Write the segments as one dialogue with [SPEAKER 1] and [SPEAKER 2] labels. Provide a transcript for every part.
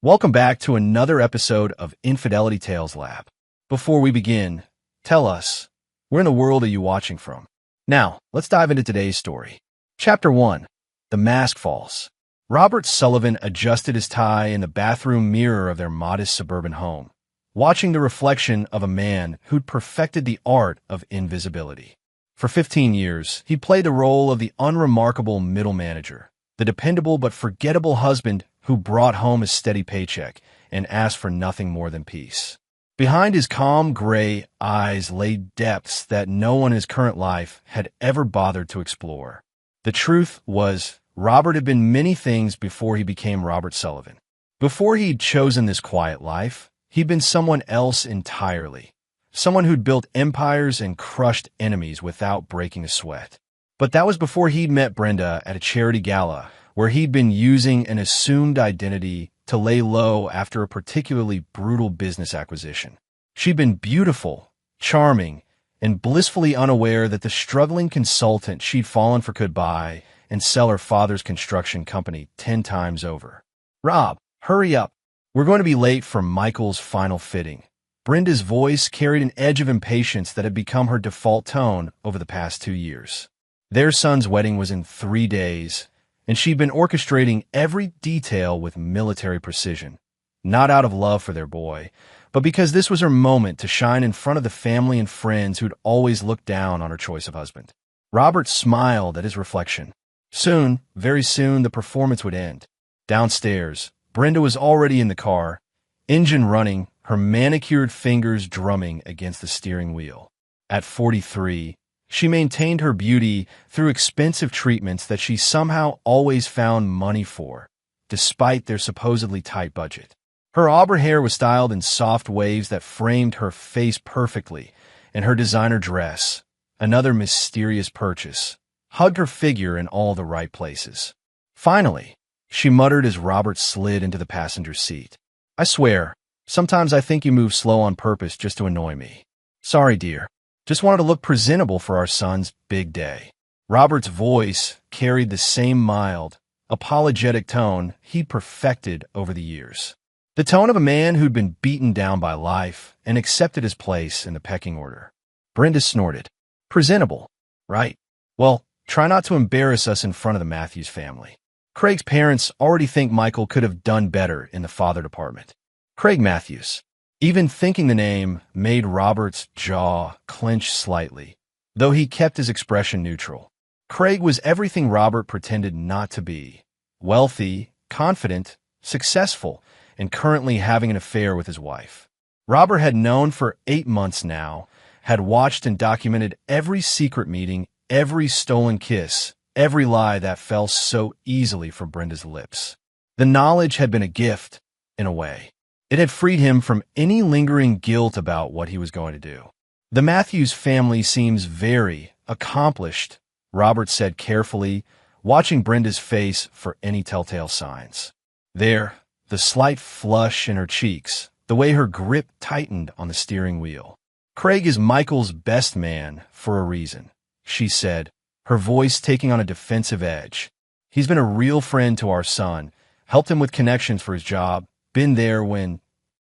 [SPEAKER 1] Welcome back to another episode of Infidelity Tales Lab. Before we begin, tell us, where in the world are you watching from? Now, let's dive into today's story. Chapter 1. The Mask Falls. Robert Sullivan adjusted his tie in the bathroom mirror of their modest suburban home, watching the reflection of a man who'd perfected the art of invisibility. For 15 years, he played the role of the unremarkable middle manager, the dependable but forgettable husband who brought home a steady paycheck and asked for nothing more than peace. Behind his calm gray eyes lay depths that no one in his current life had ever bothered to explore. The truth was, Robert had been many things before he became Robert Sullivan. Before he'd chosen this quiet life, he'd been someone else entirely. Someone who'd built empires and crushed enemies without breaking a sweat. But that was before he'd met Brenda at a charity gala, where he'd been using an assumed identity to lay low after a particularly brutal business acquisition. She'd been beautiful, charming, and blissfully unaware that the struggling consultant she'd fallen for could buy and sell her father's construction company 10 times over. "Rob, hurry up. We're going to be late for Michael's final fitting." Brenda's voice carried an edge of impatience that had become her default tone over the past 2 years. Their son's wedding was in 3 days, and she'd been orchestrating every detail with military precision, not out of love for their boy, but because this was her moment to shine in front of the family and friends who'd always looked down on her choice of husband. Robert smiled at his reflection. Soon, very soon, the performance would end. Downstairs, Brenda was already in the car, engine running, her manicured fingers drumming against the steering wheel. At 43, she maintained her beauty through expensive treatments that she somehow always found money for, despite their supposedly tight budget. Her auburn hair was styled in soft waves that framed her face perfectly, and her designer dress, another mysterious purchase, hugged her figure in all the right places. Finally, she muttered as Robert slid into the passenger seat. "I swear, sometimes I think you move slow on purpose just to annoy me. Sorry, dear. Just wanted to look presentable for our son's big day." Robert's voice carried the same mild, apologetic tone he'd perfected over the years. The tone of a man who'd been beaten down by life and accepted his place in the pecking order. Brenda snorted. "Presentable, right? Well, try not to embarrass us in front of the Matthews family. Craig's parents already think Michael could have done better in the father department." Craig Matthews. Even thinking the name made Robert's jaw clench slightly, though he kept his expression neutral. Craig was everything Robert pretended not to be. Wealthy, confident, successful, and currently having an affair with his wife. Robert had known for 8 months now, had watched and documented every secret meeting, every stolen kiss, every lie that fell so easily from Brenda's lips. The knowledge had been a gift, in a way. It had freed him from any lingering guilt about what he was going to do. "The Matthews family seems very accomplished," Robert said carefully, watching Brenda's face for any telltale signs. There, the slight flush in her cheeks, the way her grip tightened on the steering wheel. "Craig is Michael's best man for a reason," she said, her voice taking on a defensive edge. "He's been a real friend to our son, helped him with connections for his job, been there when—"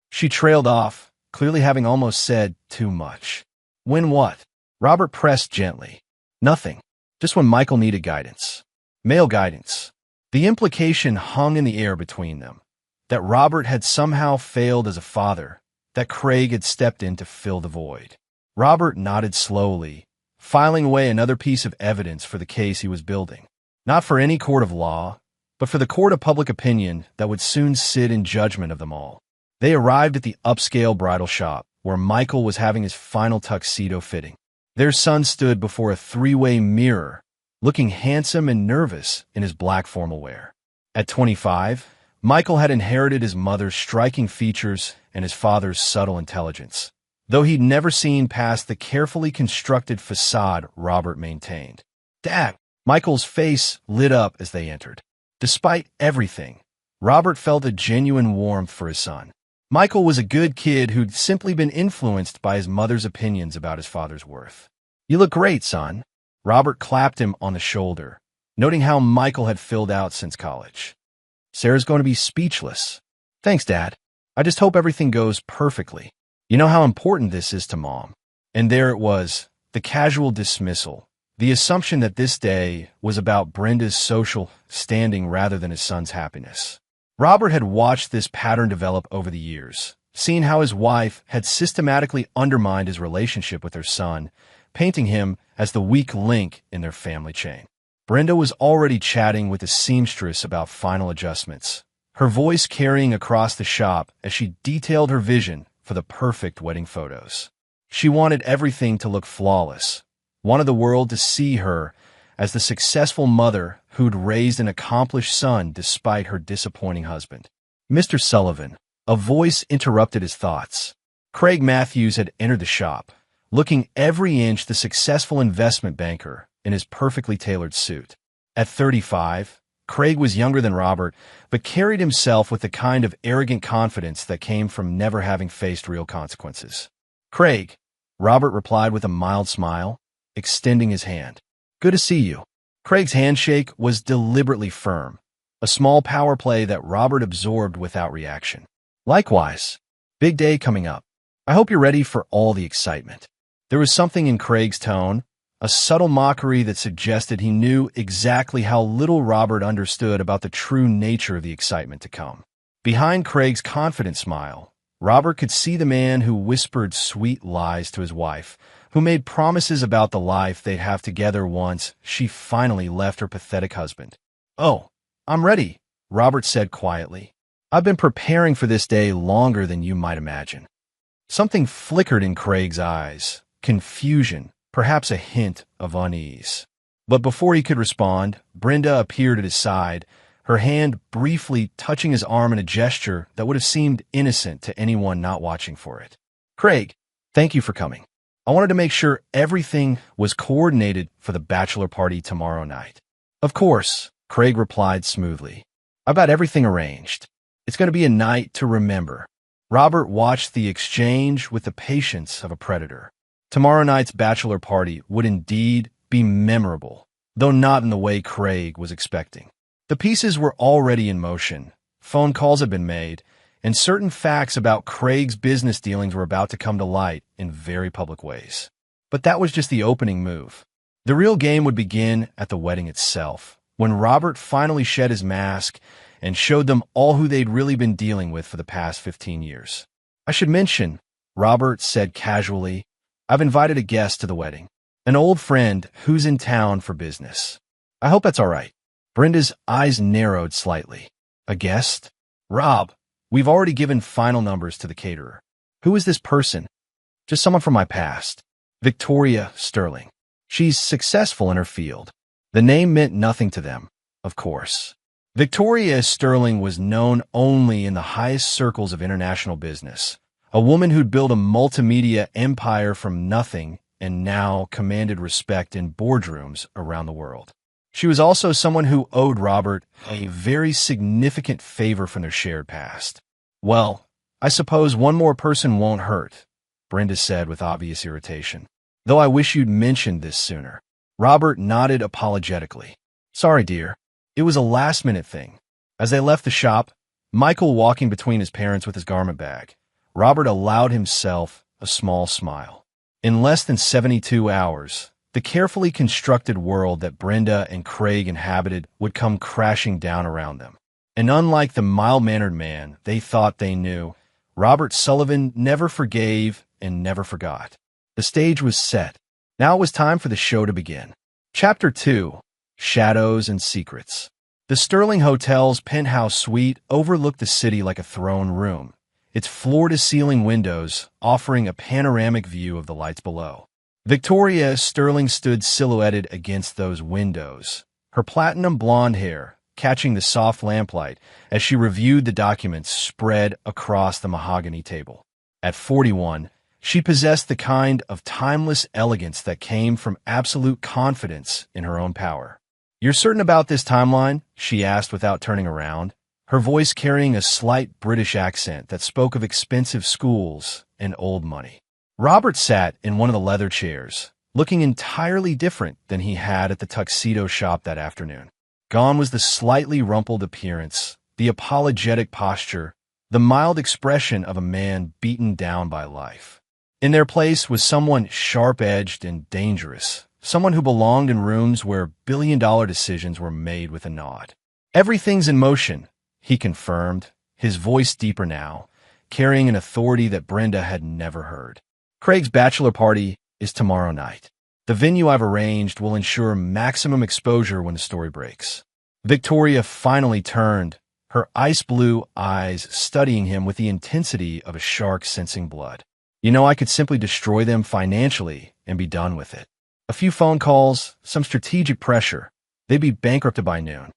[SPEAKER 1] She trailed off, clearly having almost said too much. "When what?" Robert pressed gently. "Nothing. Just when Michael needed guidance. Male guidance." The implication hung in the air between them, that Robert had somehow failed as a father, that Craig had stepped in to fill the void. Robert nodded slowly, filing away another piece of evidence for the case he was building. Not for any court of law, but for the court of public opinion that would soon sit in judgment of them all. They arrived at the upscale bridal shop, where Michael was having his final tuxedo fitting. Their son stood before a 3-way mirror, looking handsome and nervous in his black formal wear. At 25, Michael had inherited his mother's striking features and his father's subtle intelligence, though he'd never seen past the carefully constructed facade Robert maintained. "Dad!" Michael's face lit up as they entered. Despite everything, Robert felt a genuine warmth for his son. Michael was a good kid who'd simply been influenced by his mother's opinions about his father's worth. "You look great, son." Robert clapped him on the shoulder, noting how Michael had filled out since college. "Sarah's going to be speechless." Thanks, Dad. I just hope everything goes perfectly. You know how important this is to Mom. And there it was, the casual dismissal, the assumption that this day was about Brenda's social standing rather than his son's happiness. Robert had watched this pattern develop over the years, seen how his wife had systematically undermined his relationship with her son, painting him as the weak link in their family chain. Brenda was already chatting with the seamstress about final adjustments, her voice carrying across the shop as she detailed her vision for the perfect wedding photos. She wanted everything to look flawless, wanted the world to see her as the successful mother who'd raised an accomplished son despite her disappointing husband. Mr. Sullivan, a voice interrupted his thoughts. Craig Matthews had entered the shop, looking every inch the successful investment banker in his perfectly tailored suit. At 35, Craig was younger than Robert, but carried himself with the kind of arrogant confidence that came from never having faced real consequences. "Craig," Robert replied with a mild smile, extending his hand. "Good to see you." Craig's handshake was deliberately firm, a small power play that Robert absorbed without reaction. "Likewise. Big day coming up. I hope you're ready for all the excitement." There was something in Craig's tone, a subtle mockery that suggested he knew exactly how little Robert understood about the true nature of the excitement to come. Behind Craig's confident smile, Robert could see the man who whispered sweet lies to his wife, who made promises about the life they'd have together once she finally left her pathetic husband. "Oh, I'm ready," Robert said quietly. "I've been preparing for this day longer than you might imagine." Something flickered in Craig's eyes, confusion, perhaps a hint of unease. But before he could respond, Brenda appeared at his side, her hand briefly touching his arm in a gesture that would have seemed innocent to anyone not watching for it. "Craig, thank you for coming. I wanted to make sure everything was coordinated for the bachelor party tomorrow night." "Of course," Craig replied smoothly. "I've got everything arranged. It's going to be a night to remember." Robert watched the exchange with the patience of a predator. Tomorrow night's bachelor party would indeed be memorable, though not in the way Craig was expecting. The pieces were already in motion, phone calls had been made, and certain facts about Craig's business dealings were about to come to light in very public ways. But that was just the opening move. The real game would begin at the wedding itself, when Robert finally shed his mask and showed them all who they'd really been dealing with for the past 15 years. "I should mention," Robert said casually, "I've invited a guest to the wedding, an old friend who's in town for business. I hope that's all right." Brenda's eyes narrowed slightly. "A guest? Rob, we've already given final numbers to the caterer. Who is this person?" "Just someone from my past. Victoria Sterling. She's successful in her field." The name meant nothing to them, of course. Victoria Sterling was known only in the highest circles of international business, a woman who'd built a multimedia empire from nothing and now commanded respect in boardrooms around the world. She was also someone who owed Robert a very significant favor from their shared past. "Well, I suppose one more person won't hurt," Brenda said with obvious irritation. "Though I wish you'd mentioned this sooner." Robert nodded apologetically. "Sorry, dear. It was a last-minute thing." As they left the shop, Michael walking between his parents with his garment bag, Robert allowed himself a small smile. In less than 72 hours, the carefully constructed world that Brenda and Craig inhabited would come crashing down around them. And unlike the mild-mannered man they thought they knew, Robert Sullivan never forgave and never forgot. The stage was set. Now it was time for the show to begin. Chapter 2. Shadows and Secrets. The Sterling Hotel's penthouse suite overlooked the city like a throne room, its floor-to-ceiling windows offering a panoramic view of the lights below. Victoria Sterling stood silhouetted against those windows, her platinum blonde hair catching the soft lamplight as she reviewed the documents spread across the mahogany table. At 41, she possessed the kind of timeless elegance that came from absolute confidence in her own power. "You're certain about this timeline?" she asked without turning around, her voice carrying a slight British accent that spoke of expensive schools and old money. Robert sat in one of the leather chairs, looking entirely different than he had at the tuxedo shop that afternoon. Gone was the slightly rumpled appearance, the apologetic posture, the mild expression of a man beaten down by life. In their place was someone sharp-edged and dangerous, someone who belonged in rooms where billion-dollar decisions were made with a nod. "Everything's in motion," he confirmed, his voice deeper now, carrying an authority that Brenda had never heard. "Craig's bachelor party is tomorrow night. The venue I've arranged will ensure maximum exposure when the story breaks." Victoria finally turned, her ice-blue eyes studying him with the intensity of a shark sensing blood. "You know, I could simply destroy them financially and be done with it. A few phone calls, some strategic pressure. They'd be bankrupted by noon."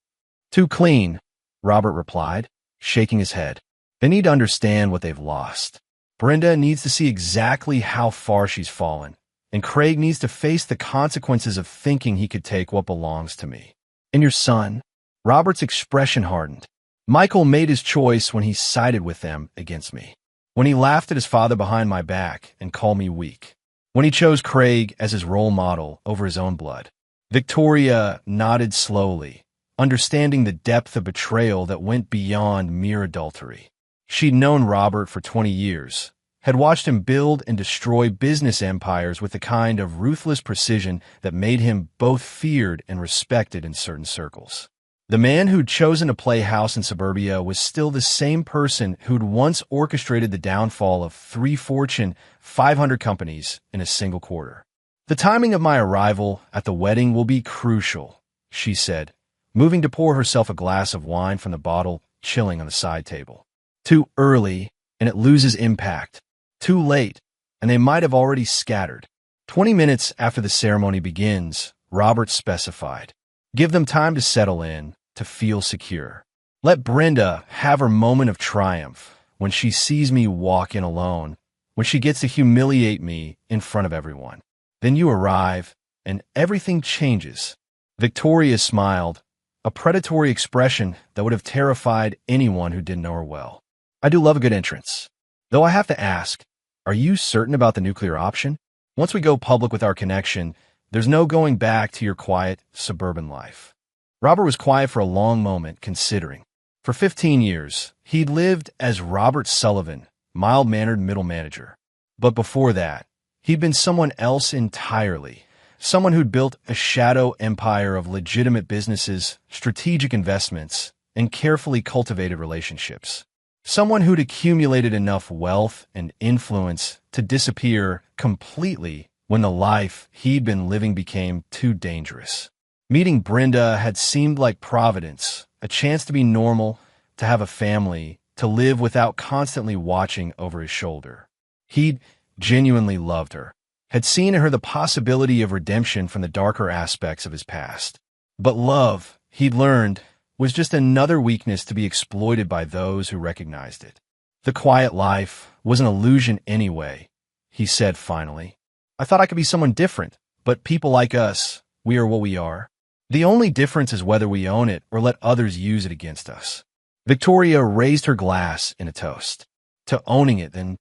[SPEAKER 1] "Too clean," Robert replied, shaking his head. "They need to understand what they've lost. Brenda needs to see exactly how far she's fallen, and Craig needs to face the consequences of thinking he could take what belongs to me." "And your son?" Robert's expression hardened. "Michael made his choice when he sided with them against me. When he laughed at his father behind my back and called me weak. When he chose Craig as his role model over his own blood." Victoria nodded slowly, understanding the depth of betrayal that went beyond mere adultery. She'd known Robert for 20 years, had watched him build and destroy business empires with the kind of ruthless precision that made him both feared and respected in certain circles. The man who'd chosen to play house in suburbia was still the same person who'd once orchestrated the downfall of 3 Fortune 500 companies in a single quarter. "The timing of my arrival at the wedding will be crucial," she said, moving to pour herself a glass of wine from the bottle chilling on the side table. "Too early, and it loses impact. Too late, and they might have already scattered." 20 minutes after the ceremony begins, Robert specified, "Give them time to settle in, to feel secure. Let Brenda have her moment of triumph when she sees me walk in alone, when she gets to humiliate me in front of everyone. Then you arrive, and everything changes." Victoria smiled, a predatory expression that would have terrified anyone who didn't know her well. "I do love a good entrance. Though I have to ask, are you certain about the nuclear option? Once we go public with our connection, there's no going back to your quiet, suburban life." Robert was quiet for a long moment, considering. For 15 years, he'd lived as Robert Sullivan, mild-mannered middle manager. But before that, he'd been someone else entirely, someone who'd built a shadow empire of legitimate businesses, strategic investments, and carefully cultivated relationships. Someone who'd accumulated enough wealth and influence to disappear completely when the life he'd been living became too dangerous. Meeting Brenda had seemed like providence, a chance to be normal, to have a family, to live without constantly watching over his shoulder. He'd genuinely loved her, had seen in her the possibility of redemption from the darker aspects of his past. But love, he'd learned, was just another weakness to be exploited by those who recognized it. "The quiet life was an illusion anyway," he said finally. "I thought I could be someone different, but people like us, we are what we are. The only difference is whether we own it or let others use it against us." Victoria raised her glass in a toast. To owning it, then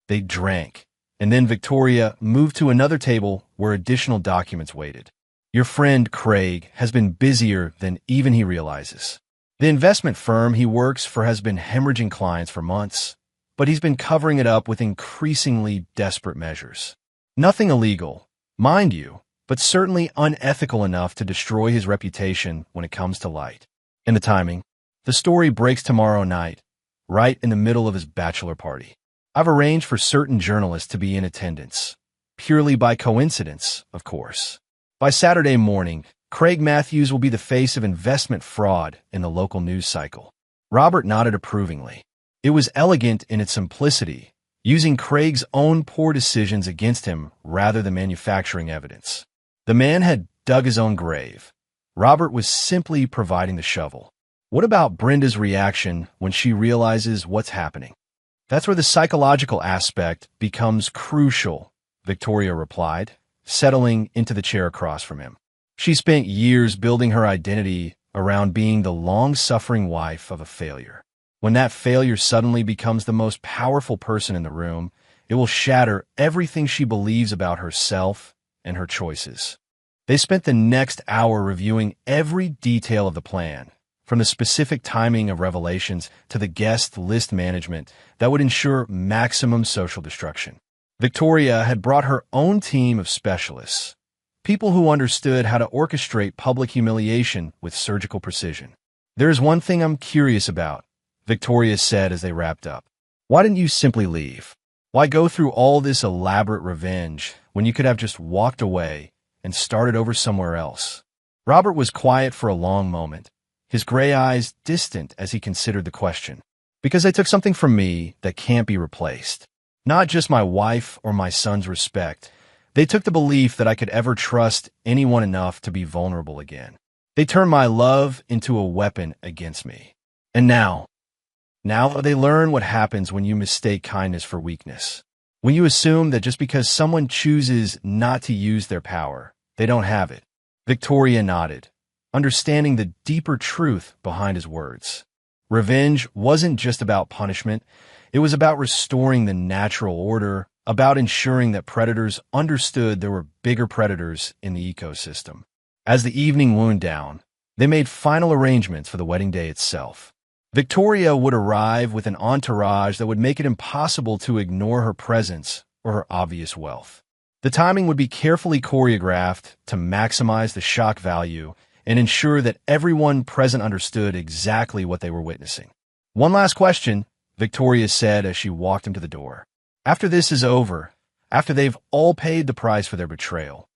[SPEAKER 1] they drank, and then Victoria moved to another table where additional documents waited. "Your friend Craig has been busier than even he realizes. The investment firm he works for has been hemorrhaging clients for months, but he's been covering it up with increasingly desperate measures. Nothing illegal, mind you, but certainly unethical enough to destroy his reputation when it comes to light. And the timing? The story breaks tomorrow night, right in the middle of his bachelor party. I've arranged for certain journalists to be in attendance, purely by coincidence, of course. By Saturday morning, Craig Matthews will be the face of investment fraud in the local news cycle." Robert nodded approvingly. It was elegant in its simplicity, using Craig's own poor decisions against him rather than manufacturing evidence. The man had dug his own grave. Robert was simply providing the shovel. What about Brenda's reaction when she realizes what's happening? "That's where the psychological aspect becomes crucial," Victoria replied, settling into the chair across from him. She spent years building her identity around being the long-suffering wife of a failure. When that failure suddenly becomes the most powerful person in the room, it will shatter everything she believes about herself and her choices. They spent the next hour reviewing every detail of the plan, from the specific timing of revelations to the guest list management that would ensure maximum social destruction. Victoria had brought her own team of specialists, people who understood how to orchestrate public humiliation with surgical precision. "There's one thing I'm curious about," Victoria said as they wrapped up. "Why didn't you simply leave? Why go through all this elaborate revenge when you could have just walked away and started over somewhere else?" Robert was quiet for a long moment, his gray eyes distant as he considered the question. "Because they took something from me that can't be replaced. Not just my wife or my son's respect. They took the belief that I could ever trust anyone enough to be vulnerable again. They turned my love into a weapon against me. And now they learn what happens when you mistake kindness for weakness. When you assume that just because someone chooses not to use their power, they don't have it." Victoria nodded, understanding the deeper truth behind his words. Revenge wasn't just about punishment. It was about restoring the natural order, about ensuring that predators understood there were bigger predators in the ecosystem. As the evening wound down, they made final arrangements for the wedding day itself. Victoria would arrive with an entourage that would make it impossible to ignore her presence or her obvious wealth. The timing would be carefully choreographed to maximize the shock value and ensure that everyone present understood exactly what they were witnessing. "One last question," Victoria said as she walked him to the door. "After this is over, after they've all paid the price for their betrayal,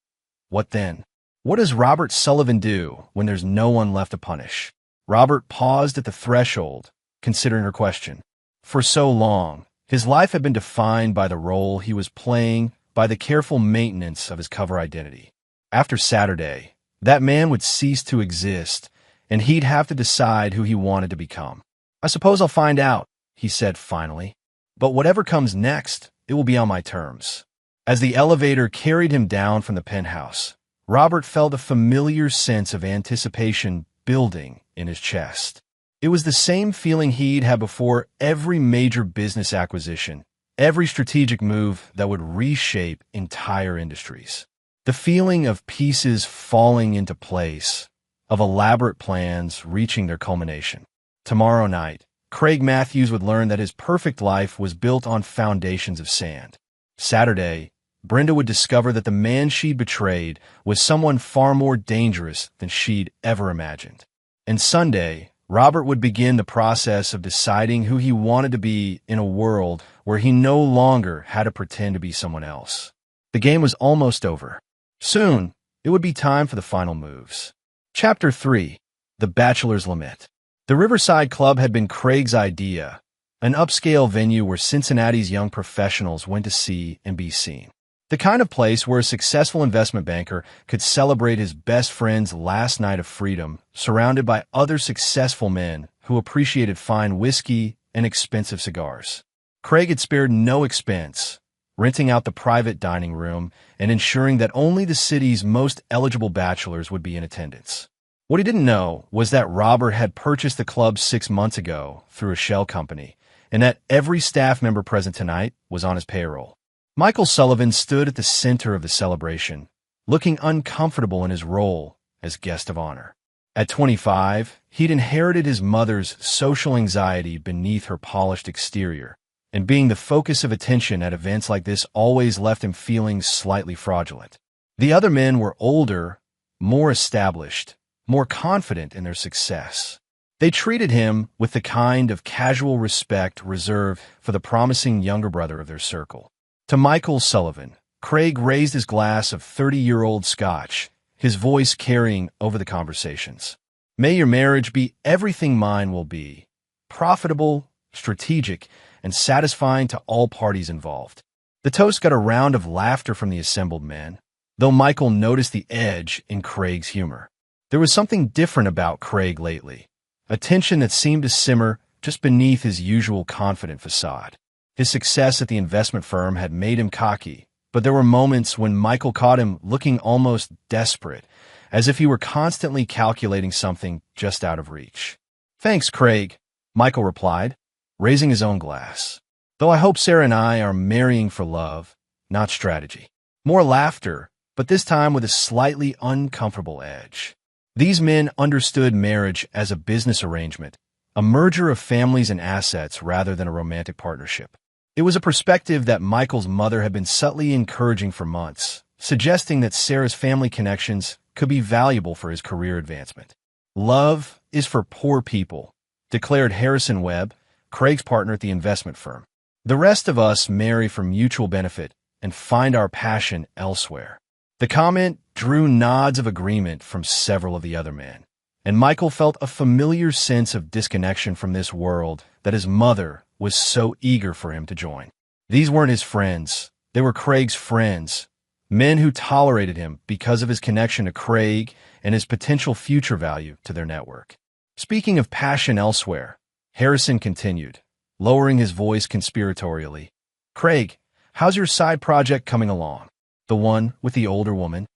[SPEAKER 1] what then? What does Robert Sullivan do when there's no one left to punish?" Robert paused at the threshold, considering her question. For so long, his life had been defined by the role he was playing, by the careful maintenance of his cover identity. After Saturday, that man would cease to exist, and he'd have to decide who he wanted to become. "I suppose I'll find out," he said finally. "But whatever comes next, it will be on my terms." As the elevator carried him down from the penthouse, Robert felt a familiar sense of anticipation building in his chest. It was the same feeling he'd had before every major business acquisition, every strategic move that would reshape entire industries. The feeling of pieces falling into place, of elaborate plans reaching their culmination. Tomorrow night, Craig Matthews would learn that his perfect life was built on foundations of sand. Saturday, Brenda would discover that the man she'd betrayed was someone far more dangerous than she'd ever imagined. And Sunday, Robert would begin the process of deciding who he wanted to be in a world where he no longer had to pretend to be someone else. The game was almost over. Soon, it would be time for the final moves. Chapter 3. The Bachelor's Lament. The Riverside Club had been Craig's idea, an upscale venue where Cincinnati's young professionals went to see and be seen. The kind of place where a successful investment banker could celebrate his best friend's last night of freedom, surrounded by other successful men who appreciated fine whiskey and expensive cigars. Craig had spared no expense, renting out the private dining room and ensuring that only the city's most eligible bachelors would be in attendance. What he didn't know was that Robert had purchased the club 6 months ago through a shell company, and that every staff member present tonight was on his payroll. Michael Sullivan stood at the center of the celebration, looking uncomfortable in his role as guest of honor. At 25, he'd inherited his mother's social anxiety beneath her polished exterior, and being the focus of attention at events like this always left him feeling slightly fraudulent. The other men were older, more established, more confident in their success. They treated him with the kind of casual respect reserved for the promising younger brother of their circle. To Michael Sullivan, Craig raised his glass of 30-year-old scotch, his voice carrying over the conversations. "May your marriage be everything mine will be, profitable, strategic, and satisfying to all parties involved." The toast got a round of laughter from the assembled men, though Michael noticed the edge in Craig's humor. There was something different about Craig lately, a tension that seemed to simmer just beneath his usual confident facade. His success at the investment firm had made him cocky, but there were moments when Michael caught him looking almost desperate, as if he were constantly calculating something just out of reach. "Thanks, Craig," Michael replied, raising his own glass. "Though I hope Sarah and I are marrying for love, not strategy." More laughter, but this time with a slightly uncomfortable edge. These men understood marriage as a business arrangement, a merger of families and assets rather than a romantic partnership. It was a perspective that Michael's mother had been subtly encouraging for months, suggesting that Sarah's family connections could be valuable for his career advancement. Love is for poor people, declared Harrison Webb, Craig's partner at the investment firm. The rest of us marry for mutual benefit and find our passion elsewhere. The comment drew nods of agreement from several of the other men, and Michael felt a familiar sense of disconnection from this world that his mother was so eager for him to join. These weren't his friends. They were Craig's friends, men who tolerated him because of his connection to Craig and his potential future value to their network. Speaking of passion elsewhere, Harrison continued, lowering his voice conspiratorially. Craig, how's your side project coming along? The one with the older woman?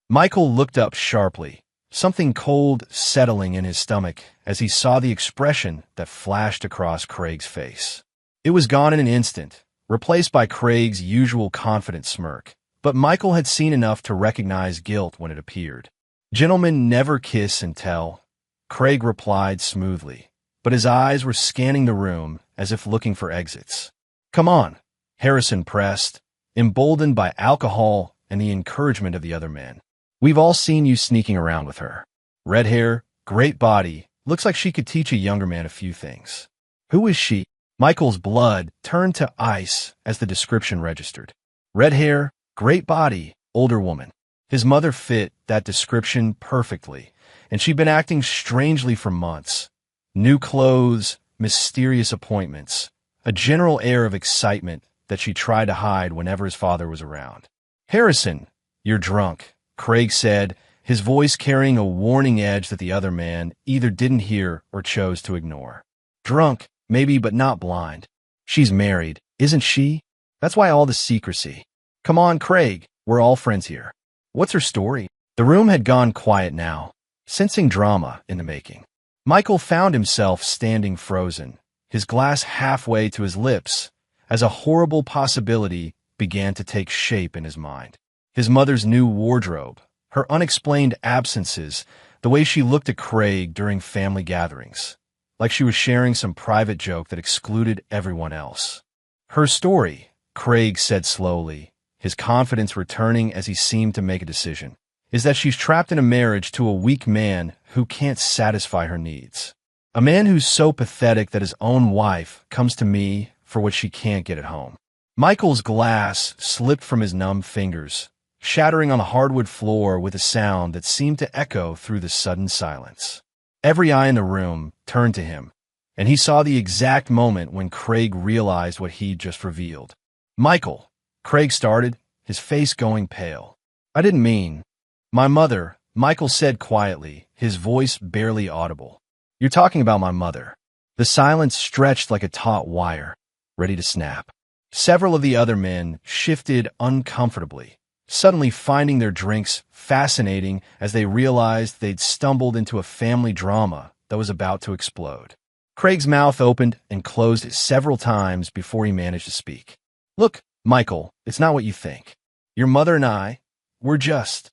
[SPEAKER 1] Michael looked up sharply, something cold settling in his stomach as he saw the expression that flashed across Craig's face. It was gone in an instant, replaced by Craig's usual confident smirk, but Michael had seen enough to recognize guilt when it appeared. Gentlemen never kiss and tell, Craig replied smoothly, but his eyes were scanning the room as if looking for exits. Come on, Harrison pressed, emboldened by alcohol and the encouragement of the other men. We've all seen you sneaking around with her. Red hair, great body, looks like she could teach a younger man a few things. Who is she? Michael's blood turned to ice as the description registered. Red hair, great body, older woman. His mother fit that description perfectly, and she'd been acting strangely for months. New clothes, mysterious appointments, a general air of excitement that she tried to hide whenever his father was around. Harrison, you're drunk, Craig said, his voice carrying a warning edge that the other man either didn't hear or chose to ignore. Drunk, maybe, but not blind. She's married, isn't she? That's why all the secrecy. Come on, Craig, we're all friends here. What's her story? The room had gone quiet now, sensing drama in the making. Michael found himself standing frozen, his glass halfway to his lips, as a horrible possibility began to take shape in his mind. His mother's new wardrobe, her unexplained absences, the way she looked at Craig during family gatherings, like she was sharing some private joke that excluded everyone else. Her story, Craig said slowly, his confidence returning as he seemed to make a decision, is that she's trapped in a marriage to a weak man who can't satisfy her needs. A man who's so pathetic that his own wife comes to me for what she can't get at home. Michael's glass slipped from his numb fingers, shattering on the hardwood floor with a sound that seemed to echo through the sudden silence. Every eye in the room turned to him, and he saw the exact moment when Craig realized what he'd just revealed. Michael, Craig started, his face going pale. I didn't mean. My mother, Michael said quietly, his voice barely audible. You're talking about my mother. The silence stretched like a taut wire, ready to snap. Several of the other men shifted uncomfortably, suddenly finding their drinks fascinating as they realized they'd stumbled into a family drama that was about to explode. Craig's mouth opened and closed several times before he managed to speak. Look, Michael, it's not what you think. Your mother and I, we're just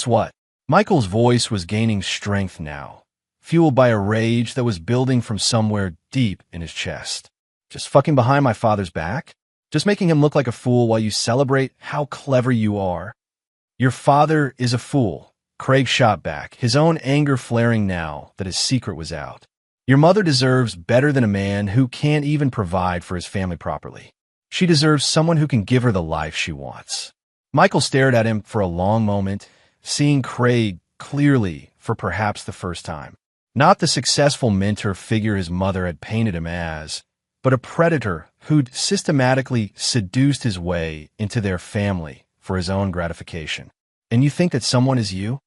[SPEAKER 1] what? Michael's voice was gaining strength now, fueled by a rage that was building from somewhere deep in his chest. Just fucking behind my father's back? Just making him look like a fool while you celebrate how clever you are? Your father is a fool, Craig shot back, his own anger flaring now that his secret was out. Your mother deserves better than a man who can't even provide for his family properly. She deserves someone who can give her the life she wants. Michael stared at him for a long moment, seeing Craig clearly for perhaps the first time. Not the successful mentor figure his mother had painted him as, but a predator who'd systematically seduced his way into their family for his own gratification. And you think that someone is you?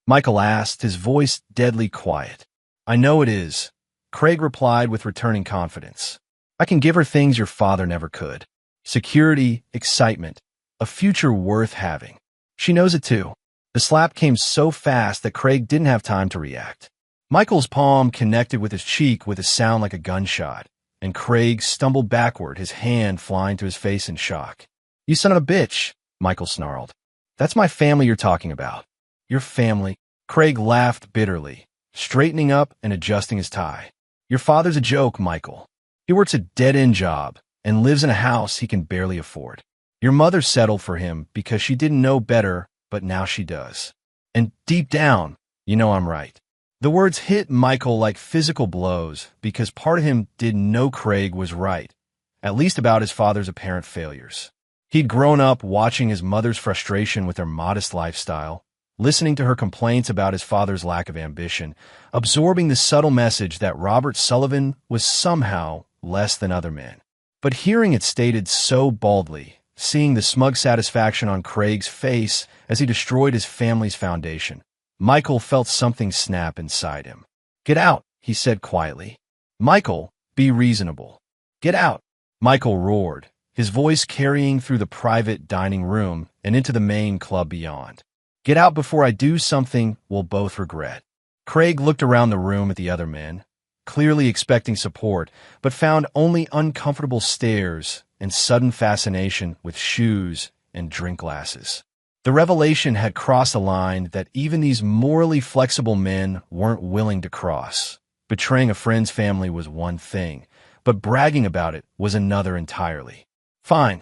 [SPEAKER 1] Michael asked, his voice deadly quiet. I know it is, Craig replied with returning confidence. I can give her things your father never could. Security, excitement, a future worth having. She knows it too. The slap came so fast that Craig didn't have time to react. Michael's palm connected with his cheek with a sound like a gunshot, and Craig stumbled backward, his hand flying to his face in shock. You son of a bitch, Michael snarled. That's my family you're talking about. Your family, Craig laughed bitterly, straightening up and adjusting his tie. Your father's a joke, Michael. He works a dead-end job and lives in a house he can barely afford. Your mother settled for him because she didn't know better, but now she does. And deep down, you know I'm right. The words hit Michael like physical blows because part of him didn't know Craig was right, at least about his father's apparent failures. He'd grown up watching his mother's frustration with her modest lifestyle, listening to her complaints about his father's lack of ambition, absorbing the subtle message that Robert Sullivan was somehow less than other men. But hearing it stated so baldly, seeing the smug satisfaction on Craig's face as he destroyed his family's foundation, Michael felt something snap inside him. Get out, he said quietly. Michael, be reasonable. Get out, Michael roared, his voice carrying through the private dining room and into the main club beyond. Get out before I do something we'll both regret. Craig looked around the room at the other men, clearly expecting support, but found only uncomfortable stares and sudden fascination with shoes and drink glasses. The revelation had crossed a line that even these morally flexible men weren't willing to cross. Betraying a friend's family was one thing, but bragging about it was another entirely. Fine,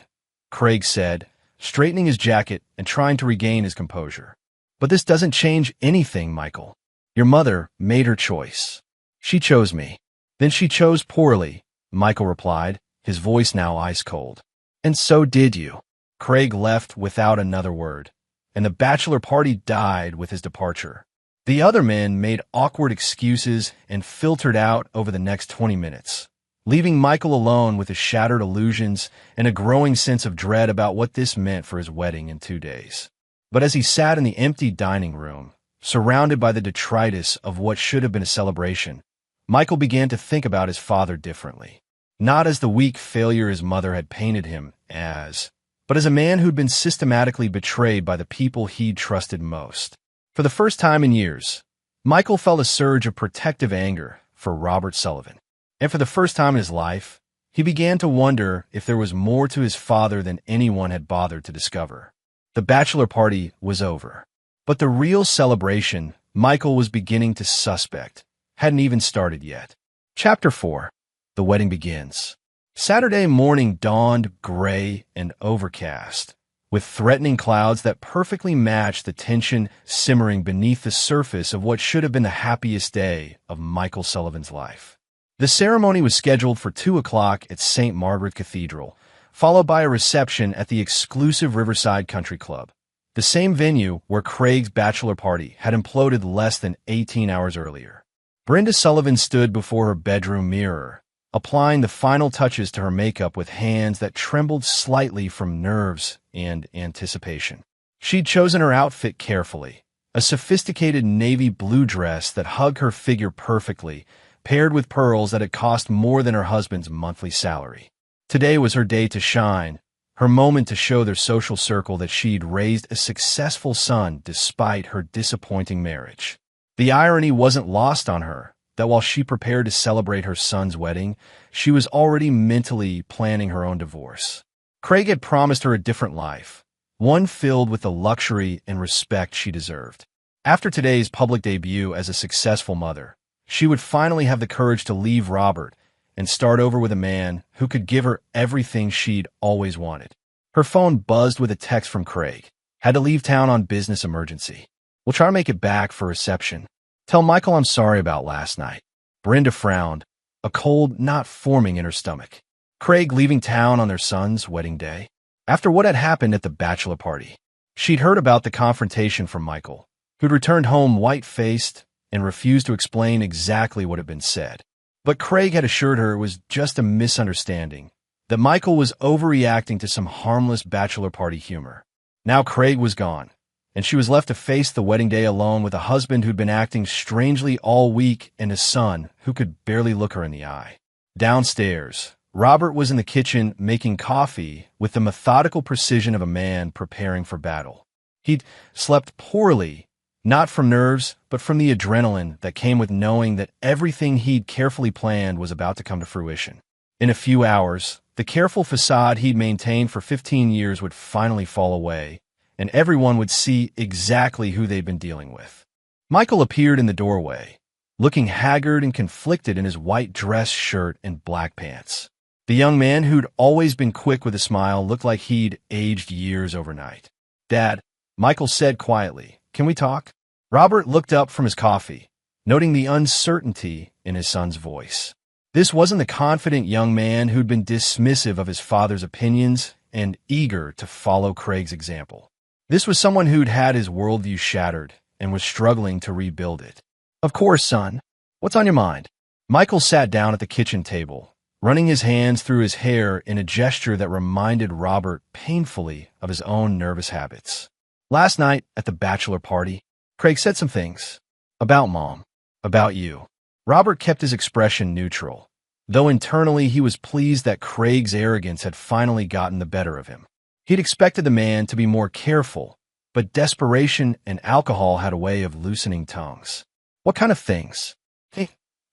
[SPEAKER 1] Craig said, straightening his jacket and trying to regain his composure. But this doesn't change anything, Michael. Your mother made her choice. She chose me. Then she chose poorly, Michael replied, his voice now ice-cold. And so did you. Craig left without another word, and the bachelor party died with his departure. The other men made awkward excuses and filtered out over the next 20 minutes, leaving Michael alone with his shattered illusions and a growing sense of dread about what this meant for his wedding in 2 days. But as he sat in the empty dining room, surrounded by the detritus of what should have been a celebration, Michael began to think about his father differently. Not as the weak failure his mother had painted him as, but as a man who'd been systematically betrayed by the people he'd trusted most. For the first time in years, Michael felt a surge of protective anger for Robert Sullivan. And for the first time in his life, he began to wonder if there was more to his father than anyone had bothered to discover. The bachelor party was over. But the real celebration Michael was beginning to suspect hadn't even started yet. Chapter 4. The wedding begins. Saturday morning dawned gray and overcast, with threatening clouds that perfectly matched the tension simmering beneath the surface of what should have been the happiest day of Michael Sullivan's life. The ceremony was scheduled for 2 o'clock at St. Margaret Cathedral, followed by a reception at the exclusive Riverside Country Club, the same venue where Craig's bachelor party had imploded less than 18 hours earlier. Brenda Sullivan stood before her bedroom mirror, applying the final touches to her makeup with hands that trembled slightly from nerves and anticipation. She'd chosen her outfit carefully, a sophisticated navy blue dress that hugged her figure perfectly, paired with pearls that had cost more than her husband's monthly salary. Today was her day to shine, her moment to show their social circle that she'd raised a successful son despite her disappointing marriage. The irony wasn't lost on her that while she prepared to celebrate her son's wedding, she was already mentally planning her own divorce. Craig had promised her a different life, one filled with the luxury and respect she deserved. After today's public debut as a successful mother, she would finally have the courage to leave Robert and start over with a man who could give her everything she'd always wanted. Her phone buzzed with a text from Craig. Had to leave town on business emergency. We'll try to make it back for reception. Tell Michael I'm sorry about last night. Brenda frowned, a cold knot forming in her stomach. Craig leaving town on their son's wedding day? After what had happened at the bachelor party, she'd heard about the confrontation from Michael, who'd returned home white-faced and refused to explain exactly what had been said. But Craig had assured her it was just a misunderstanding, that Michael was overreacting to some harmless bachelor party humor. Now Craig was gone, and she was left to face the wedding day alone with a husband who'd been acting strangely all week and a son who could barely look her in the eye. Downstairs, Robert was in the kitchen making coffee with the methodical precision of a man preparing for battle. He'd slept poorly, not from nerves, but from the adrenaline that came with knowing that everything he'd carefully planned was about to come to fruition. In a few hours, the careful facade he'd maintained for 15 years would finally fall away, and everyone would see exactly who they'd been dealing with. Michael appeared in the doorway, looking haggard and conflicted in his white dress shirt and black pants. The young man, who'd always been quick with a smile, looked like he'd aged years overnight. "Dad," Michael said quietly, "can we talk?" Robert looked up from his coffee, noting the uncertainty in his son's voice. This wasn't the confident young man who'd been dismissive of his father's opinions and eager to follow Craig's example. This was someone who'd had his worldview shattered and was struggling to rebuild it. "Of course, son. What's on your mind?" Michael sat down at the kitchen table, running his hands through his hair in a gesture that reminded Robert painfully of his own nervous habits. "Last night at the bachelor party, Craig said some things. About Mom. About you." Robert kept his expression neutral, though internally he was pleased that Craig's arrogance had finally gotten the better of him. He'd expected the man to be more careful, but desperation and alcohol had a way of loosening tongues. "What kind of things?"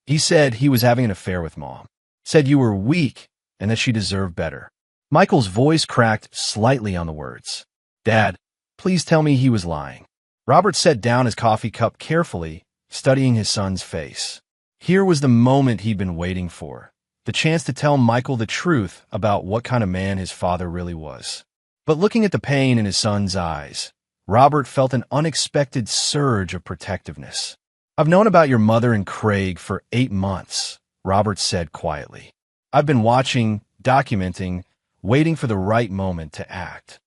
[SPEAKER 1] He said he was having an affair with Mom. Said you were weak and that she deserved better. Michael's voice cracked slightly on the words. "Dad, please tell me he was lying." Robert set down his coffee cup carefully, studying his son's face. Here was the moment he'd been waiting for, the chance to tell Michael the truth about what kind of man his father really was. But looking at the pain in his son's eyes, Robert felt an unexpected surge of protectiveness. "I've known about your mother and Craig for 8 months. Robert said quietly. "I've been watching, documenting, waiting for the right moment to act."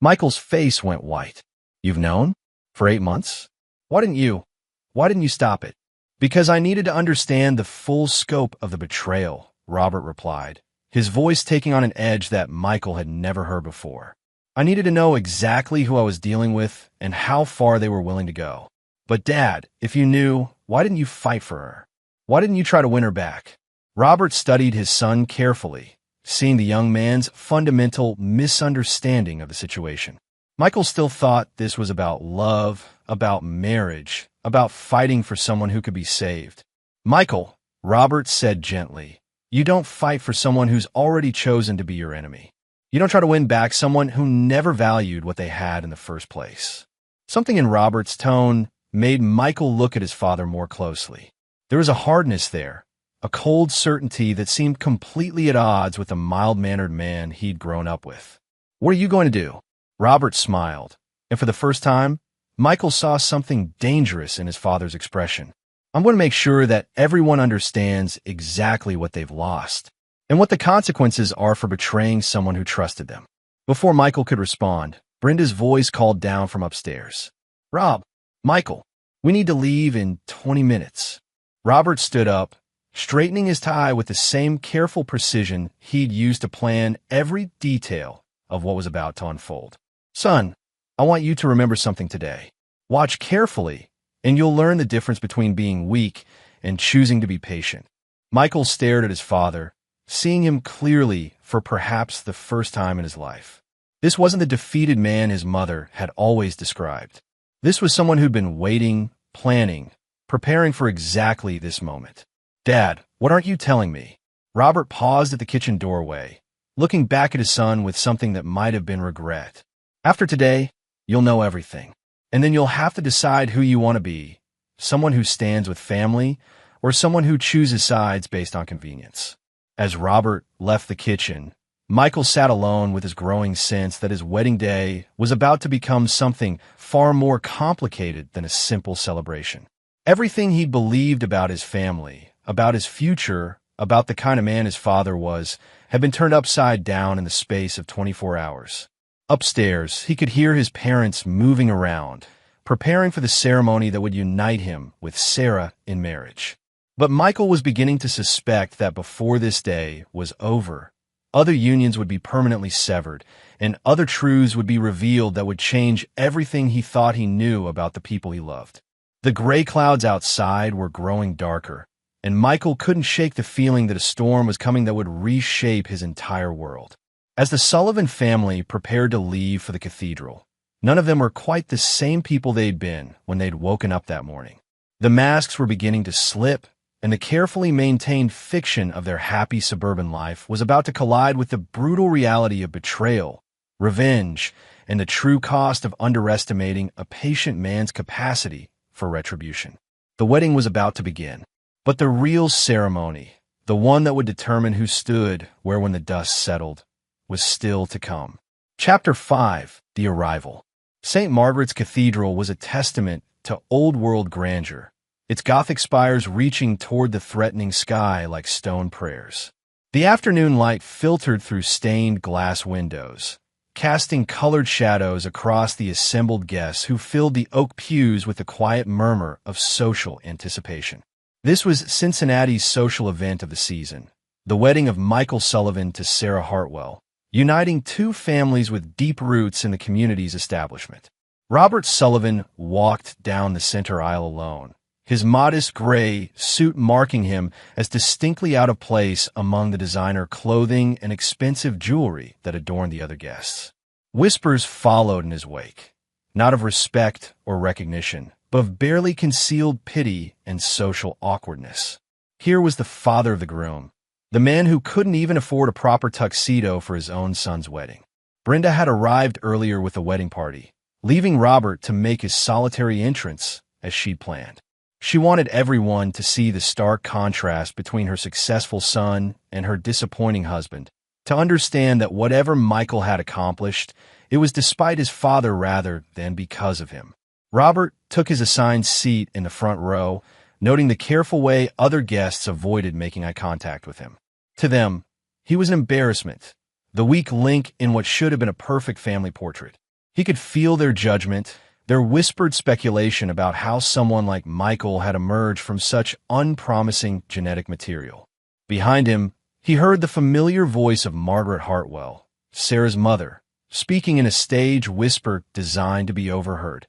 [SPEAKER 1] Michael's face went white. "You've known? For 8 months? Why didn't you stop it?" "Because I needed to understand the full scope of the betrayal," Robert replied, his voice taking on an edge that Michael had never heard before. "I needed to know exactly who I was dealing with and how far they were willing to go. But Dad, if you knew, why didn't you fight for her? Why didn't you try to win her back?" Robert studied his son carefully, seeing the young man's fundamental misunderstanding of the situation. Michael still thought this was about love, about marriage, about fighting for someone who could be saved. "Michael," Robert said gently, "you don't fight for someone who's already chosen to be your enemy. You don't try to win back someone who never valued what they had in the first place." Something in Robert's tone made Michael look at his father more closely. There was a hardness there, a cold certainty that seemed completely at odds with the mild-mannered man he'd grown up with. "What are you going to do?" Robert smiled, and for the first time, Michael saw something dangerous in his father's expression. "I'm going to make sure that everyone understands exactly what they've lost, and what the consequences are for betraying someone who trusted them." Before Michael could respond, Brenda's voice called down from upstairs. "Rob, Michael, we need to leave in 20 minutes. Robert stood up, straightening his tie with the same careful precision he'd used to plan every detail of what was about to unfold. "Son, I want you to remember something today. Watch carefully, and you'll learn the difference between being weak and choosing to be patient." Michael stared at his father, seeing him clearly for perhaps the first time in his life. This wasn't the defeated man his mother had always described. This was someone who'd been waiting, planning, preparing for exactly this moment. "Dad, what aren't you telling me?" Robert paused at the kitchen doorway, looking back at his son with something that might have been regret. "After today, you'll know everything. And then you'll have to decide who you want to be, someone who stands with family or someone who chooses sides based on convenience." As Robert left the kitchen, Michael sat alone with his growing sense that his wedding day was about to become something far more complicated than a simple celebration. Everything he believed about his family, about his future, about the kind of man his father was, had been turned upside down in the space of 24 hours. Upstairs, he could hear his parents moving around, preparing for the ceremony that would unite him with Sarah in marriage. But Michael was beginning to suspect that before this day was over, other unions would be permanently severed, and other truths would be revealed that would change everything he thought he knew about the people he loved. The gray clouds outside were growing darker, and Michael couldn't shake the feeling that a storm was coming that would reshape his entire world. As the Sullivan family prepared to leave for the cathedral, none of them were quite the same people they'd been when they'd woken up that morning. The masks were beginning to slip, and the carefully maintained fiction of their happy suburban life was about to collide with the brutal reality of betrayal, revenge, and the true cost of underestimating a patient man's capacity for retribution. The wedding was about to begin, but the real ceremony, the one that would determine who stood where when the dust settled, was still to come. Chapter 5: The Arrival. St. Margaret's Cathedral was a testament to old-world grandeur, its Gothic spires reaching toward the threatening sky like stone prayers. The afternoon light filtered through stained glass windows, casting colored shadows across the assembled guests who filled the oak pews with the quiet murmur of social anticipation. This was Cincinnati's social event of the season, the wedding of Michael Sullivan to Sarah Hartwell, uniting two families with deep roots in the community's establishment. Robert Sullivan walked down the center aisle alone, his modest gray suit marking him as distinctly out of place among the designer clothing and expensive jewelry that adorned the other guests. Whispers followed in his wake, not of respect or recognition, but of barely concealed pity and social awkwardness. Here was the father of the groom, the man who couldn't even afford a proper tuxedo for his own son's wedding. Brenda had arrived earlier with the wedding party, leaving Robert to make his solitary entrance as she'd planned. She wanted everyone to see the stark contrast between her successful son and her disappointing husband, to understand that whatever Michael had accomplished, it was despite his father rather than because of him. Robert took his assigned seat in the front row, noting the careful way other guests avoided making eye contact with him. To them, he was an embarrassment, the weak link in what should have been a perfect family portrait. He could feel their judgment, their whispered speculation about how someone like Michael had emerged from such unpromising genetic material. Behind him, he heard the familiar voice of Margaret Hartwell, Sarah's mother, speaking in a stage whisper designed to be overheard.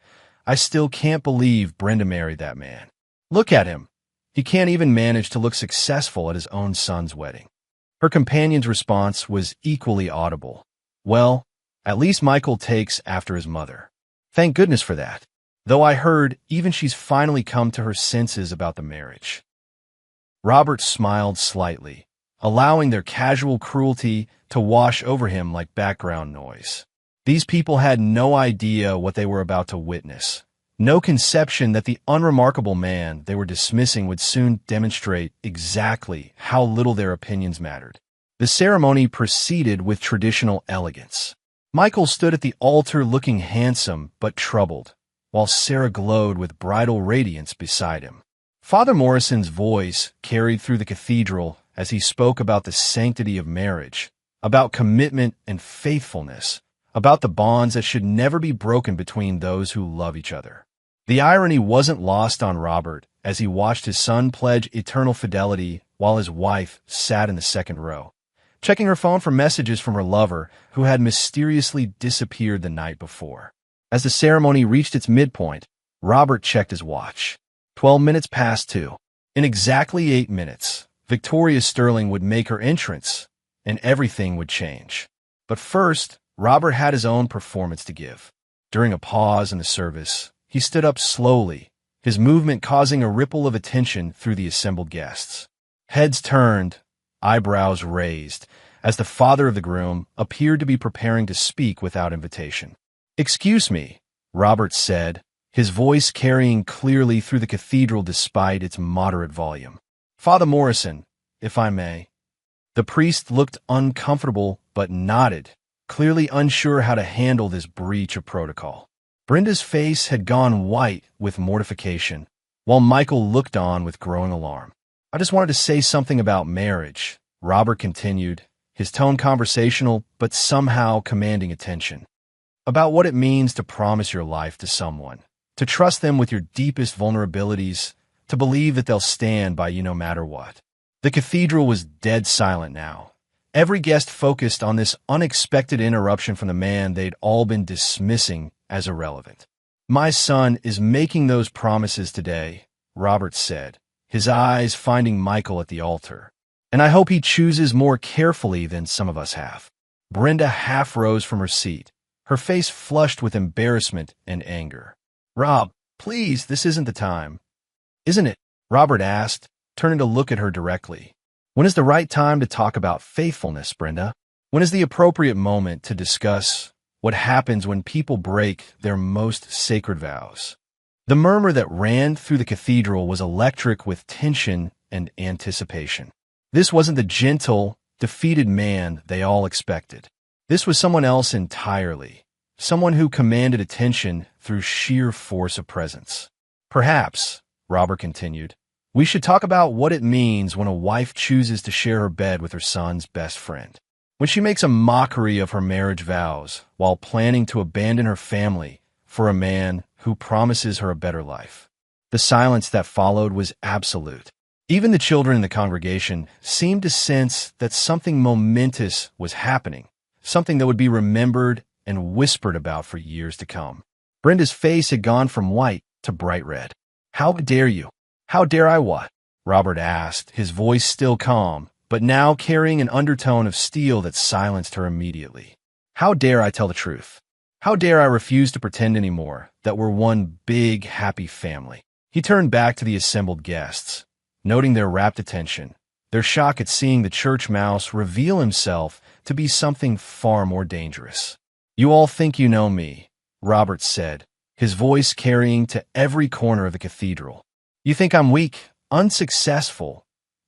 [SPEAKER 1] "I still can't believe Brenda married that man. Look at him. He can't even manage to look successful at his own son's wedding." Her companion's response was equally audible. "Well, at least Michael takes after his mother. Thank goodness for that. Though I heard even she's finally come to her senses about the marriage." Robert smiled slightly, allowing their casual cruelty to wash over him like background noise. These people had no idea what they were about to witness, no conception that the unremarkable man they were dismissing would soon demonstrate exactly how little their opinions mattered. The ceremony proceeded with traditional elegance. Michael stood at the altar looking handsome but troubled, while Sarah glowed with bridal radiance beside him. Father Morrison's voice carried through the cathedral as he spoke about the sanctity of marriage, about commitment and faithfulness, about the bonds that should never be broken between those who love each other. The irony wasn't lost on Robert as he watched his son pledge eternal fidelity while his wife sat in the second row, checking her phone for messages from her lover who had mysteriously disappeared the night before. As the ceremony reached its midpoint, Robert checked his watch. 12 minutes past 2. In exactly 8 minutes, Victoria Sterling would make her entrance, and everything would change. But first, Robert had his own performance to give. During a pause in the service, he stood up slowly, his movement causing a ripple of attention through the assembled guests. Heads turned, eyebrows raised, as the father of the groom appeared to be preparing to speak without invitation. "Excuse me," Robert said, his voice carrying clearly through the cathedral despite its moderate volume. "Father Morrison, if I may." The priest looked uncomfortable but nodded, clearly unsure how to handle this breach of protocol. Brenda's face had gone white with mortification, while Michael looked on with growing alarm. "I just wanted to say something about marriage," Robert continued, his tone conversational but somehow commanding attention. "About what it means to promise your life to someone, to trust them with your deepest vulnerabilities, to believe that they'll stand by you no matter what." The cathedral was dead silent now. Every guest focused on this unexpected interruption from the man they'd all been dismissing as irrelevant. "My son is making those promises today," Robert said, his eyes finding Michael at the altar. "And I hope he chooses more carefully than some of us have." Brenda half rose from her seat, her face flushed with embarrassment and anger. "Rob, please, this isn't the time." "Isn't it?" Robert asked, turning to look at her directly. "When is the right time to talk about faithfulness, Brenda? When is the appropriate moment to discuss what happens when people break their most sacred vows?" The murmur that ran through the cathedral was electric with tension and anticipation. This wasn't the gentle, defeated man they all expected. This was someone else entirely, someone who commanded attention through sheer force of presence. Perhaps, Robert continued, we should talk about what it means when a wife chooses to share her bed with her son's best friend. When she makes a mockery of her marriage vows while planning to abandon her family for a man who promises her a better life. The silence that followed was absolute. Even the children in the congregation seemed to sense that something momentous was happening, something that would be remembered and whispered about for years to come. Brenda's face had gone from white to bright red. "How dare you? How dare I what?" Robert asked, his voice still calm, but now carrying an undertone of steel that silenced her immediately. "How dare I tell the truth? How dare I refuse to pretend anymore that we're one big, happy family?" He turned back to the assembled guests, noting their rapt attention, their shock at seeing the church mouse reveal himself to be something far more dangerous. "You all think you know me," Robert said, his voice carrying to every corner of the cathedral. "You think I'm weak, unsuccessful,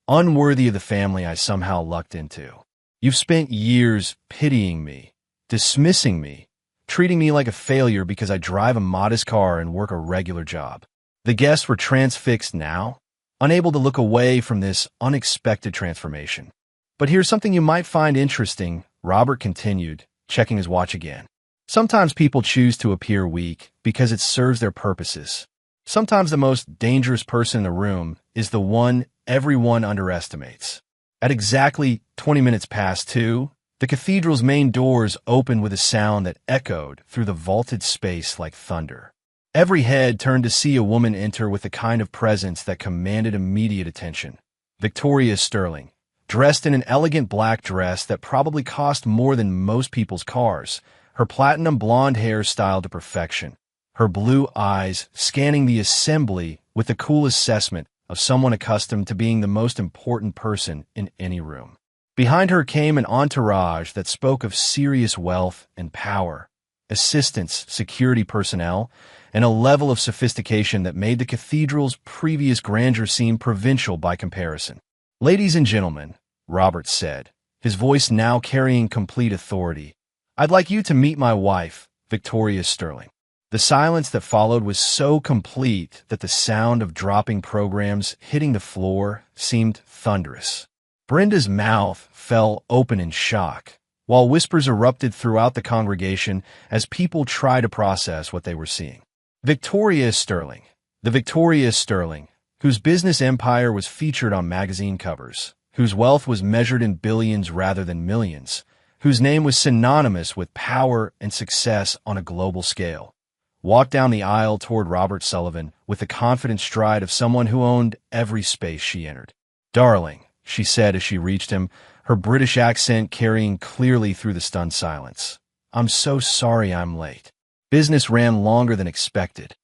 [SPEAKER 1] unworthy of the family I somehow lucked into. You've spent years pitying me, dismissing me, treating me like a failure because I drive a modest car and work a regular job." The guests were transfixed now, unable to look away from this unexpected transformation. "But here's something you might find interesting," Robert continued, checking his watch again. "Sometimes people choose to appear weak because it serves their purposes. Sometimes the most dangerous person in the room is the one everyone underestimates." At exactly 20 minutes past 2, the cathedral's main doors opened with a sound that echoed through the vaulted space like thunder. Every head turned to see a woman enter with the kind of presence that commanded immediate attention. Victoria Sterling, dressed in an elegant black dress that probably cost more than most people's cars, her platinum blonde hair styled to perfection, her blue eyes scanning the assembly with the cool assessment of someone accustomed to being the most important person in any room. Behind her came an entourage that spoke of serious wealth and power, assistants, security personnel, and a level of sophistication that made the cathedral's previous grandeur seem provincial by comparison. "Ladies and gentlemen," Robert said, his voice now carrying complete authority, "I'd like you to meet my wife, Victoria Sterling." The silence that followed was so complete that the sound of dropping programs hitting the floor seemed thunderous. Brenda's mouth fell open in shock, while whispers erupted throughout the congregation as people tried to process what they were seeing. Victoria Sterling, the Victoria Sterling, whose business empire was featured on magazine covers, whose wealth was measured in billions rather than millions, whose name was synonymous with power and success on a global scale, walked down the aisle toward Robert Sullivan with the confident stride of someone who owned every space she entered. "Darling," she said as she reached him, her British accent carrying clearly through the stunned silence. "I'm so sorry I'm late. Business ran longer than expected."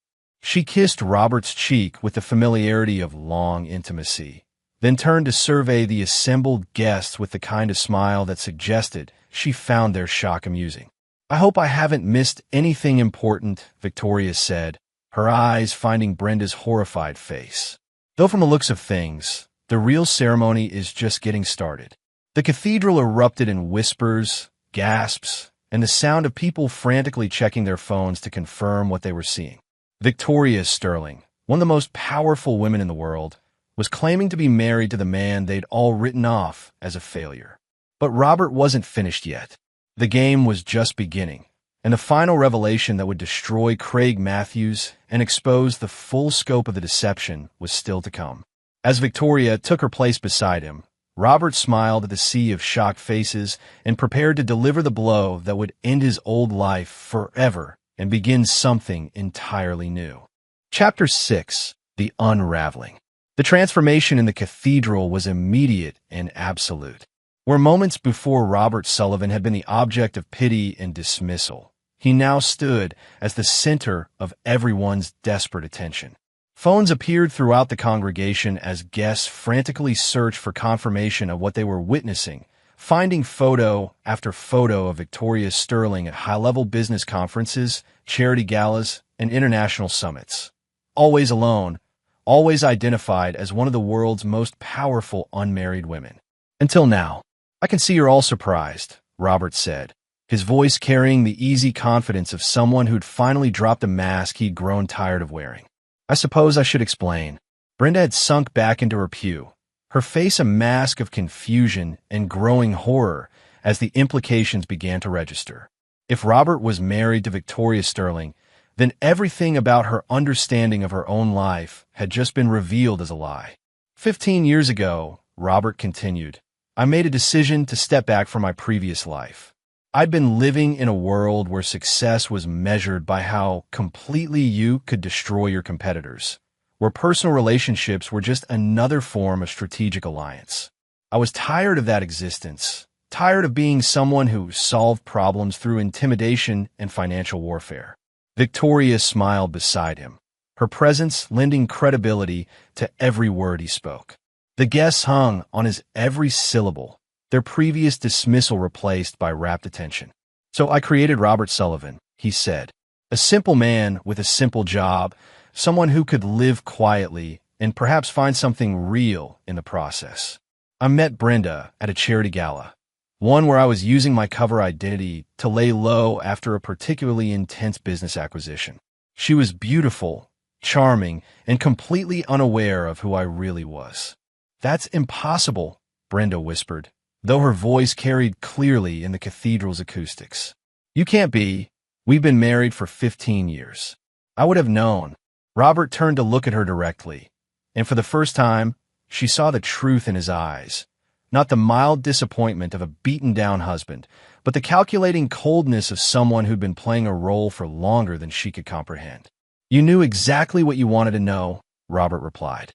[SPEAKER 1] She kissed Robert's cheek with the familiarity of long intimacy, then turned to survey the assembled guests with the kind of smile that suggested she found their shock amusing. "I hope I haven't missed anything important," Victoria said, her eyes finding Brenda's horrified face. "Though from the looks of things, the real ceremony is just getting started." The cathedral erupted in whispers, gasps, and the sound of people frantically checking their phones to confirm what they were seeing. Victoria Sterling, one of the most powerful women in the world, was claiming to be married to the man they'd all written off as a failure. But Robert wasn't finished yet. The game was just beginning, and the final revelation that would destroy Craig Matthews and expose the full scope of the deception was still to come. As Victoria took her place beside him, Robert smiled at the sea of shocked faces and prepared to deliver the blow that would end his old life forever and begin something entirely new. Chapter 6: The Unraveling. The transformation in the cathedral was immediate and absolute. Where moments before Robert Sullivan had been the object of pity and dismissal, he now stood as the center of everyone's desperate attention. Phones appeared throughout the congregation as guests frantically searched for confirmation of what they were witnessing, finding photo after photo of Victoria Sterling at high-level business conferences, charity galas, and international summits. always alone, always identified as one of the world's most powerful unmarried women. Until now. I can see you're all surprised, Robert said, his voice carrying the easy confidence of someone who'd finally dropped a mask he'd grown tired of wearing. I suppose I should explain. Brenda had sunk back into her pew, her face a mask of confusion and growing horror as the implications began to register. If Robert was married to Victoria Sterling, then everything about her understanding of her own life had just been revealed as a lie. 15 years ago, Robert continued, I made a decision to step back from my previous life. I'd been living in a world where success was measured by how completely you could destroy your competitors, where personal relationships were just another form of strategic alliance. I was tired of that existence, tired of being someone who solved problems through intimidation and financial warfare. Victoria smiled beside him, her presence lending credibility to every word he spoke. The guests hung on his every syllable, their previous dismissal replaced by rapt attention. So I created Robert Sullivan, he said, a simple man with a simple job, someone who could live quietly and perhaps find something real in the process. I met Brenda at a charity gala, one where I was using my cover identity to lay low after a particularly intense business acquisition. She was beautiful, charming, and completely unaware of who I really was. That's impossible, Brenda whispered, though her voice carried clearly in the cathedral's acoustics. You can't be. We've been married for 15 years. I would have known. Robert turned to look at her directly, and for the first time, she saw the truth in his eyes. Not the mild disappointment of a beaten-down husband, but the calculating coldness of someone who'd been playing a role for longer than she could comprehend. You knew exactly what you wanted to know, Robert replied.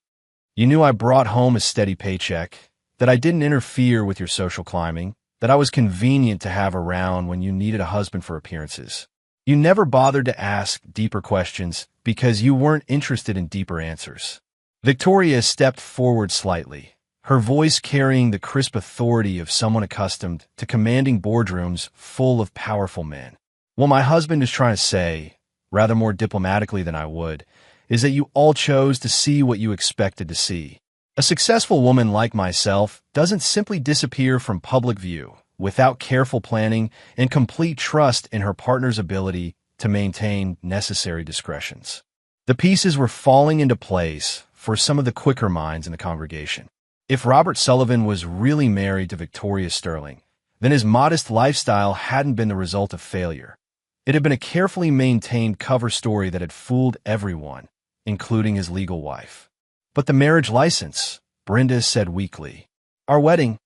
[SPEAKER 1] You knew I brought home a steady paycheck, that I didn't interfere with your social climbing, that I was convenient to have around when you needed a husband for appearances. You never bothered to ask deeper questions because you weren't interested in deeper answers. Victoria stepped forward slightly, her voice carrying the crisp authority of someone accustomed to commanding boardrooms full of powerful men. What my husband is trying to say, rather more diplomatically than I would, is that you all chose to see what you expected to see. A successful woman like myself doesn't simply disappear from public view without careful planning and complete trust in her partner's ability to maintain necessary discretions. The pieces were falling into place for some of the quicker minds in the congregation. If Robert Sullivan was really married to Victoria Sterling, then his modest lifestyle hadn't been the result of failure. It had been a carefully maintained cover story that had fooled everyone, including his legal wife. But the marriage license, Brenda said weakly, our wedding,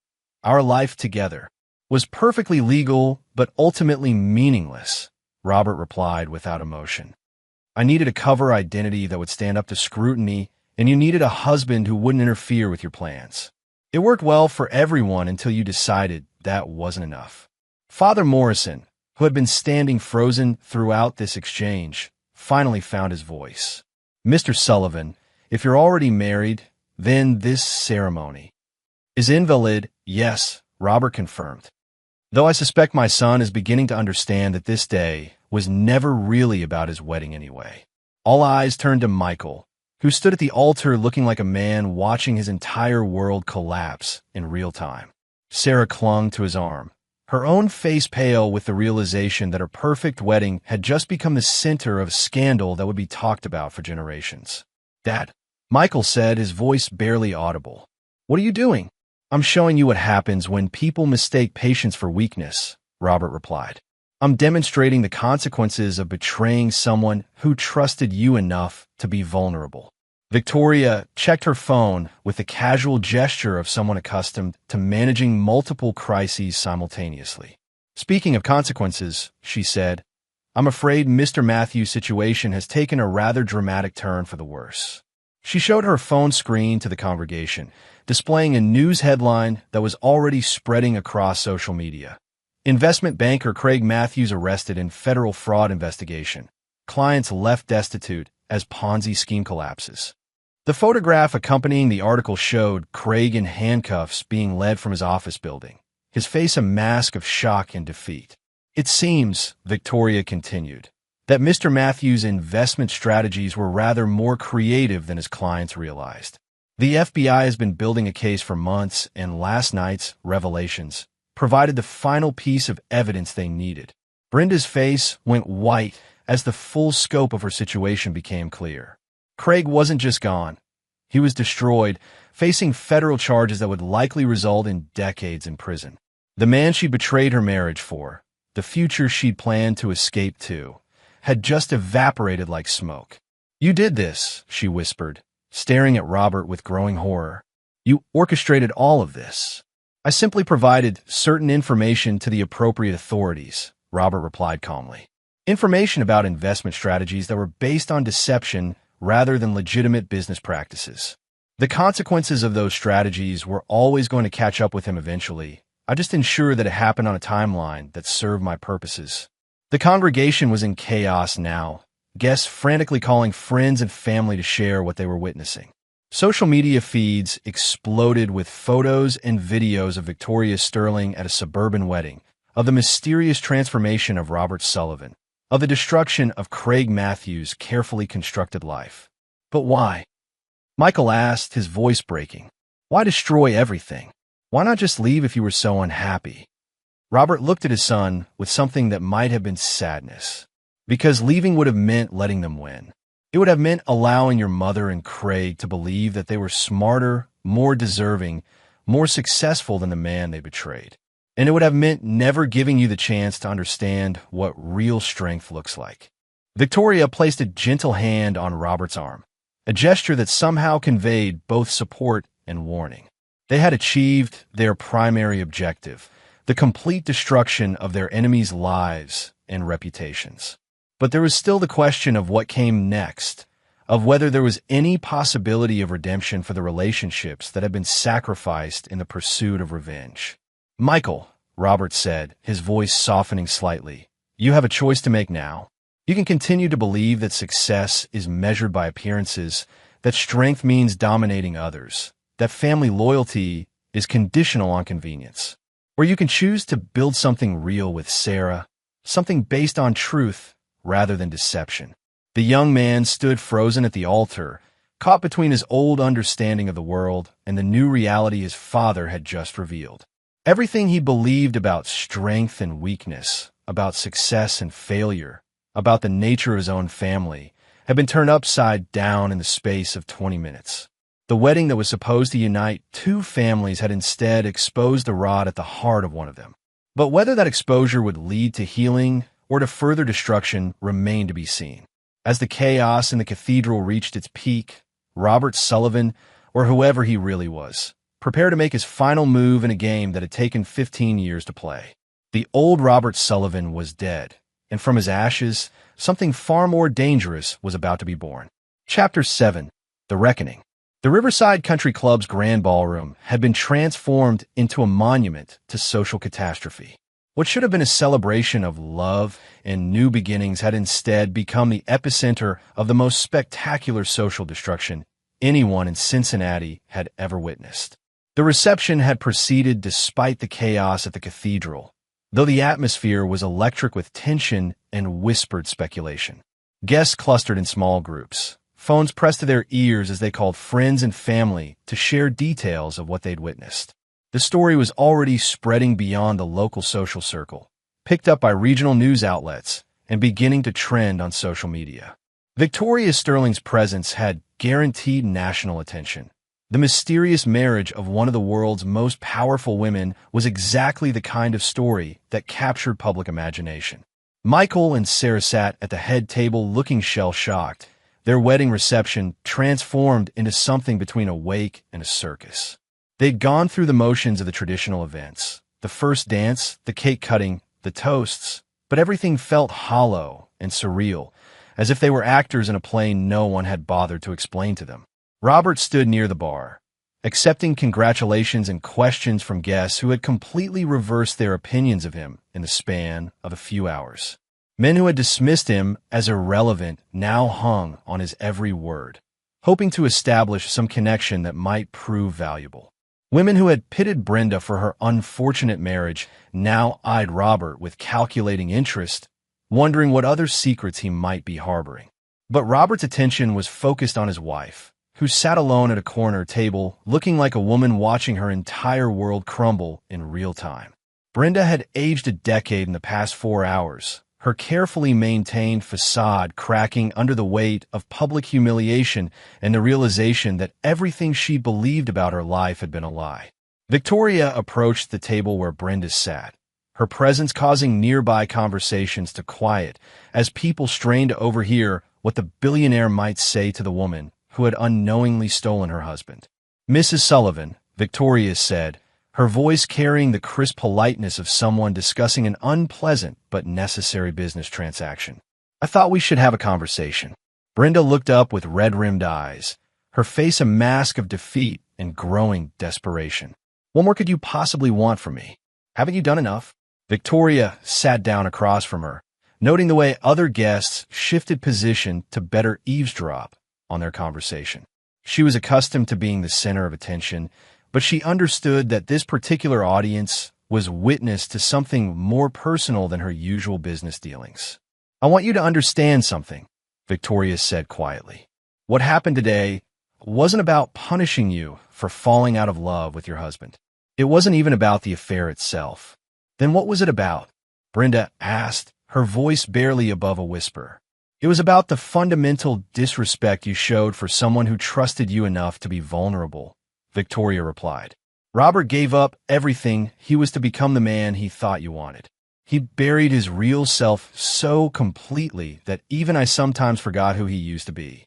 [SPEAKER 1] our life together, was perfectly legal but ultimately meaningless, Robert replied without emotion. I needed a cover identity that would stand up to scrutiny, and you needed a husband who wouldn't interfere with your plans. It worked well for everyone until you decided that wasn't enough. Father Morrison, who had been standing frozen throughout this exchange, finally found his voice. Mr. Sullivan, if you're already married, then this ceremony is invalid, yes, Robert confirmed. Though I suspect my son is beginning to understand that this day was never really about his wedding anyway. All eyes turned to Michael, who stood at the altar looking like a man watching his entire world collapse in real time. Sarah clung to his arm, her own face pale with the realization that her perfect wedding had just become the center of a scandal that would be talked about for generations. Dad, Michael said, his voice barely audible. What are you doing? I'm showing you what happens when people mistake patience for weakness, Robert replied. I'm demonstrating the consequences of betraying someone who trusted you enough to be vulnerable. Victoria checked her phone with the casual gesture of someone accustomed to managing multiple crises simultaneously. Speaking of consequences, she said, I'm afraid Mr. Matthews' situation has taken a rather dramatic turn for the worse. She showed her phone screen to the congregation, displaying a news headline that was already spreading across social media. Investment banker Craig Matthews arrested in federal fraud investigation. Clients left destitute as Ponzi scheme collapses. The photograph accompanying the article showed Craig in handcuffs being led from his office building, his face a mask of shock and defeat. It seems, Victoria continued, that Mr. Matthews' investment strategies were rather more creative than his clients realized. The FBI has been building a case for months, and last night's revelations provided the final piece of evidence they needed. Brenda's face went white as the full scope of her situation became clear. Craig wasn't just gone. He was destroyed, facing federal charges that would likely result in decades in prison. The man she betrayed her marriage for, the future she'd planned to escape to, had just evaporated like smoke. "You did this," she whispered, staring at Robert with growing horror. "You orchestrated all of this." "I simply provided certain information to the appropriate authorities," Robert replied calmly. "Information about investment strategies that were based on deception rather than legitimate business practices. The consequences of those strategies were always going to catch up with him eventually. I just ensured that it happened on a timeline that served my purposes." The congregation was in chaos now, guests frantically calling friends and family to share what they were witnessing. Social media feeds exploded with photos and videos of Victoria Sterling at a suburban wedding, of the mysterious transformation of Robert Sullivan, of the destruction of Craig Matthews' carefully constructed life. "But why?" Michael asked, his voice breaking. "Why destroy everything? Why not just leave if you were so unhappy?" Robert looked at his son with something that might have been sadness. Because leaving would have meant letting them win. It would have meant allowing your mother and Craig to believe that they were smarter, more deserving, more successful than the man they betrayed. And it would have meant never giving you the chance to understand what real strength looks like. Victoria placed a gentle hand on Robert's arm, a gesture that somehow conveyed both support and warning. They had achieved their primary objective, the complete destruction of their enemies' lives and reputations. But there was still the question of what came next, of whether there was any possibility of redemption for the relationships that had been sacrificed in the pursuit of revenge. "Michael," Robert said, his voice softening slightly, "you have a choice to make now. You can continue to believe that success is measured by appearances, that strength means dominating others, that family loyalty is conditional on convenience. Or you can choose to build something real with Sarah, something based on truth rather than deception." The young man stood frozen at the altar, caught between his old understanding of the world and the new reality his father had just revealed. Everything he believed about strength and weakness, about success and failure, about the nature of his own family, had been turned upside down in the space of 20 minutes. The wedding that was supposed to unite two families had instead exposed the rot at the heart of one of them. But whether that exposure would lead to healing or to further destruction remained to be seen. As the chaos in the cathedral reached its peak, Robert Sullivan, or whoever he really was, prepared to make his final move in a game that had taken 15 years to play. The old Robert Sullivan was dead, and from his ashes, something far more dangerous was about to be born. Chapter 7. The Reckoning. The Riverside Country Club's grand ballroom had been transformed into a monument to social catastrophe. What should have been a celebration of love and new beginnings had instead become the epicenter of the most spectacular social destruction anyone in Cincinnati had ever witnessed. The reception had proceeded despite the chaos at the cathedral, though the atmosphere was electric with tension and whispered speculation. Guests clustered in small groups, phones pressed to their ears as they called friends and family to share details of what they'd witnessed. The story was already spreading beyond the local social circle, picked up by regional news outlets, and beginning to trend on social media. Victoria Sterling's presence had guaranteed national attention. The mysterious marriage of one of the world's most powerful women was exactly the kind of story that captured public imagination. Michael and Sarah sat at the head table looking shell-shocked, their wedding reception transformed into something between a wake and a circus. They'd gone through the motions of the traditional events, the first dance, the cake cutting, the toasts, but everything felt hollow and surreal, as if they were actors in a play no one had bothered to explain to them. Robert stood near the bar, accepting congratulations and questions from guests who had completely reversed their opinions of him in the span of a few hours. Men who had dismissed him as irrelevant now hung on his every word, hoping to establish some connection that might prove valuable. Women who had pitted Brenda for her unfortunate marriage now eyed Robert with calculating interest, wondering what other secrets he might be harboring. But Robert's attention was focused on his wife, who sat alone at a corner table, looking like a woman watching her entire world crumble in real time. Brenda had aged a decade in the past 4 hours, her carefully maintained facade cracking under the weight of public humiliation and the realization that everything she believed about her life had been a lie. Victoria approached the table where Brenda sat, her presence causing nearby conversations to quiet as people strained to overhear what the billionaire might say to the woman who had unknowingly stolen her husband. "Mrs. Sullivan," Victoria said, her voice carrying the crisp politeness of someone discussing an unpleasant but necessary business transaction. "I thought we should have a conversation." Brenda looked up with red-rimmed eyes, her face a mask of defeat and growing desperation. "What more could you possibly want from me? Haven't you done enough?" Victoria sat down across from her, noting the way other guests shifted position to better eavesdrop on their conversation. She was accustomed to being the center of attention, but she understood that this particular audience was witness to something more personal than her usual business dealings. "I want you to understand something," Victoria said quietly. "What happened today wasn't about punishing you for falling out of love with your husband. It wasn't even about the affair itself." "Then what was it about?" Brenda asked, her voice barely above a whisper. "It was about the fundamental disrespect you showed for someone who trusted you enough to be vulnerable," Victoria replied. "Robert gave up everything he was to become the man he thought you wanted. He buried his real self so completely that even I sometimes forgot who he used to be."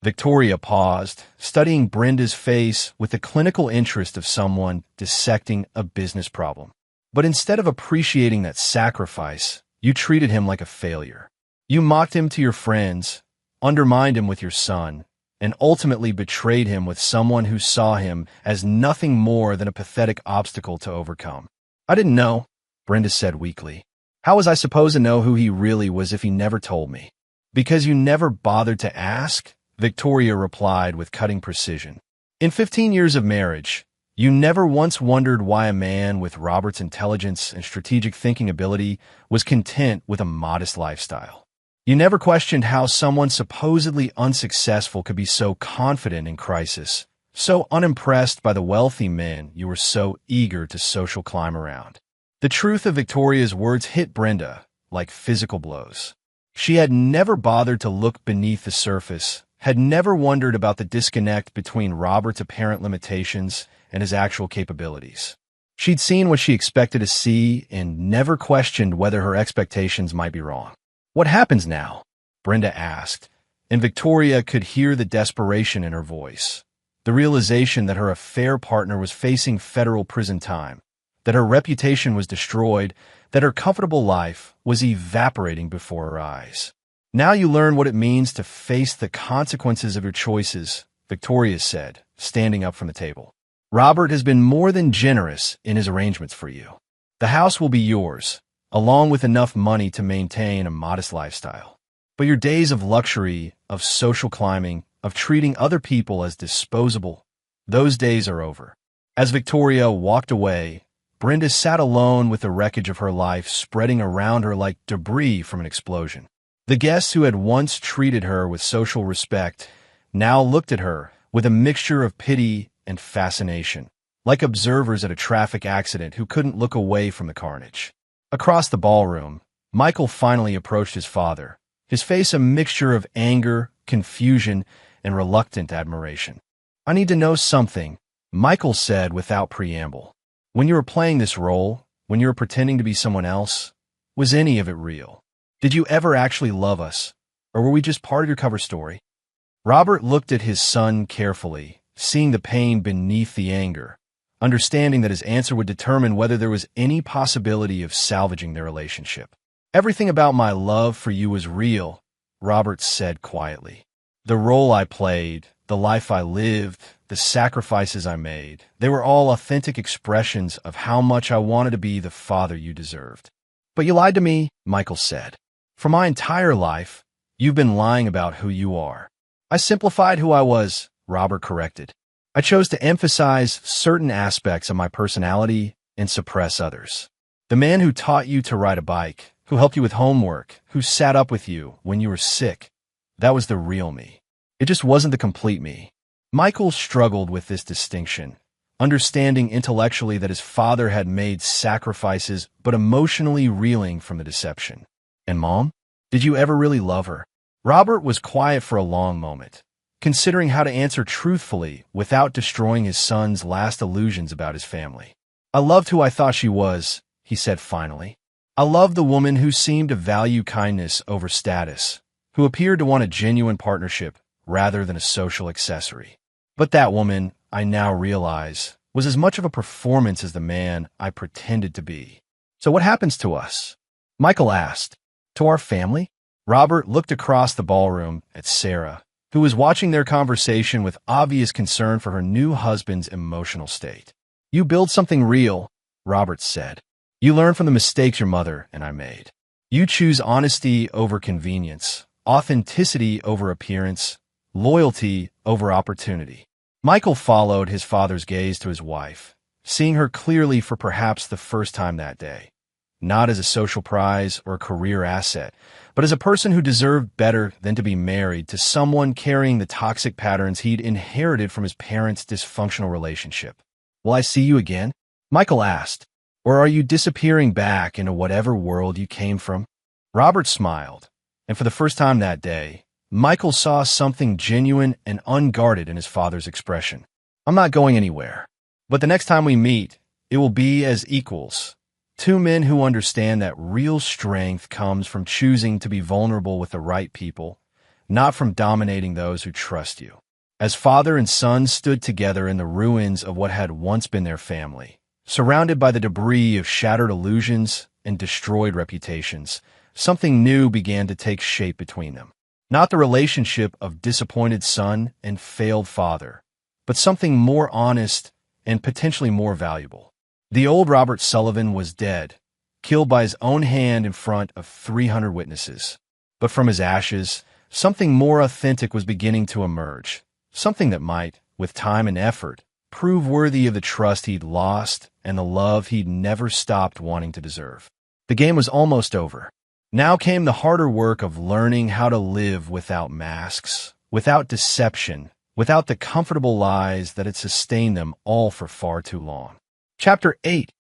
[SPEAKER 1] Victoria paused, studying Brenda's face with the clinical interest of someone dissecting a business problem. "But instead of appreciating that sacrifice, you treated him like a failure. You mocked him to your friends, undermined him with your son, and ultimately betrayed him with someone who saw him as nothing more than a pathetic obstacle to overcome." "I didn't know," Brenda said weakly. "How was I supposed to know who he really was if he never told me?" "Because you never bothered to ask," Victoria replied with cutting precision. "In 15 years of marriage, you never once wondered why a man with Robert's intelligence and strategic thinking ability was content with a modest lifestyle. You never questioned how someone supposedly unsuccessful could be so confident in crisis, so unimpressed by the wealthy men you were so eager to social climb around." The truth of Victoria's words hit Brenda like physical blows. She had never bothered to look beneath the surface, had never wondered about the disconnect between Robert's apparent limitations and his actual capabilities. She'd seen what she expected to see and never questioned whether her expectations might be wrong. "What happens now?" Brenda asked, and Victoria could hear the desperation in her voice, the realization that her affair partner was facing federal prison time, that her reputation was destroyed, that her comfortable life was evaporating before her eyes. "Now you learn what it means to face the consequences of your choices," Victoria said, standing up from the table. "Robert has been more than generous in his arrangements for you. The house will be yours, along with enough money to maintain a modest lifestyle. But your days of luxury, of social climbing, of treating other people as disposable, those days are over." As Victoria walked away, Brenda sat alone with the wreckage of her life spreading around her like debris from an explosion. The guests who had once treated her with social respect now looked at her with a mixture of pity and fascination, like observers at a traffic accident who couldn't look away from the carnage. Across the ballroom, Michael finally approached his father, his face a mixture of anger, confusion, and reluctant admiration. "I need to know something," Michael said without preamble. "When you were playing this role, when you were pretending to be someone else, was any of it real? Did you ever actually love us, or were we just part of your cover story?" Robert looked at his son carefully, seeing the pain beneath the anger, understanding that his answer would determine whether there was any possibility of salvaging their relationship. "Everything about my love for you was real," Robert said quietly. "The role I played, the life I lived, the sacrifices I made, they were all authentic expressions of how much I wanted to be the father you deserved." "But you lied to me," Michael said. "For my entire life, you've been lying about who you are." "I simplified who I was," Robert corrected. "I chose to emphasize certain aspects of my personality and suppress others. The man who taught you to ride a bike, who helped you with homework, who sat up with you when you were sick. That was the real me. It just wasn't the complete me. Michael struggled with this distinction, understanding intellectually that his father had made sacrifices, but emotionally reeling from the deception. And Mom? Did you ever really love her? Robert was quiet for a long moment, considering how to answer truthfully without destroying his son's last illusions about his family. I loved who I thought she was, he said finally. I loved the woman who seemed to value kindness over status, who appeared to want a genuine partnership rather than a social accessory. But that woman, I now realize, was as much of a performance as the man I pretended to be. So what happens to us? Michael asked. To our family? Robert looked across the ballroom at Sarah, who was watching their conversation with obvious concern for her new husband's emotional state. You build something real, Robert said. You learn from the mistakes your mother and I made. You choose honesty over convenience, authenticity over appearance, loyalty over opportunity. Michael followed his father's gaze to his wife, seeing her clearly for perhaps the first time that day. Not as a social prize or a career asset, but as a person who deserved better than to be married to someone carrying the toxic patterns he'd inherited from his parents' dysfunctional relationship. Will I see you again? Michael asked. Or are you disappearing back into whatever world you came from? Robert smiled, and for the first time that day, Michael saw something genuine and unguarded in his father's expression. I'm not going anywhere, but the next time we meet, it will be as equals. Two men who understand that real strength comes from choosing to be vulnerable with the right people, not from dominating those who trust you. As father and son stood together in the ruins of what had once been their family, surrounded by the debris of shattered illusions and destroyed reputations, something new began to take shape between them. Not the relationship of disappointed son and failed father, but something more honest and potentially more valuable. The old Robert Sullivan was dead, killed by his own hand in front of 300 witnesses. But from his ashes, something more authentic was beginning to emerge, something that might, with time and effort, prove worthy of the trust he'd lost and the love he'd never stopped wanting to deserve. The game was almost over. Now came the harder work of learning how to live without masks, without deception, without the comfortable lies that had sustained them all for far too long. Chapter 8.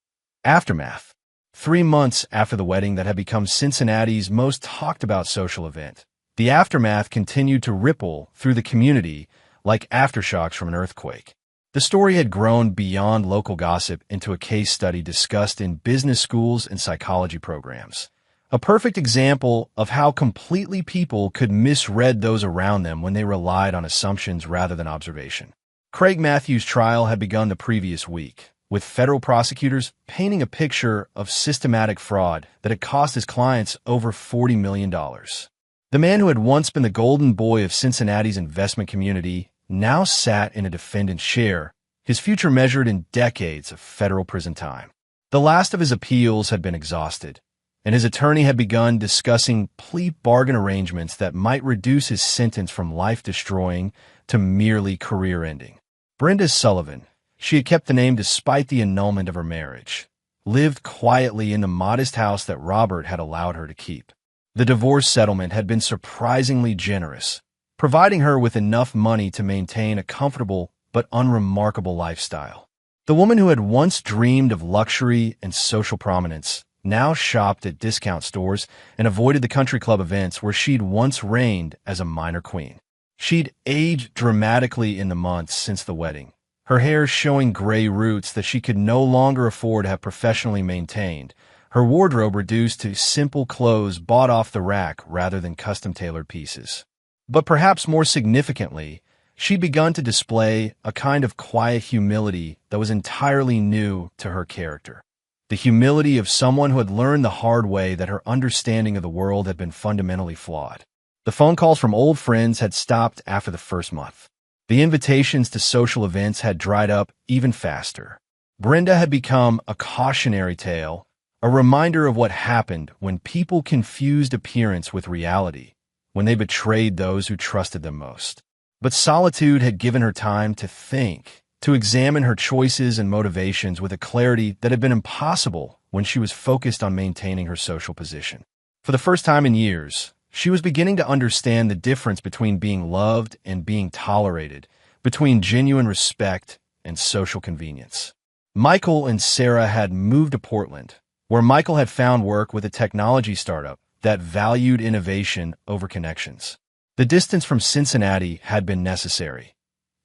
[SPEAKER 1] Aftermath. 3 months after the wedding that had become Cincinnati's most talked-about social event, the aftermath continued to ripple through the community like aftershocks from an earthquake. The story had grown beyond local gossip into a case study discussed in business schools and psychology programs. A perfect example of how completely people could misread those around them when they relied on assumptions rather than observation. Craig Matthews' trial had begun the previous week, with federal prosecutors painting a picture of systematic fraud that had cost his clients over $40 million. The man who had once been the golden boy of Cincinnati's investment community now sat in a defendant's chair, his future measured in decades of federal prison time. The last of his appeals had been exhausted, and his attorney had begun discussing plea bargain arrangements that might reduce his sentence from life-destroying to merely career-ending. Brenda Sullivan, she had kept the name despite the annulment of her marriage, lived quietly in the modest house that Robert had allowed her to keep. The divorce settlement had been surprisingly generous, providing her with enough money to maintain a comfortable but unremarkable lifestyle. The woman who had once dreamed of luxury and social prominence now shopped at discount stores and avoided the country club events where she'd once reigned as a minor queen. She'd aged dramatically in the months since the wedding, her hair showing gray roots that she could no longer afford to have professionally maintained, her wardrobe reduced to simple clothes bought off the rack rather than custom-tailored pieces. But perhaps more significantly, she'd begun to display a kind of quiet humility that was entirely new to her character. The humility of someone who had learned the hard way that her understanding of the world had been fundamentally flawed. The phone calls from old friends had stopped after the first month. The invitations to social events had dried up even faster. Brenda had become a cautionary tale, a reminder of what happened when people confused appearance with reality, when they betrayed those who trusted them most. But solitude had given her time to think, to examine her choices and motivations with a clarity that had been impossible when she was focused on maintaining her social position. For the first time in years, she was beginning to understand the difference between being loved and being tolerated, between genuine respect and social convenience. Michael and Sarah had moved to Portland, where Michael had found work with a technology startup that valued innovation over connections. The distance from Cincinnati had been necessary,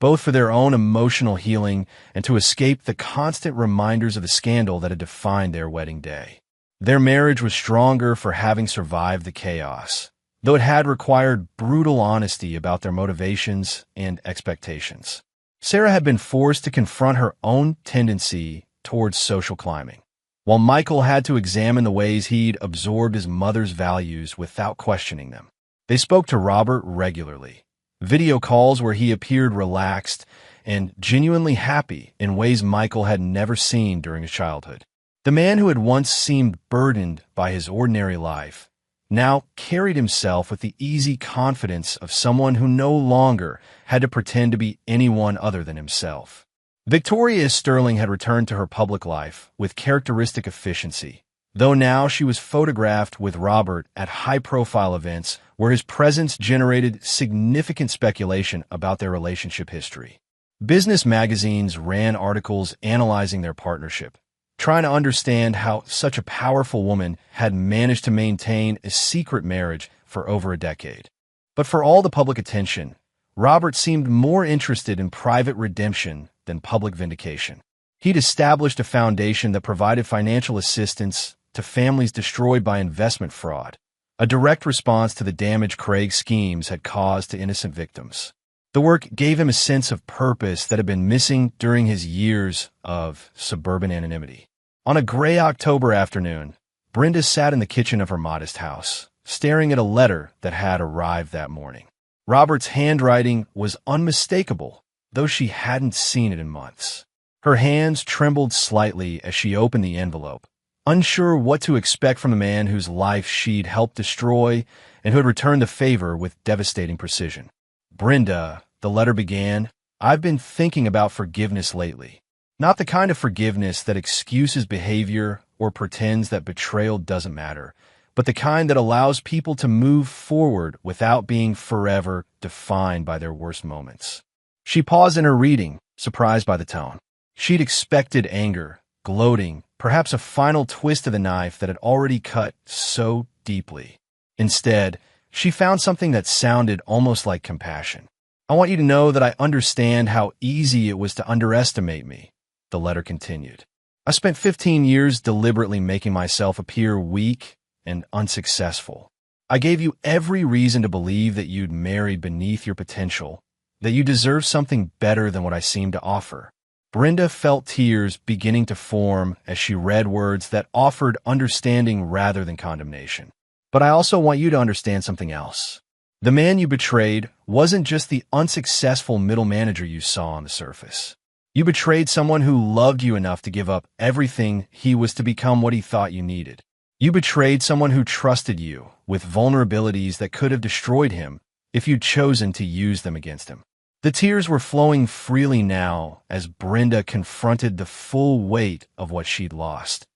[SPEAKER 1] both for their own emotional healing and to escape the constant reminders of the scandal that had defined their wedding day. Their marriage was stronger for having survived the chaos, though it had required brutal honesty about their motivations and expectations. Sarah had been forced to confront her own tendency towards social climbing, while Michael had to examine the ways he'd absorbed his mother's values without questioning them. They spoke to Robert regularly, video calls where he appeared relaxed and genuinely happy in ways Michael had never seen during his childhood. The man who had once seemed burdened by his ordinary life now carried himself with the easy confidence of someone who no longer had to pretend to be anyone other than himself. Victoria Sterling had returned to her public life with characteristic efficiency, though now she was photographed with Robert at high-profile events where his presence generated significant speculation about their relationship history. Business magazines ran articles analyzing their partnership, trying to understand how such a powerful woman had managed to maintain a secret marriage for over a decade. But for all the public attention, Robert seemed more interested in private redemption than public vindication. He'd established a foundation that provided financial assistance to families destroyed by investment fraud, a direct response to the damage Craig's schemes had caused to innocent victims. The work gave him a sense of purpose that had been missing during his years of suburban anonymity. On a gray October afternoon, Brenda sat in the kitchen of her modest house, staring at a letter that had arrived that morning. Robert's handwriting was unmistakable, though she hadn't seen it in months. Her hands trembled slightly as she opened the envelope, unsure what to expect from the man whose life she'd helped destroy and who had returned the favor with devastating precision. Brenda, the letter began, I've been thinking about forgiveness lately. Not the kind of forgiveness that excuses behavior or pretends that betrayal doesn't matter, but the kind that allows people to move forward without being forever defined by their worst moments. She paused in her reading, surprised by the tone. She'd expected anger, gloating, perhaps a final twist of the knife that had already cut so deeply. Instead, she found something that sounded almost like compassion. I want you to know that I understand how easy it was to underestimate me, the letter continued. I spent 15 years deliberately making myself appear weak and unsuccessful. I gave you every reason to believe that you'd marry beneath your potential, that you deserve something better than what I seemed to offer. Brenda felt tears beginning to form as she read words that offered understanding rather than condemnation. But I also want you to understand something else. The man you betrayed wasn't just the unsuccessful middle manager you saw on the surface. You betrayed someone who loved you enough to give up everything he was to become what he thought you needed. You betrayed someone who trusted you with vulnerabilities that could have destroyed him if you'd chosen to use them against him. The tears were flowing freely now as Brenda confronted the full weight of what she'd lost.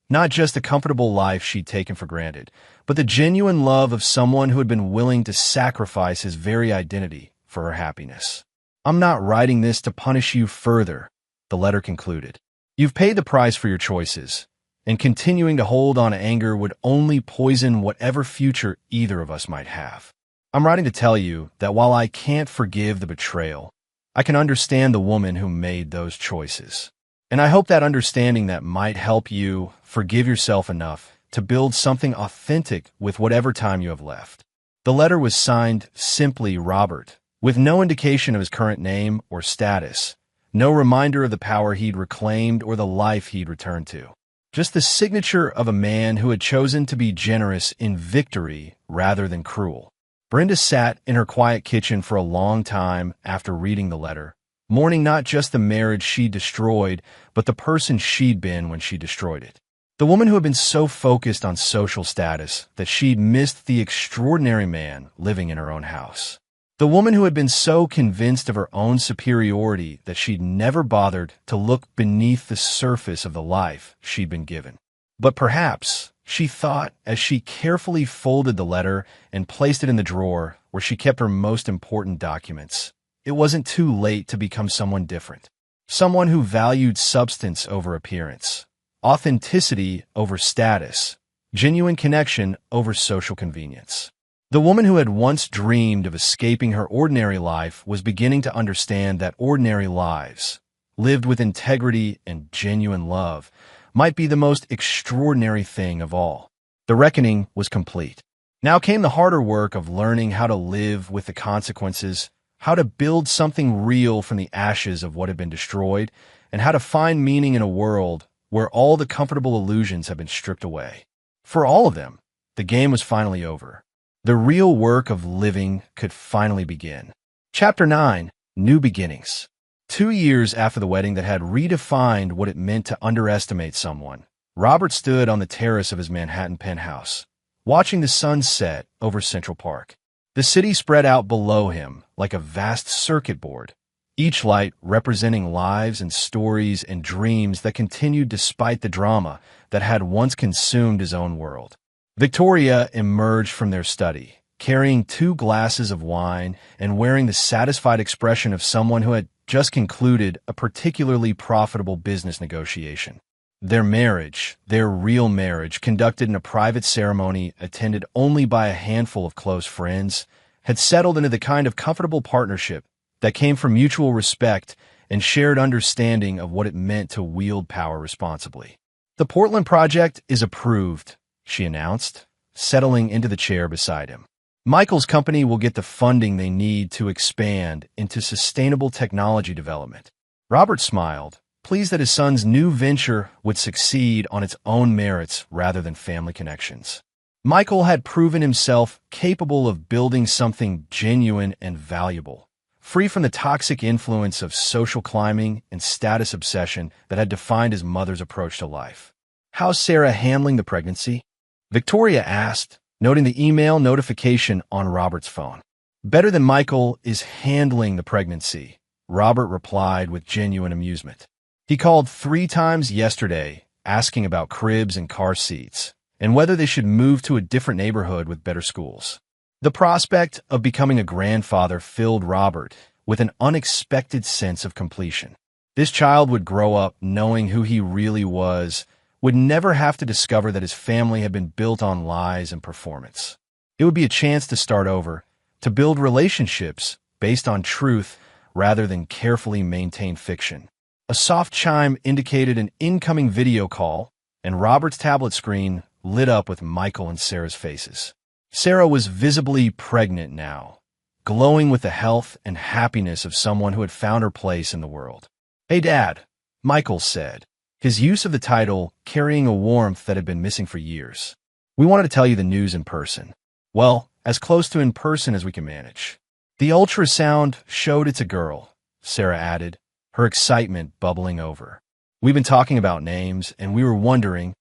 [SPEAKER 1] Not just the comfortable life she'd taken for granted, but the genuine love of someone who had been willing to sacrifice his very identity for her happiness. I'm not writing this to punish you further, the letter concluded. You've paid the price for your choices, and continuing to hold on to anger would only poison whatever future either of us might have. I'm writing to tell you that while I can't forgive the betrayal, I can understand the woman who made those choices. And I hope that understanding that might help you forgive yourself enough to build something authentic with whatever time you have left. The letter was signed simply Robert, with no indication of his current name or status, no reminder of the power he'd reclaimed or the life he'd returned to. Just the signature of a man who had chosen to be generous in victory rather than cruel. Brenda sat in her quiet kitchen for a long time after reading the letter, mourning not just the marriage she destroyed, but the person she'd been when she destroyed it. The woman who had been so focused on social status that she'd missed the extraordinary man living in her own house. The woman who had been so convinced of her own superiority that she'd never bothered to look beneath the surface of the life she'd been given. But perhaps, she thought as she carefully folded the letter and placed it in the drawer where she kept her most important documents. It wasn't too late to become someone different. Someone who valued substance over appearance, authenticity over status, genuine connection over social convenience. The woman who had once dreamed of escaping her ordinary life was beginning to understand that ordinary lives, lived with integrity and genuine love, might be the most extraordinary thing of all. The reckoning was complete. Now came the harder work of learning how to live with the consequences, how to build something real from the ashes of what had been destroyed, and how to find meaning in a world where all the comfortable illusions have been stripped away. For all of them, the game was finally over. The real work of living could finally begin. Chapter 9, New Beginnings. 2 years after the wedding that had redefined what it meant to underestimate someone, Robert stood on the terrace of his Manhattan penthouse, watching the sun set over Central Park. The city spread out below him like a vast circuit board, each light representing lives and stories and dreams that continued despite the drama that had once consumed his own world. Victoria emerged from their study, carrying 2 glasses of wine and wearing the satisfied expression of someone who had just concluded a particularly profitable business negotiation. Their marriage, their real marriage, conducted in a private ceremony attended only by a handful of close friends, had settled into the kind of comfortable partnership that came from mutual respect and shared understanding of what it meant to wield power responsibly. "The Portland project is approved," she announced, settling into the chair beside him. "Michael's company will get the funding they need to expand into sustainable technology development." Robert smiled, pleased that his son's new venture would succeed on its own merits rather than family connections. Michael had proven himself capable of building something genuine and valuable, free from the toxic influence of social climbing and status obsession that had defined his mother's approach to life. "How's Sarah handling the pregnancy?" Victoria asked, noting the email notification on Robert's phone. "Better than Michael is handling the pregnancy," Robert replied with genuine amusement. He called 3 times yesterday, asking about cribs and car seats, and whether they should move to a different neighborhood with better schools. The prospect of becoming a grandfather filled Robert with an unexpected sense of completion. This child would grow up knowing who he really was, would never have to discover that his family had been built on lies and performance. It would be a chance to start over, to build relationships based on truth rather than carefully maintained fiction. A soft chime indicated an incoming video call, and Robert's tablet screen lit up with Michael and Sarah's faces. Sarah was visibly pregnant now, glowing with the health and happiness of someone who had found her place in the world. "Hey, Dad," Michael said, his use of the title carrying a warmth that had been missing for years. "We wanted to tell you the news in person. Well, as close to in person as we can manage." "The ultrasound showed it's a girl," Sarah added, her excitement bubbling over. "We've been talking about names, and we were wondering—"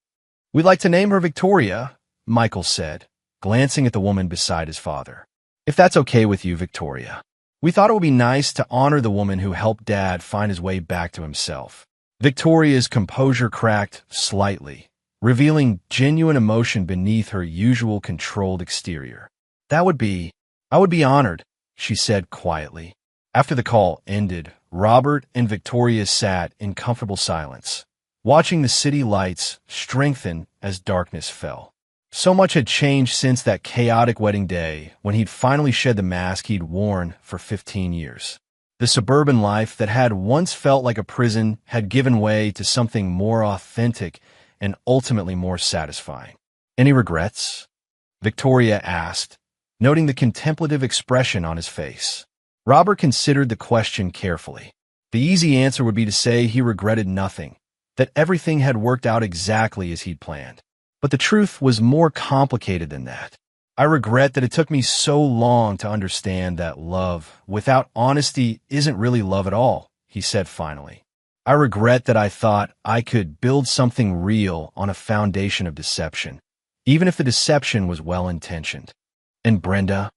[SPEAKER 1] "We'd like to name her Victoria," Michael said, glancing at the woman beside his father. "If that's okay with you, Victoria. We thought it would be nice to honor the woman who helped Dad find his way back to himself." Victoria's composure cracked slightly, revealing genuine emotion beneath her usual controlled exterior. I would be honored," she said quietly. After the call ended, Robert and Victoria sat in comfortable silence, watching the city lights strengthen as darkness fell. So much had changed since that chaotic wedding day when he'd finally shed the mask he'd worn for 15 years. The suburban life that had once felt like a prison had given way to something more authentic and ultimately more satisfying. "Any regrets?" Victoria asked, noting the contemplative expression on his face. Robert considered the question carefully. The easy answer would be to say he regretted nothing, that everything had worked out exactly as he'd planned. But the truth was more complicated than that. "I regret that it took me so long to understand that love without honesty isn't really love at all," he said finally. "I regret that I thought I could build something real on a foundation of deception, even if the deception was well-intentioned." "And Brenda?"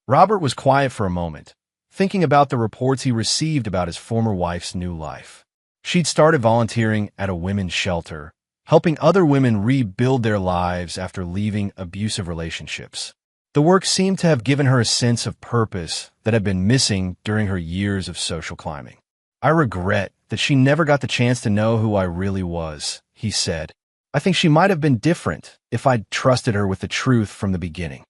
[SPEAKER 1] Robert was quiet for a moment, thinking about the reports he received about his former wife's new life. She'd started volunteering at a women's shelter, helping other women rebuild their lives after leaving abusive relationships. The work seemed to have given her a sense of purpose that had been missing during her years of social climbing. "I regret that she never got the chance to know who I really was," he said. "I think she might have been different if I'd trusted her with the truth from the beginning."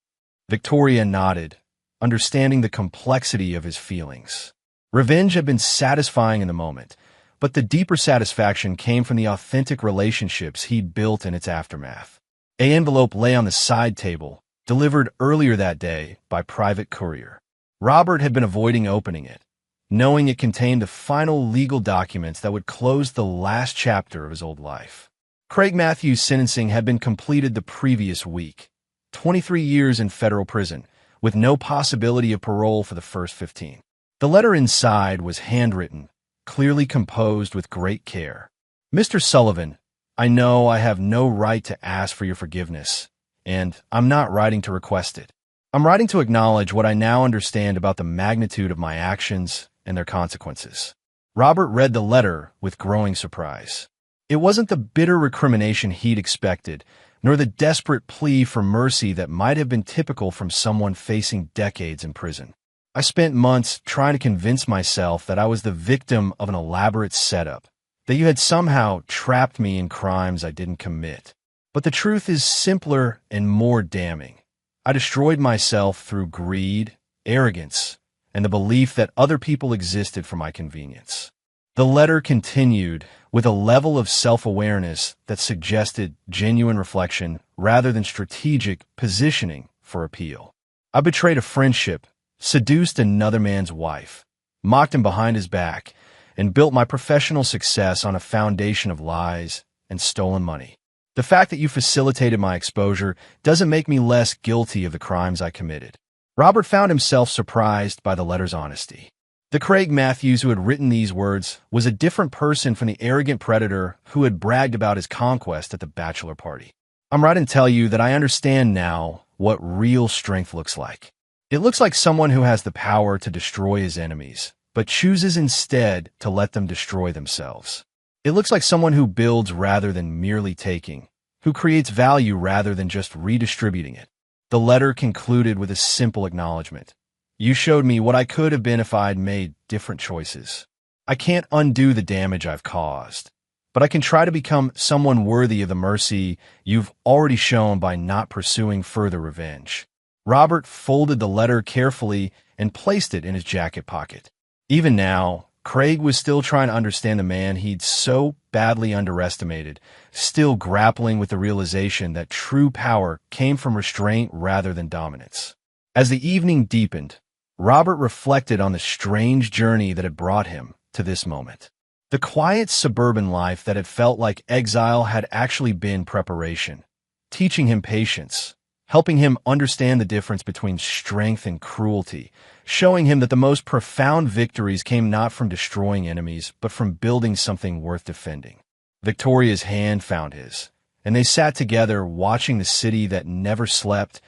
[SPEAKER 1] Victoria nodded, understanding the complexity of his feelings. Revenge had been satisfying in the moment, but the deeper satisfaction came from the authentic relationships he'd built in its aftermath. An envelope lay on the side table, delivered earlier that day by private courier. Robert had been avoiding opening it, knowing it contained the final legal documents that would close the last chapter of his old life. Craig Matthews' sentencing had been completed the previous week, 23 years in federal prison, with no possibility of parole for the first 15. The letter inside was handwritten, clearly composed with great care. "Mr. Sullivan, I know I have no right to ask for your forgiveness, and I'm not writing to request it. I'm writing to acknowledge what I now understand about the magnitude of my actions and their consequences." Robert read the letter with growing surprise. It wasn't the bitter recrimination he'd expected, nor the desperate plea for mercy that might have been typical from someone facing decades in prison. "I spent months trying to convince myself that I was the victim of an elaborate setup, that you had somehow trapped me in crimes I didn't commit. But the truth is simpler and more damning. I destroyed myself through greed, arrogance, and the belief that other people existed for my convenience." The letter continued with a level of self-awareness that suggested genuine reflection rather than strategic positioning for appeal. "I betrayed a friendship, seduced another man's wife, mocked him behind his back, and built my professional success on a foundation of lies and stolen money. The fact that you facilitated my exposure doesn't make me less guilty of the crimes I committed." Robert found himself surprised by the letter's honesty. The Craig Matthews who had written these words was a different person from the arrogant predator who had bragged about his conquest at the bachelor party. "I'm writing to tell you that I understand now what real strength looks like. It looks like someone who has the power to destroy his enemies, but chooses instead to let them destroy themselves. It looks like someone who builds rather than merely taking, who creates value rather than just redistributing it." The letter concluded with a simple acknowledgement. "You showed me what I could have been if I'd made different choices. I can't undo the damage I've caused, but I can try to become someone worthy of the mercy you've already shown by not pursuing further revenge." Robert folded the letter carefully and placed it in his jacket pocket. Even now, Craig was still trying to understand the man he'd so badly underestimated, still grappling with the realization that true power came from restraint rather than dominance. As the evening deepened, Robert reflected on the strange journey that had brought him to this moment. The quiet suburban life that had felt like exile had actually been preparation, teaching him patience, helping him understand the difference between strength and cruelty, showing him that the most profound victories came not from destroying enemies, but from building something worth defending. Victoria's hand found his, and they sat together watching the city that never slept.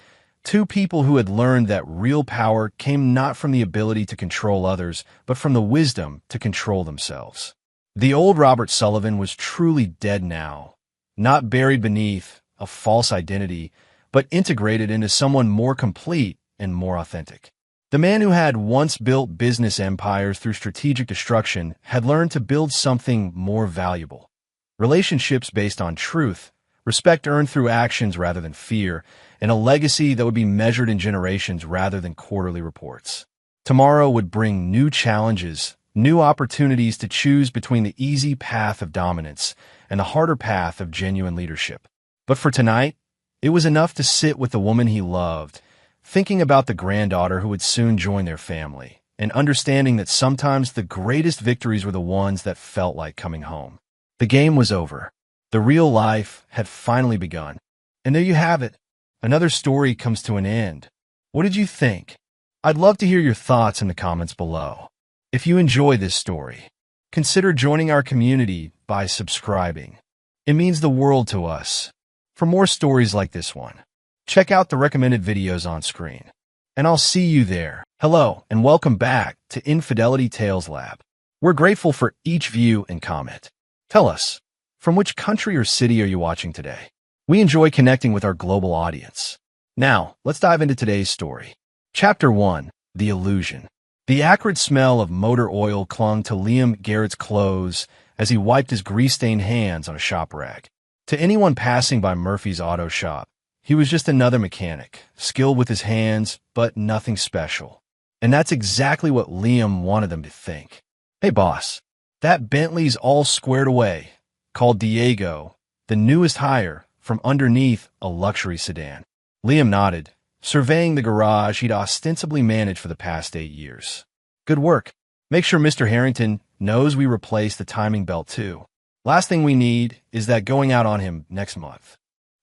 [SPEAKER 1] Two people who had learned that real power came not from the ability to control others, but from the wisdom to control themselves. The old Robert Sullivan was truly dead now, not buried beneath a false identity, but integrated into someone more complete and more authentic. The man who had once built business empires through strategic destruction had learned to build something more valuable. Relationships based on truth, respect earned through actions rather than fear, and a legacy that would be measured in generations rather than quarterly reports. Tomorrow would bring new challenges, new opportunities to choose between the easy path of dominance and the harder path of genuine leadership. But for tonight, it was enough to sit with the woman he loved, thinking about the granddaughter who would soon join their family, and understanding that sometimes the greatest victories were the ones that felt like coming home. The game was over. The real life had finally begun. And there you have it. Another story comes to an end. What did you think? I'd love to hear your thoughts in the comments below. If you enjoy this story, consider joining our community by subscribing. It means the world to us. For more stories like this one, check out the recommended videos on screen. And I'll see you there. Hello, and welcome back to Infidelity Tales Lab. We're grateful for each view and comment. Tell us, From which country or city are you watching today? We enjoy connecting with our global audience. Now, let's dive into today's story. Chapter 1. The Illusion. The acrid smell of motor oil clung to Liam Garrett's clothes as he wiped his grease-stained hands on a shop rag. To anyone passing by Murphy's auto shop, he was just another mechanic, skilled with his hands, but nothing special. And that's exactly what Liam wanted them to think. "Hey boss, that Bentley's all squared away," called Diego, the newest hire, from underneath a luxury sedan. Liam nodded, surveying the garage he'd ostensibly managed for the past 8 years. "Good work. Make sure Mr. Harrington knows we replaced the timing belt too. Last thing we need is that going out on him next month."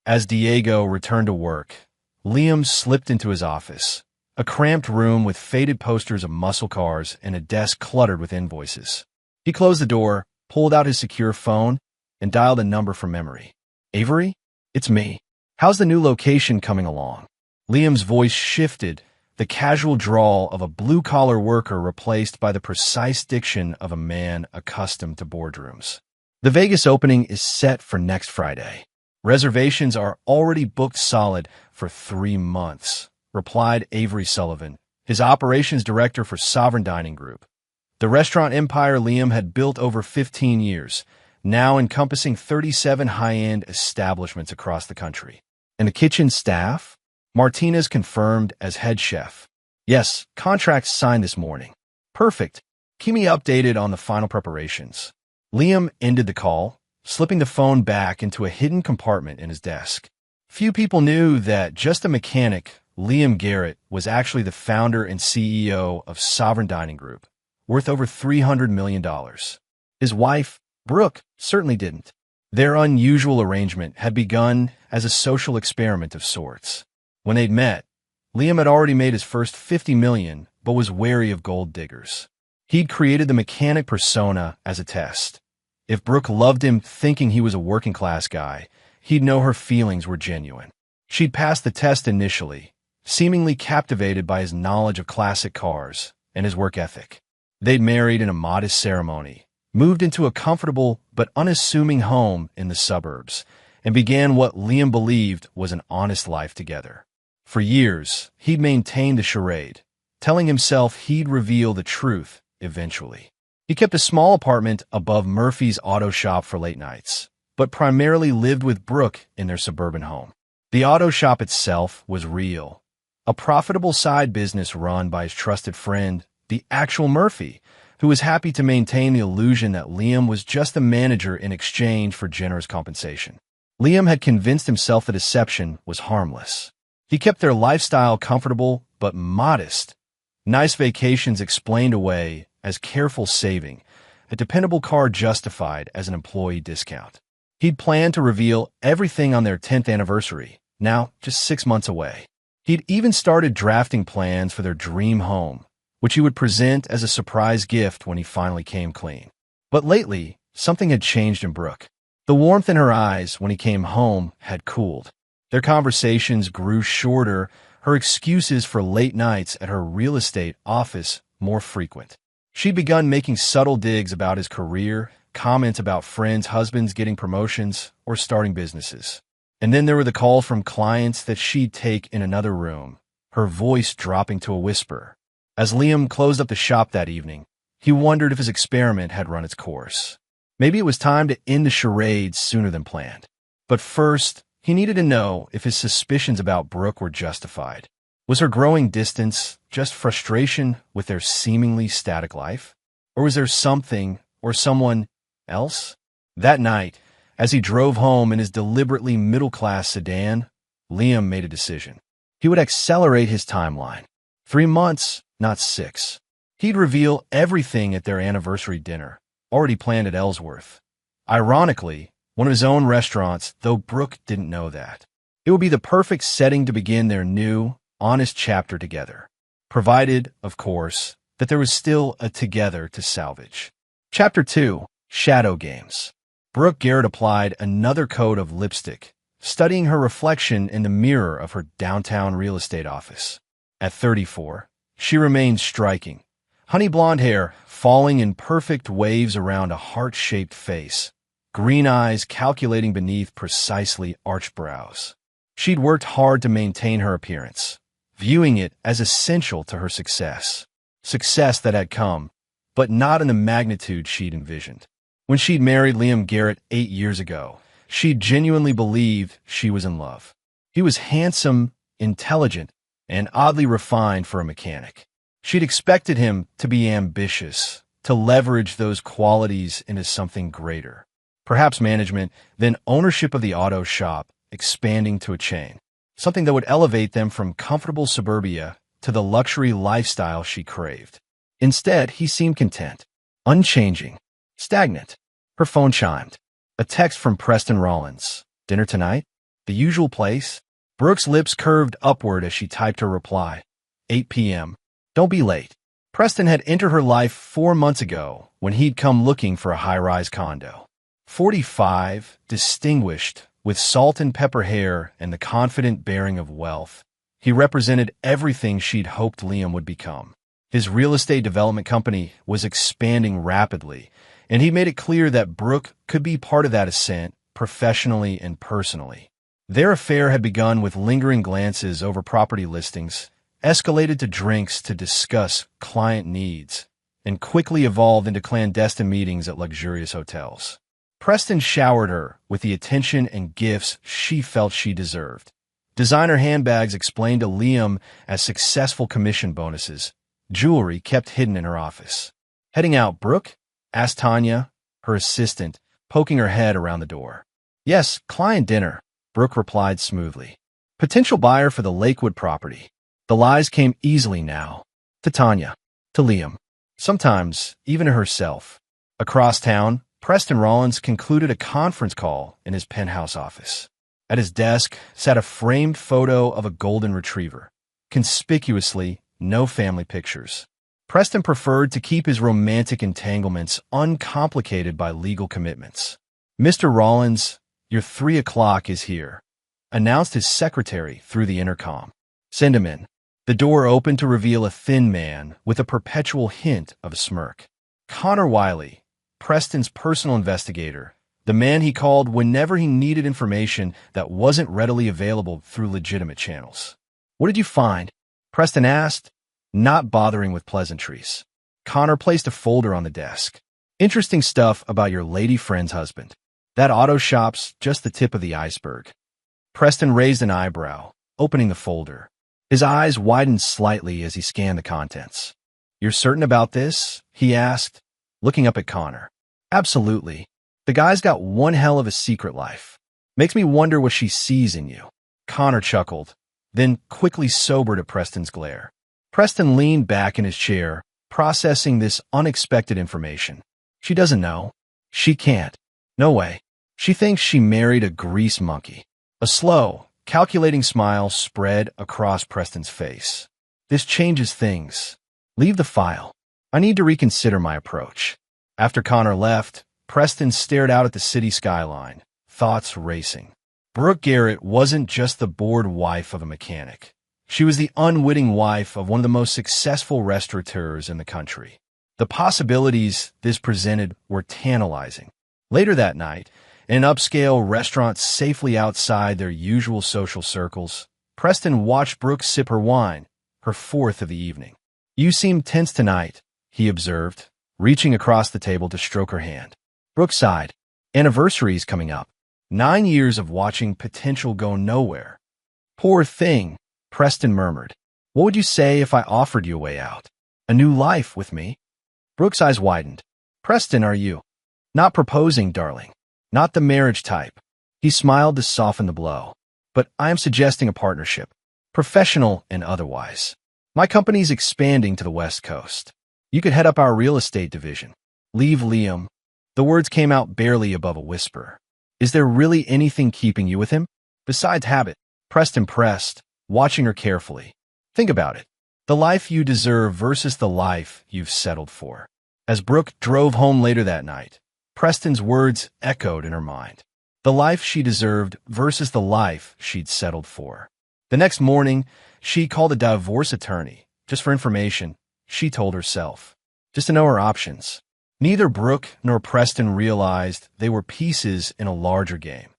[SPEAKER 1] As Diego returned to work, Liam slipped into his office, a cramped room with faded posters of muscle cars and a desk cluttered with invoices. He closed the door, pulled out his secure phone, and dialed a number from memory. "Avery? It's me. How's the new location coming along?" Liam's voice shifted, the casual drawl of a blue-collar worker replaced by the precise diction of a man accustomed to boardrooms. "The Vegas opening is set for next Friday. Reservations are already booked solid for 3 months," replied Avery Sullivan, his operations director for Sovereign Dining Group. The restaurant empire Liam had built over 15 years, now encompassing 37 high-end establishments across the country. "And the kitchen staff?" Martinez confirmed as head chef. "Yes, contracts signed this morning." "Perfect. Keep me updated on the final preparations." Liam ended the call, slipping the phone back into a hidden compartment in his desk. Few people knew that just a mechanic, Liam Garrett was actually the founder and CEO of Sovereign Dining Group, worth over $300 million. His wife, Brooke, certainly didn't. Their unusual arrangement had begun as a social experiment of sorts. When they'd met, Liam had already made his first $50 million, but was wary of gold diggers. He'd created the mechanic persona as a test. If Brooke loved him thinking he was a working-class guy, he'd know her feelings were genuine. She'd passed the test initially, seemingly captivated by his knowledge of classic cars and his work ethic. They'd married in a modest ceremony, moved into a comfortable but unassuming home in the suburbs, and began what Liam believed was an honest life together. For years, he'd maintained the charade, telling himself he'd reveal the truth eventually. He kept a small apartment above Murphy's auto shop for late nights, but primarily lived with Brooke in their suburban home. The auto shop itself was real, a profitable side business run by his trusted friend, the actual Murphy, who was happy to maintain the illusion that Liam was just a manager in exchange for generous compensation. Liam had convinced himself the deception was harmless. He kept their lifestyle comfortable but modest. Nice vacations explained away as careful saving, a dependable car justified as an employee discount. He'd planned to reveal everything on their 10th anniversary, now just 6 months away. He'd even started drafting plans for their dream home, which he would present as a surprise gift when he finally came clean. But lately, something had changed in Brooke. The warmth in her eyes when he came home had cooled. Their conversations grew shorter, her excuses for late nights at her real estate office more frequent. She'd begun making subtle digs about his career, comments about friends' husbands getting promotions or starting businesses. And then there were the calls from clients that she'd take in another room, her voice dropping to a whisper. As Liam closed up the shop that evening, he wondered if his experiment had run its course. Maybe it was time to end the charade sooner than planned. But first, he needed to know if his suspicions about Brooke were justified. Was her growing distance just frustration with their seemingly static life? Or was there something or someone else? That night, as he drove home in his deliberately middle-class sedan, Liam made a decision. He would accelerate his timeline. 3 months, not 6. He'd reveal everything at their anniversary dinner, already planned at Ellsworth. Ironically, one of his own restaurants, though Brooke didn't know that. It would be the perfect setting to begin their new, honest chapter together, provided, of course, that there was still a together to salvage. Chapter 2. Shadow Games. Brooke Garrett applied another coat of lipstick, studying her reflection in the mirror of her downtown real estate office. At 34, she remained striking. Honey blonde hair falling in perfect waves around a heart-shaped face, green eyes calculating beneath precisely arched brows. She'd worked hard to maintain her appearance, viewing it as essential to her success. Success that had come, but not in the magnitude she'd envisioned. When she'd married Liam Garrett 8 years ago, she genuinely believed she was in love. He was handsome, intelligent, and oddly refined for a mechanic. She'd expected him to be ambitious, to leverage those qualities into something greater. Perhaps management, then ownership of the auto shop, expanding to a chain. Something that would elevate them from comfortable suburbia to the luxury lifestyle she craved. Instead, he seemed content, unchanging, stagnant. Her phone chimed. A text from Preston Rollins. Dinner tonight? The usual place? Brooke's lips curved upward as she typed her reply. 8 p.m. Don't be late. Preston had entered her life 4 months ago when he'd come looking for a high-rise condo. 45, distinguished, with salt and pepper hair and the confident bearing of wealth. He represented everything she'd hoped Liam would become. His real estate development company was expanding rapidly, and he made it clear that Brooke could be part of that ascent professionally and personally. Their affair had begun with lingering glances over property listings, escalated to drinks to discuss client needs, and quickly evolved into clandestine meetings at luxurious hotels. Preston showered her with the attention and gifts she felt she deserved. Designer handbags explained to Liam as successful commission bonuses, jewelry kept hidden in her office. Heading out, Brooke? Asked Tanya, her assistant, poking her head around the door. Yes, client dinner, Brooke replied smoothly. Potential buyer for the Lakewood property. The lies came easily now. To Tanya. To Liam. Sometimes, even to herself. Across town, Preston Rollins concluded a conference call in his penthouse office. At his desk sat a framed photo of a golden retriever. Conspicuously, no family pictures. Preston preferred to keep his romantic entanglements uncomplicated by legal commitments. Mr. Rollins, your 3 o'clock is here, announced his secretary through the intercom. Send him in. The door opened to reveal a thin man with a perpetual hint of a smirk. Connor Wiley, Preston's personal investigator, the man he called whenever he needed information that wasn't readily available through legitimate channels. What did you find? Preston asked, not bothering with pleasantries. Connor placed a folder on the desk. Interesting stuff about your lady friend's husband. That auto shop's just the tip of the iceberg. Preston raised an eyebrow, opening the folder. His eyes widened slightly as he scanned the contents. You're certain about this? He asked, looking up at Connor. Absolutely. The guy's got one hell of a secret life. Makes me wonder what she sees in you. Connor chuckled, then quickly sobered at Preston's glare. Preston leaned back in his chair, processing this unexpected information. She doesn't know. She can't. No way. She thinks she married a grease monkey. A slow, calculating smile spread across Preston's face. This changes things. Leave the file. I need to reconsider my approach. After Connor left, Preston stared out at the city skyline, thoughts racing. Brooke Garrett wasn't just the bored wife of a mechanic. She was the unwitting wife of one of the most successful restaurateurs in the country. The possibilities this presented were tantalizing. Later that night, in an upscale restaurant safely outside their usual social circles, Preston watched Brooke sip her wine, her 4th of the evening. You seem tense tonight, he observed, reaching across the table to stroke her hand. Brooke sighed. Anniversary's coming up. 9 years of watching potential go nowhere. Poor thing, Preston murmured. What would you say if I offered you a way out? A new life with me? Brooke's eyes widened. Preston, are you? Not proposing, darling. Not the marriage type. He smiled to soften the blow. But I am suggesting a partnership. Professional and otherwise. My company's expanding to the West Coast. You could head up our real estate division. Leave Liam. The words came out barely above a whisper. Is there really anything keeping you with him? Besides habit, Preston pressed, watching her carefully. Think about it. The life you deserve versus the life you've settled for. As Brooke drove home later that night, Preston's words echoed in her mind. The life she deserved versus the life she'd settled for. The next morning, she called a divorce attorney. Just for information, she told herself. Just to know her options. Neither Brooke nor Preston realized they were pieces in a larger game,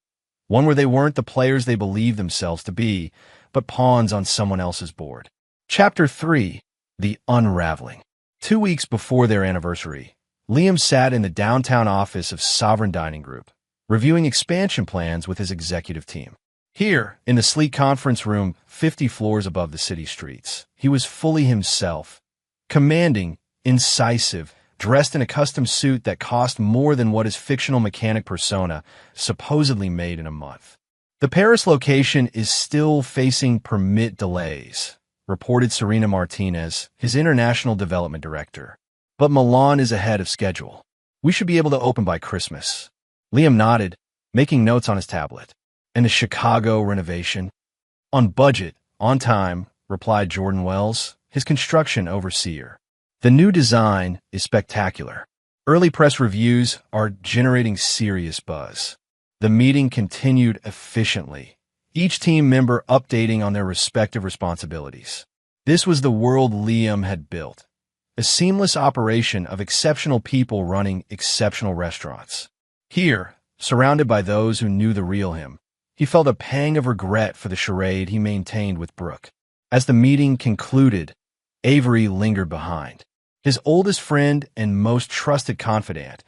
[SPEAKER 1] one where they weren't the players they believed themselves to be, but pawns on someone else's board. Chapter 3. The Unraveling. 2 weeks before their anniversary, Liam sat in the downtown office of Sovereign Dining Group, reviewing expansion plans with his executive team. Here, in the sleek conference room 50 floors above the city streets, he was fully himself, commanding, incisive, dressed in a custom suit that cost more than what his fictional mechanic persona supposedly made in a month. The Paris location is still facing permit delays, reported Serena Martinez, his international development director. But Milan is ahead of schedule. We should be able to open by Christmas. Liam nodded, making notes on his tablet. And the Chicago renovation? On budget, on time, replied Jordan Wells, his construction overseer. The new design is spectacular. Early press reviews are generating serious buzz. The meeting continued efficiently, each team member updating on their respective responsibilities. This was the world Liam had built, a seamless operation of exceptional people running exceptional restaurants. Here, surrounded by those who knew the real him, he felt a pang of regret for the charade he maintained with Brooke. As the meeting concluded, Avery lingered behind. His oldest friend and most trusted confidant,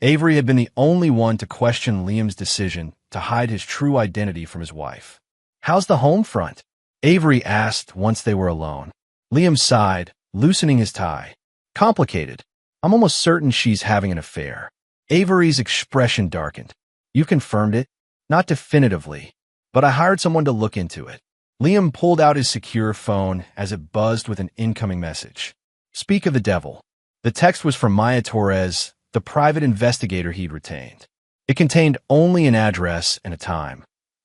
[SPEAKER 1] Avery had been the only one to question Liam's decision to hide his true identity from his wife. "How's the home front?" Avery asked once they were alone. Liam sighed, loosening his tie. "Complicated. I'm almost certain she's having an affair." Avery's expression darkened. "You confirmed it?" "Not definitively, but I hired someone to look into it." Liam pulled out his secure phone as it buzzed with an incoming message. "Speak of the devil." The text was from Maya Torres, the private investigator he'd retained. It contained only an address and a time.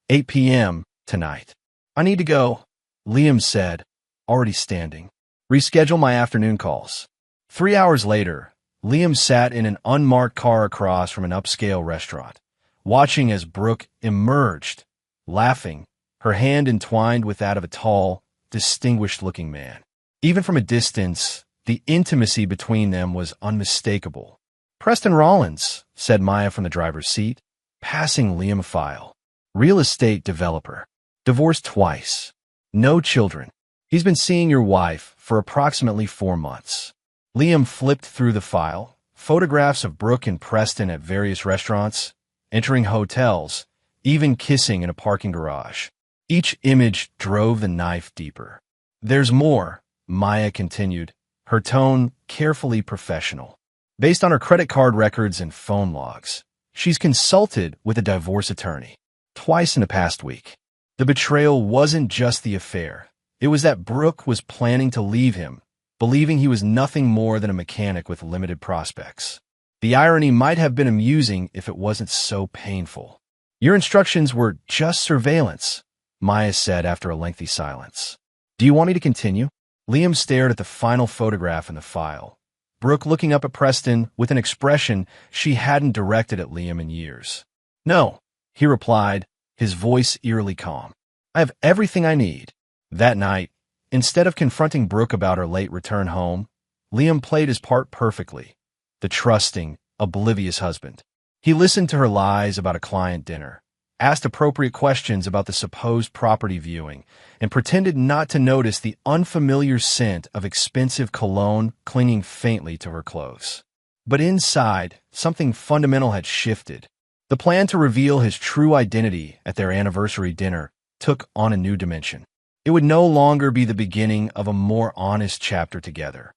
[SPEAKER 1] 8 p.m. tonight. "I need to go," Liam said, already standing. "Reschedule my afternoon calls." 3 hours later, Liam sat in an unmarked car across from an upscale restaurant, watching as Brooke emerged, laughing, her hand entwined with that of a tall, distinguished-looking man. Even from a distance, the intimacy between them was unmistakable. "Preston Rollins," said Maya from the driver's seat, passing Liam a file. "Real estate developer. Divorced twice. No children. He's been seeing your wife for approximately 4 months." Liam flipped through the file, photographs of Brooke and Preston at various restaurants, entering hotels, even kissing in a parking garage. Each image drove the knife deeper. "There's more," Maya continued, her tone carefully professional. "Based on her credit card records and phone logs, she's consulted with a divorce attorney twice in the past week. The betrayal wasn't just the affair. It was that Brooke was planning to leave him, believing he was nothing more than a mechanic with limited prospects. The irony might have been amusing if it wasn't so painful. "Your instructions were just surveillance," Maya said after a lengthy silence. "Do you want me to continue?" Liam stared at the final photograph in the file, Brooke looking up at Preston with an expression she hadn't directed at Liam in years. "No," he replied, his voice eerily calm. "I have everything I need." That night, instead of confronting Brooke about her late return home, Liam played his part perfectly, the trusting, oblivious husband. He listened to her lies about a client dinner, asked appropriate questions about the supposed property viewing, and pretended not to notice the unfamiliar scent of expensive cologne clinging faintly to her clothes. But inside, something fundamental had shifted. The plan to reveal his true identity at their anniversary dinner took on a new dimension. It would no longer be the beginning of a more honest chapter together.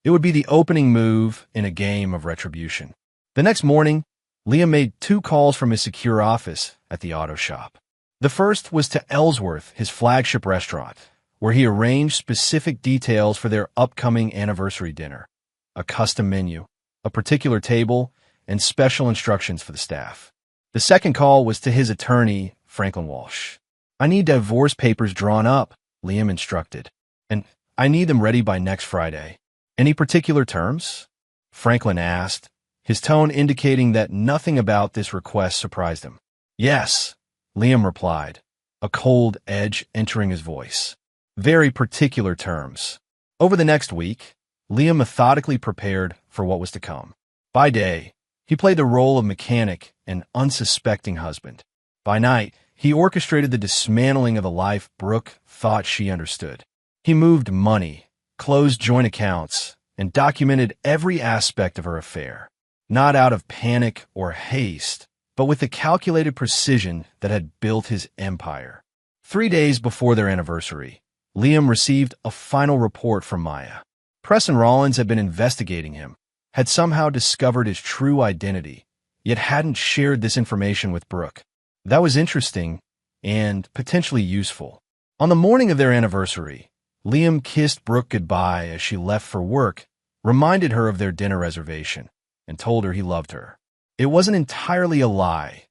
[SPEAKER 1] It would be the opening move in a game of retribution. The next morning, Liam made 2 calls from his secure office at the auto shop. The first was to Ellsworth, his flagship restaurant, where he arranged specific details for their upcoming anniversary dinner: a custom menu, a particular table, and special instructions for the staff. The second call was to his attorney, Franklin Walsh. "I need divorce papers drawn up," Liam instructed, "and I need them ready by next Friday." "Any particular terms?" Franklin asked, his tone indicating that nothing about this request surprised him. "Yes," Liam replied, a cold edge entering his voice. "Very particular terms." Over the next week, Liam methodically prepared for what was to come. By day, he played the role of mechanic and unsuspecting husband. By night, he orchestrated the dismantling of the life Brooke thought she understood. He moved money, closed joint accounts, and documented every aspect of her affair, not out of panic or haste, but with the calculated precision that had built his empire. 3 days before their anniversary, Liam received a final report from Maya. Preston Rollins had been investigating him, had somehow discovered his true identity, yet hadn't shared this information with Brooke. That was interesting and potentially useful. On the morning of their anniversary, Liam kissed Brooke goodbye as she left for work, reminded her of their dinner reservation, and told her he loved her. It wasn't entirely a lie.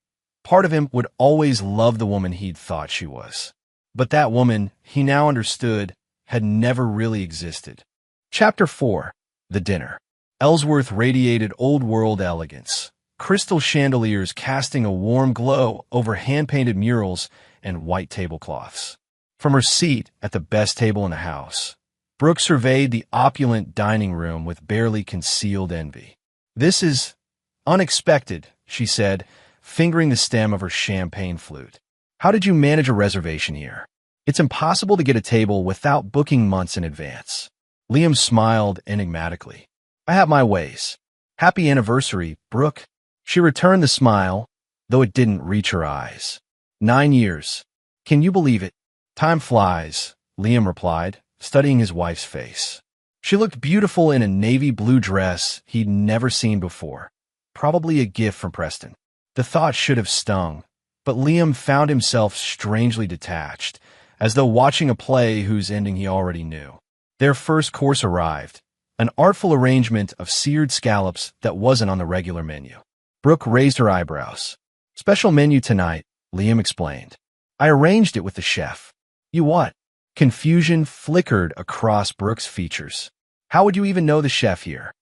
[SPEAKER 1] Part of him would always love the woman he'd thought she was. But that woman, he now understood, had never really existed. Chapter 4. The Dinner. Ellsworth radiated old-world elegance, crystal chandeliers casting a warm glow over hand-painted murals and white tablecloths. From her seat at the best table in the house, Brooke surveyed the opulent dining room with barely concealed envy. "This is unexpected," she said, fingering the stem of her champagne flute. "How did you manage a reservation here? It's impossible to get a table without booking months in advance." Liam smiled enigmatically. "I have my ways. Happy anniversary, Brooke." She returned the smile, though it didn't reach her eyes. 9 years. Can you believe it? Time flies, Liam replied, studying his wife's face. She looked beautiful in a navy blue dress he'd never seen before, probably a gift from Preston. The thought should have stung, but Liam found himself strangely detached, as though watching a play whose ending he already knew. Their first course arrived, an artful arrangement of seared scallops that wasn't on the regular menu. Brooke raised her eyebrows. "Special menu tonight," Liam explained. "I arranged it with the chef." "You what?" Confusion flickered across Brooke's features. "How would you even know the chef here?"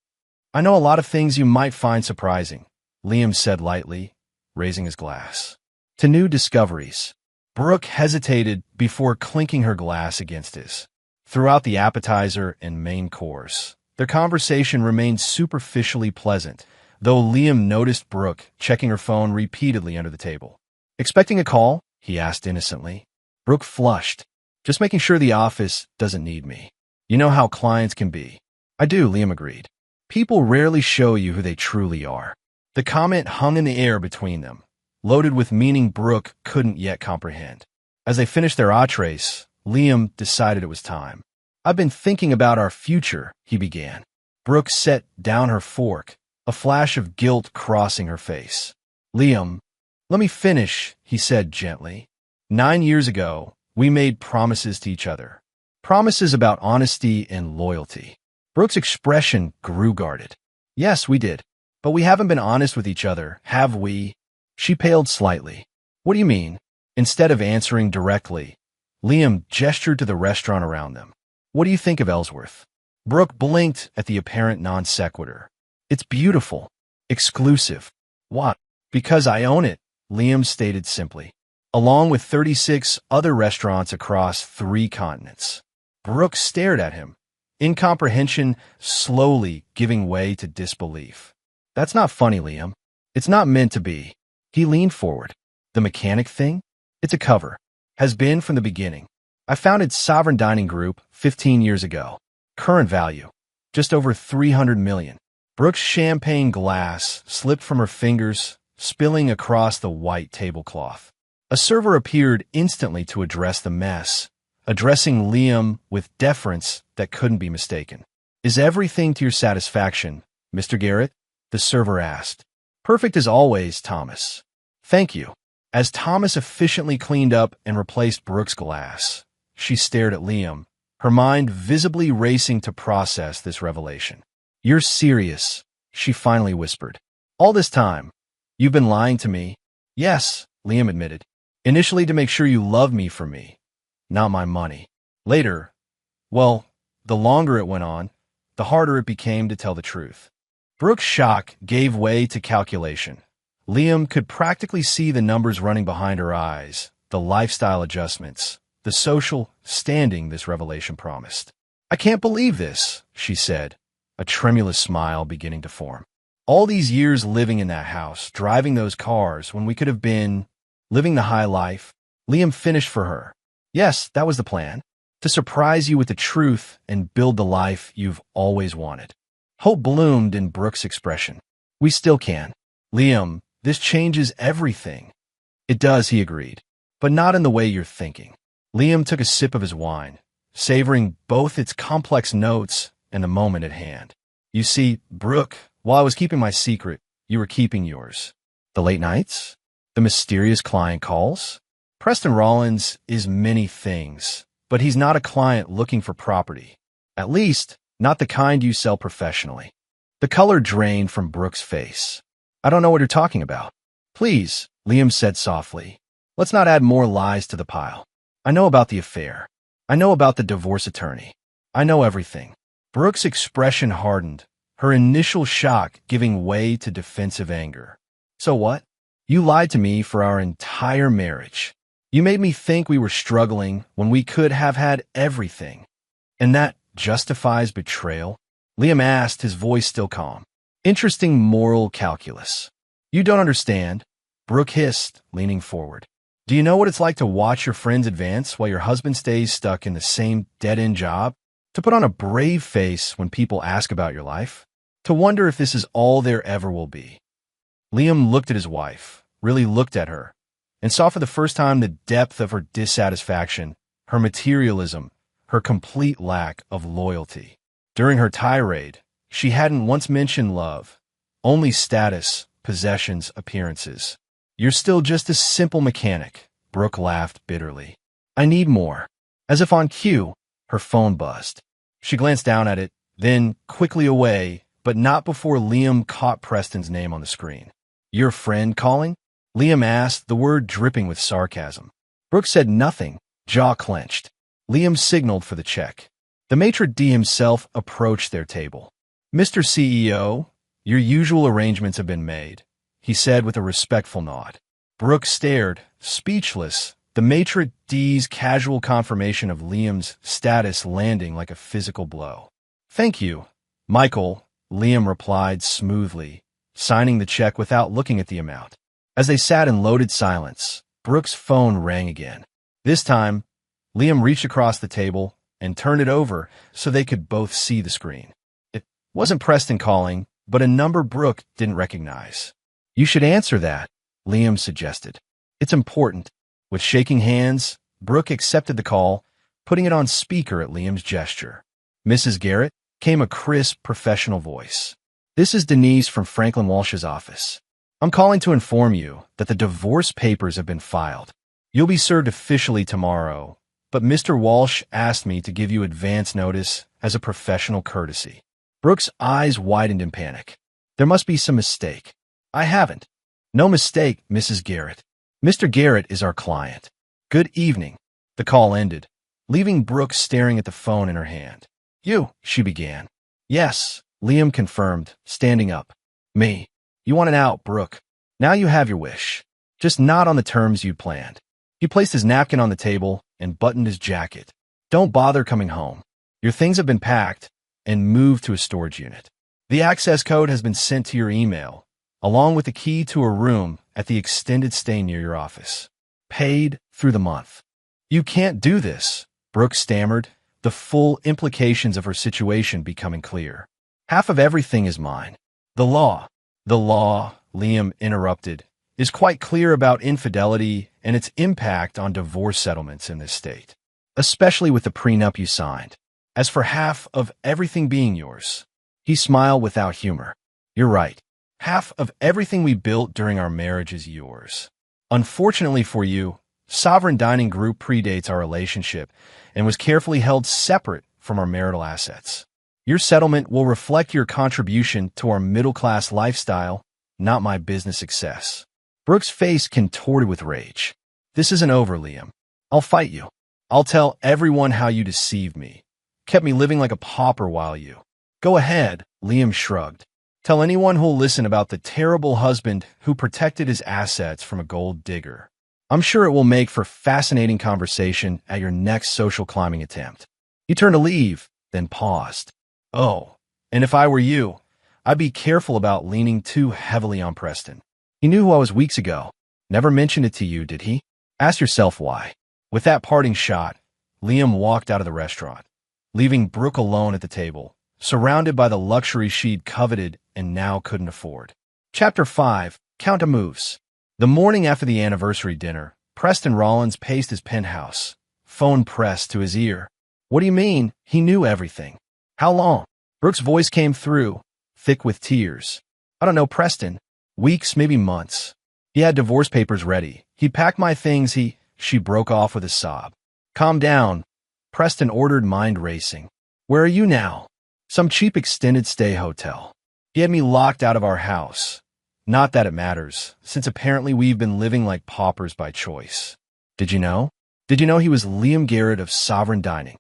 [SPEAKER 1] "I know a lot of things you might find surprising," Liam said lightly, raising his glass. "To new discoveries." Brooke hesitated before clinking her glass against his. Throughout the appetizer and main course, their conversation remained superficially pleasant, though Liam noticed Brooke checking her phone repeatedly under the table. "Expecting a call?" he asked innocently. Brooke flushed. "Just making sure the office doesn't need me. You know how clients can be." "I do," Liam agreed. "People rarely show you who they truly are." The comment hung in the air between them, loaded with meaning Brooke couldn't yet comprehend. As they finished their entrees, Liam decided it was time. "I've been thinking about our future," he began. Brooke set down her fork, a flash of guilt crossing her face. "Liam, let me finish," he said gently. 9 years ago, we made promises to each other. Promises about honesty and loyalty." Brooke's expression grew guarded. "Yes, we did. But we haven't been honest with each other, have we?" She paled slightly. "What do you mean?" Instead of answering directly, Liam gestured to the restaurant around them. "What do you think of Ellsworth?" Brooke blinked at the apparent non sequitur. "It's beautiful. Exclusive." "What?" "Because I own it," Liam stated simply, "along with 36 other restaurants across 3 continents. Brooke stared at him, incomprehension slowly giving way to disbelief. "That's not funny, Liam. It's not meant to be." He leaned forward. "The mechanic thing? It's a cover. Has been from the beginning. I founded Sovereign Dining Group 15 years ago. Current value, just over 300 million. Brooke's champagne glass slipped from her fingers, spilling across the white tablecloth. A server appeared instantly to address the mess, addressing Liam with deference that couldn't be mistaken. "Is everything to your satisfaction, Mr. Garrett?" the server asked. "Perfect as always, Thomas." "Thank you." As Thomas efficiently cleaned up and replaced Brooke's glass, she stared at Liam, her mind visibly racing to process this revelation. "You're serious," she finally whispered. "All this time, you've been lying to me." "Yes," Liam admitted. "Initially to make sure you love me for me, not my money. Later, well, the longer it went on, the harder it became to tell the truth." Brooke's shock gave way to calculation. Liam could practically see the numbers running behind her eyes, the lifestyle adjustments, the social standing this revelation promised. "I can't believe this," she said, a tremulous smile beginning to form. All these years living in that house, driving those cars, when we could have been living the high life. Liam finished for her. Yes, that was the plan. To surprise you with the truth and build the life you've always wanted. Hope bloomed in Brooke's expression. We still can. Liam, this changes everything. It does, he agreed, but not in the way you're thinking. Liam took a sip of his wine, savoring both its complex notes and the moment at hand. You see, Brooke, while I was keeping my secret, you were keeping yours. The late nights? The mysterious client calls? Preston Rollins is many things, but he's not a client looking for property. At least, not the kind you sell professionally. The color drained from Brooke's face. I don't know what you're talking about. Please, Liam said softly. Let's not add more lies to the pile. I know about the affair. I know about the divorce attorney. I know everything. Brooke's expression hardened, her initial shock giving way to defensive anger. So what? You lied to me for our entire marriage. You made me think we were struggling when we could have had everything. And that justifies betrayal? Liam asked, his voice still calm. Interesting moral calculus. You don't understand, Brooke hissed, leaning forward. Do you know what it's like to watch your friends advance while your husband stays stuck in the same dead-end job? To put on a brave face when people ask about your life? To wonder if this is all there ever will be? Liam looked at his wife, really looked at her, and saw for the first time the depth of her dissatisfaction, her materialism, her complete lack of loyalty. During her tirade, she hadn't once mentioned love, only status, possessions, appearances. You're still just a simple mechanic, Brooke laughed bitterly. I need more. As if on cue, her phone buzzed. She glanced down at it, then quickly away, but not before Liam caught Preston's name on the screen. Your friend calling? Liam asked, the word dripping with sarcasm. Brooke said nothing, jaw clenched. Liam signaled for the check. The maitre d' himself approached their table. Mr. CEO, your usual arrangements have been made, he said with a respectful nod. Brooke stared, speechless, the maitre d's casual confirmation of Liam's status landing like a physical blow. Thank you, Michael, Liam replied smoothly, signing the check without looking at the amount. As they sat in loaded silence, Brooke's phone rang again. This time, Liam reached across the table and turned it over so they could both see the screen. It wasn't Preston calling, but a number Brooke didn't recognize. You should answer that, Liam suggested. It's important. With shaking hands, Brooke accepted the call, putting it on speaker at Liam's gesture. Mrs. Garrett, came a crisp, professional voice. This is Denise from Franklin Walsh's office. I'm calling to inform you that the divorce papers have been filed. You'll be served officially tomorrow, but Mr. Walsh asked me to give you advance notice as a professional courtesy. Brooke's eyes widened in panic. There must be some mistake. I haven't. No mistake, Mrs. Garrett. Mr. Garrett is our client. Good evening. The call ended, leaving Brooke staring at the phone in her hand. You, she began. Yes, Liam confirmed, standing up. Me. You want an out, Brooke. Now you have your wish. Just not on the terms you'd planned. He placed his napkin on the table and buttoned his jacket. Don't bother coming home. Your things have been packed and moved to a storage unit. The access code has been sent to your email, along with the key to a room at the extended stay near your office. Paid through the month. You can't do this, Brooke stammered, the full implications of her situation becoming clear. Half of everything is mine. The law, Liam interrupted, is quite clear about infidelity and its impact on divorce settlements in this state, especially with the prenup you signed. As for half of everything being yours, he smiled without humor. You're right. Half of everything we built during our marriage is yours. Unfortunately for you, Sovereign Dining Group predates our relationship and was carefully held separate from our marital assets. Your settlement will reflect your contribution to our middle-class lifestyle, not my business success. Brooke's face contorted with rage. This isn't over, Liam. I'll fight you. I'll tell everyone how you deceived me. Kept me living like a pauper while you. Go ahead, Liam shrugged. Tell anyone who'll listen about the terrible husband who protected his assets from a gold digger. I'm sure it will make for fascinating conversation at your next social climbing attempt. He turned to leave, then paused. Oh, and if I were you, I'd be careful about leaning too heavily on Preston. He knew who I was weeks ago. Never mentioned it to you, did he? Ask yourself why. With that parting shot, Liam walked out of the restaurant, leaving Brooke alone at the table, surrounded by the luxury she'd coveted and now couldn't afford. Chapter 5. Count Moves. The morning after the anniversary dinner, Preston Rollins paced his penthouse, phone pressed to his ear. What do you mean? He knew everything. How long? Brooke's voice came through, thick with tears. I don't know, Preston. Weeks, maybe months. He had divorce papers ready. He packed my things. She broke off with a sob. Calm down. Preston ordered, mind racing. Where are you now? Some cheap extended stay hotel. He had me locked out of our house. Not that it matters, since apparently we've been living like paupers by choice. Did you know? Did you know he was Liam Garrett of Sovereign Dining?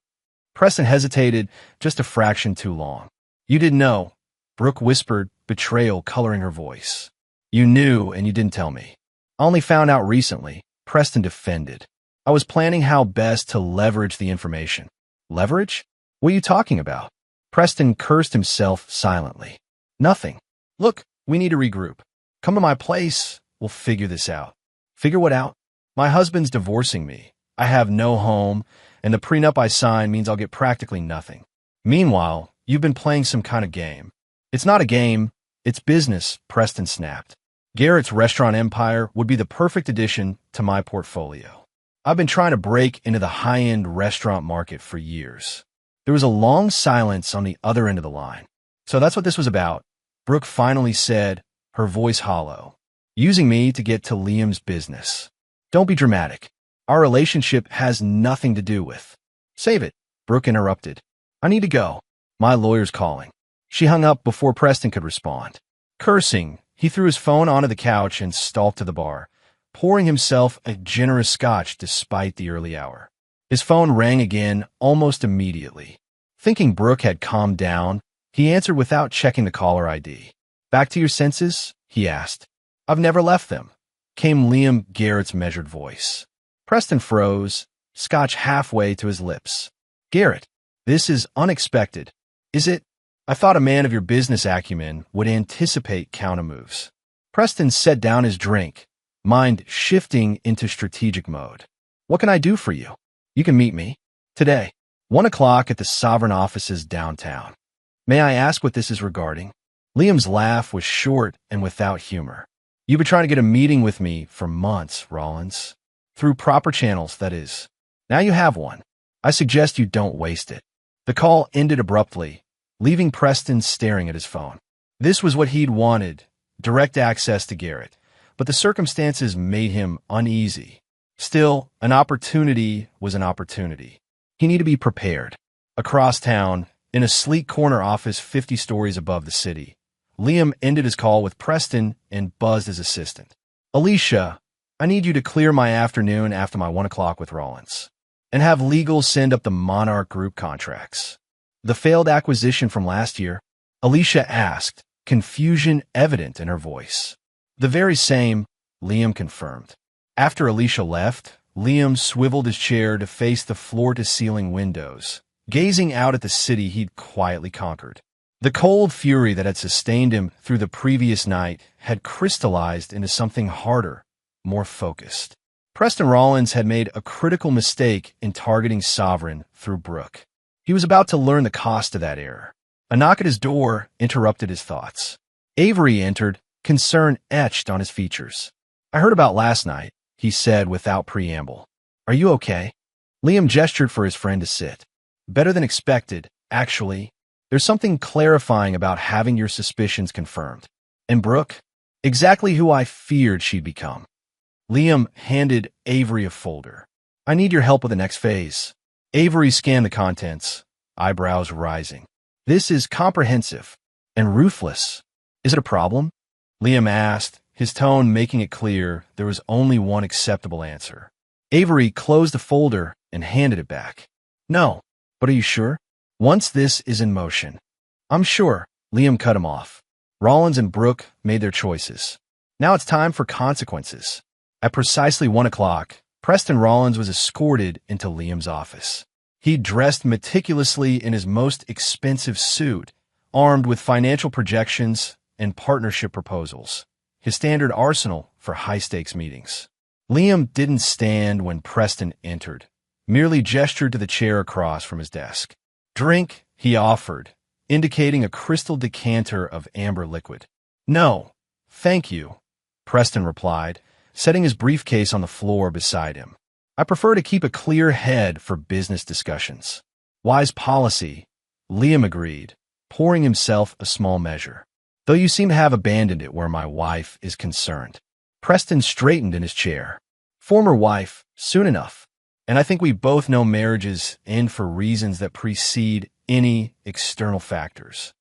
[SPEAKER 1] Preston hesitated just a fraction too long. You didn't know, Brooke whispered, betrayal coloring her voice. You knew and you didn't tell me. I only found out recently, Preston defended. I was planning how best to leverage the information. Leverage? What are you talking about? Preston cursed himself silently. Nothing. Look, we need to regroup. Come to my place. We'll figure this out. Figure what out? My husband's divorcing me. I have no home, and the prenup I signed means I'll get practically nothing. Meanwhile, you've been playing some kind of game. It's not a game. It's business, Preston snapped. Garrett's restaurant empire would be the perfect addition to my portfolio. I've been trying to break into the high-end restaurant market for years. There was a long silence on the other end of the line. So that's what this was about, Brooke finally said, her voice hollow. Using me to get to Liam's business. Don't be dramatic. Our relationship has nothing to do with. Save it, Brooke interrupted. I need to go. My lawyer's calling. She hung up before Preston could respond. Cursing, he threw his phone onto the couch and stalked to the bar, pouring himself a generous scotch despite the early hour. His phone rang again almost immediately. Thinking Brooke had calmed down, he answered without checking the caller ID. Back to your senses? He asked. I've never left them, came Liam Garrett's measured voice. Preston froze, scotch halfway to his lips. Garrett, this is unexpected. Is it? I thought a man of your business acumen would anticipate counter-moves. Preston set down his drink, mind shifting into strategic mode. What can I do for you? You can meet me. Today, 1 o'clock at the Sovereign offices downtown. May I ask what this is regarding? Liam's laugh was short and without humor. You've been trying to get a meeting with me for months, Rollins. Through proper channels, that is. Now you have one. I suggest you don't waste it. The call ended abruptly, leaving Preston staring at his phone. This was what he'd wanted, direct access to Garrett, but the circumstances made him uneasy. Still, an opportunity was an opportunity. He needed to be prepared. Across town, in a sleek corner office 50 stories above the city, Liam ended his call with Preston and buzzed his assistant. Alicia, I need you to clear my afternoon after my 1 o'clock with Rollins, and have legal send up the Monarch Group contracts. The failed acquisition from last year? Alicia asked, confusion evident in her voice. The very same, Liam confirmed. After Alicia left, Liam swiveled his chair to face the floor-to-ceiling windows, gazing out at the city he'd quietly conquered. The cold fury that had sustained him through the previous night had crystallized into something harder, more focused. Preston Rollins had made a critical mistake in targeting Sovereign through Brooke. He was about to learn the cost of that error. A knock at his door interrupted his thoughts. Avery entered, concern etched on his features. I heard about last night, he said without preamble. Are you okay? Liam gestured for his friend to sit. Better than expected, actually. There's something clarifying about having your suspicions confirmed. And Brooke? Exactly who I feared she'd become. Liam handed Avery a folder. I need your help with the next phase. Avery scanned the contents, eyebrows rising. This is comprehensive and ruthless. Is it a problem? Liam asked, his tone making it clear there was only one acceptable answer. Avery closed the folder and handed it back. No, but are you sure? Once this is in motion. I'm sure, Liam cut him off. Rollins and Brooke made their choices. Now it's time for consequences. At precisely 1 o'clock, Preston Rollins was escorted into Liam's office. He dressed meticulously in his most expensive suit, armed with financial projections and partnership proposals, his standard arsenal for high-stakes meetings. Liam didn't stand when Preston entered, merely gestured to the chair across from his desk. "Drink," he offered, indicating a crystal decanter of amber liquid. "No, thank you," Preston replied, setting his briefcase on the floor beside him. "I prefer to keep a clear head for business discussions." "Wise policy," Liam agreed, pouring himself a small measure. "Though you seem to have abandoned it where my wife is concerned." Preston straightened in his chair. "Former wife, soon enough. And I think we both know marriages end for reasons that precede any external factors."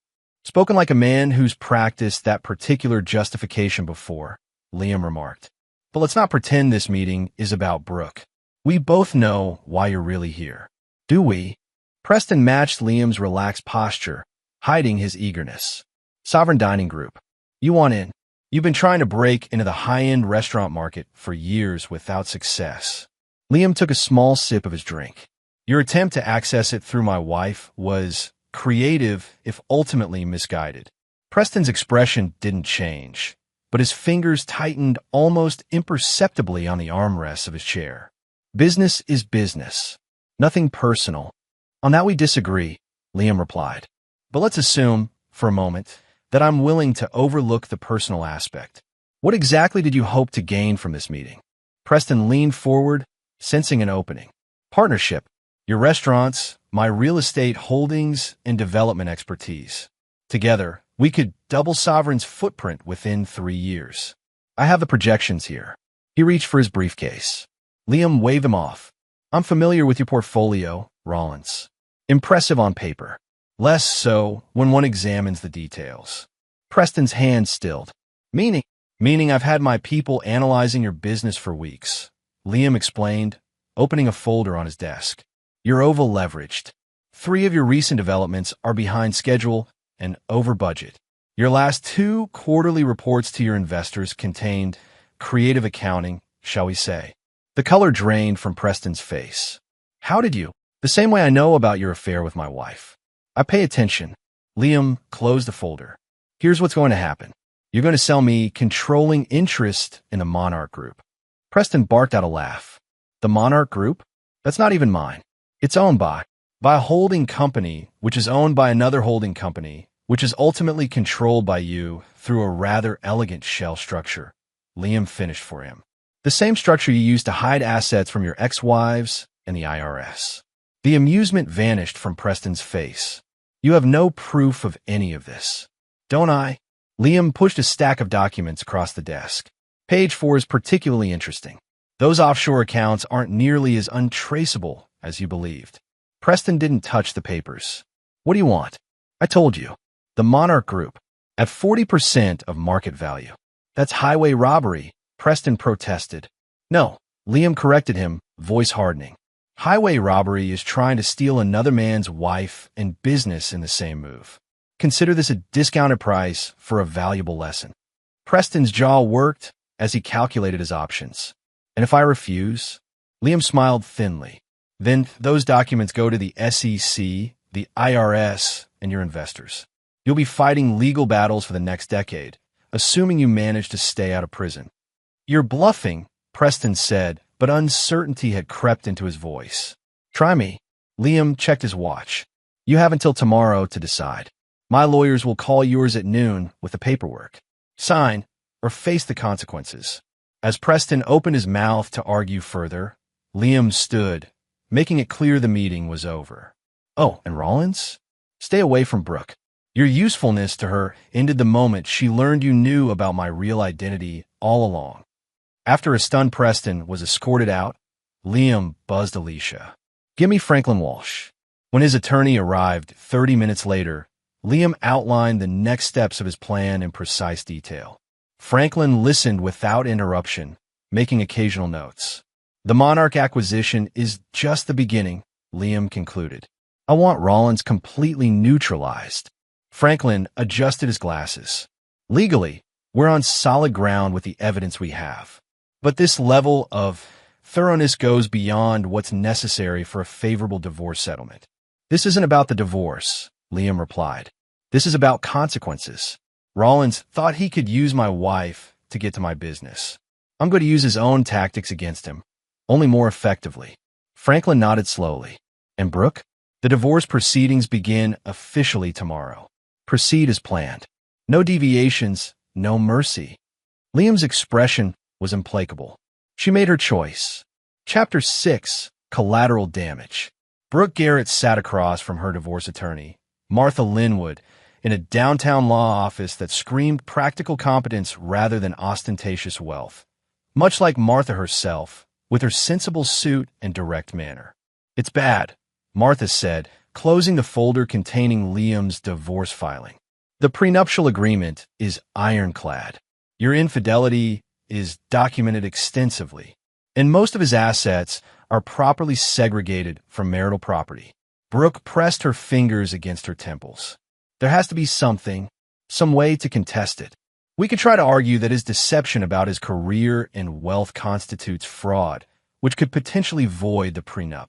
[SPEAKER 1] "Spoken like a man who's practiced that particular justification before," Liam remarked. "But let's not pretend this meeting is about Brooke. We both know why you're really here." "Do we?" Preston matched Liam's relaxed posture, hiding his eagerness. "Sovereign Dining Group. You want in? You've been trying to break into the high-end restaurant market for years without success." Liam took a small sip of his drink. "Your attempt to access it through my wife was creative, if ultimately misguided." Preston's expression didn't change, but his fingers tightened almost imperceptibly on the armrests of his chair. "Business is business. Nothing personal." "On that we disagree," Liam replied. "But let's assume, for a moment, that I'm willing to overlook the personal aspect. What exactly did you hope to gain from this meeting?" Preston leaned forward, sensing an opening. "Partnership. Your restaurants, my real estate holdings, and development expertise. Together, we could double Sovereign's footprint within 3 years. I have the projections here." He reached for his briefcase. Liam waved him off. "I'm familiar with your portfolio, Rollins. Impressive on paper. Less so when one examines the details." Preston's hand stilled. Meaning I've had my people analyzing your business for weeks," Liam explained, opening a folder on his desk. "You're over-leveraged. 3 of your recent developments are behind schedule and over budget. Your last 2 quarterly reports to your investors contained creative accounting, shall we say." The color drained from Preston's face. "How did you?" "The same way I know about your affair with my wife. I pay attention." Liam closed the folder. "Here's what's going to happen. You're going to sell me controlling interest in the Monarch Group." Preston barked out a laugh. "The Monarch Group? That's not even mine. It's owned by a holding company, which is owned by another holding company, which is ultimately controlled by you through a rather elegant shell structure," Liam finished for him. "The same structure you used to hide assets from your ex-wives and the IRS." The amusement vanished from Preston's face. "You have no proof of any of this." "Don't I?" Liam pushed a stack of documents across the desk. "Page 4 is particularly interesting. Those offshore accounts aren't nearly as untraceable as you believed." Preston didn't touch the papers. "What do you want?" "I told you. The Monarch Group, at 40% of market value." "That's highway robbery," Preston protested. "No," Liam corrected him, voice hardening. "Highway robbery is trying to steal another man's wife and business in the same move. Consider this a discounted price for a valuable lesson." Preston's jaw worked as he calculated his options. "And if I refuse?" Liam smiled thinly. "Then those documents go to the SEC, the IRS, and your investors. You'll be fighting legal battles for the next decade, assuming you manage to stay out of prison." "You're bluffing," Preston said, but uncertainty had crept into his voice. "Try me." Liam checked his watch. "You have until tomorrow to decide. My lawyers will call yours at noon with the paperwork. Sign, or face the consequences." As Preston opened his mouth to argue further, Liam stood, making it clear the meeting was over. "Oh, and Rollins? Stay away from Brooke. Your usefulness to her ended the moment she learned you knew about my real identity all along." After a stunned Preston was escorted out, Liam buzzed Alicia. "Give me Franklin Walsh." When his attorney arrived 30 minutes later, Liam outlined the next steps of his plan in precise detail. Franklin listened without interruption, making occasional notes. "The Monarch acquisition is just the beginning," Liam concluded. "I want Rollins completely neutralized." Franklin adjusted his glasses. "Legally, we're on solid ground with the evidence we have. But this level of thoroughness goes beyond what's necessary for a favorable divorce settlement." "This isn't about the divorce," Liam replied. This is about consequences. Rollins thought he could use my wife to get to my business. I'm going to use his own tactics against him, only more effectively. Franklin nodded slowly. And Brooke? The divorce proceedings begin officially tomorrow. Proceed as planned. No deviations, no mercy. Liam's expression was implacable. She made her choice. Chapter 6, Collateral Damage. Brooke Garrett sat across from her divorce attorney, Martha Linwood, in a downtown law office that screamed practical competence rather than ostentatious wealth. Much like Martha herself, with her sensible suit and direct manner. It's bad, Martha said, closing the folder containing Liam's divorce filing. The prenuptial agreement is ironclad. Your infidelity is documented extensively, and most of his assets are properly segregated from marital property. Brooke pressed her fingers against her temples. There has to be something, some way to contest it. We could try to argue that his deception about his career and wealth constitutes fraud, which could potentially void the prenup.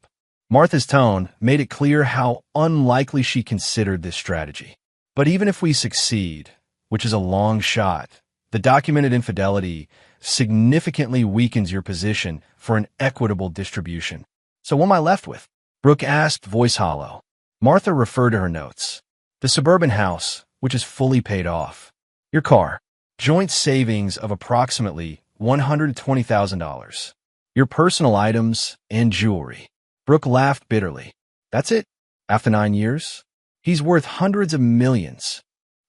[SPEAKER 1] Martha's tone made it clear how unlikely she considered this strategy. But even if we succeed, which is a long shot, the documented infidelity significantly weakens your position for an equitable distribution. So what am I left with? Brooke asked, voice hollow. Martha referred to her notes. The suburban house, which is fully paid off. Your car. Joint savings of approximately $120,000. Your personal items and jewelry. Brooke laughed bitterly. That's it? After 9 years? He's worth hundreds of millions,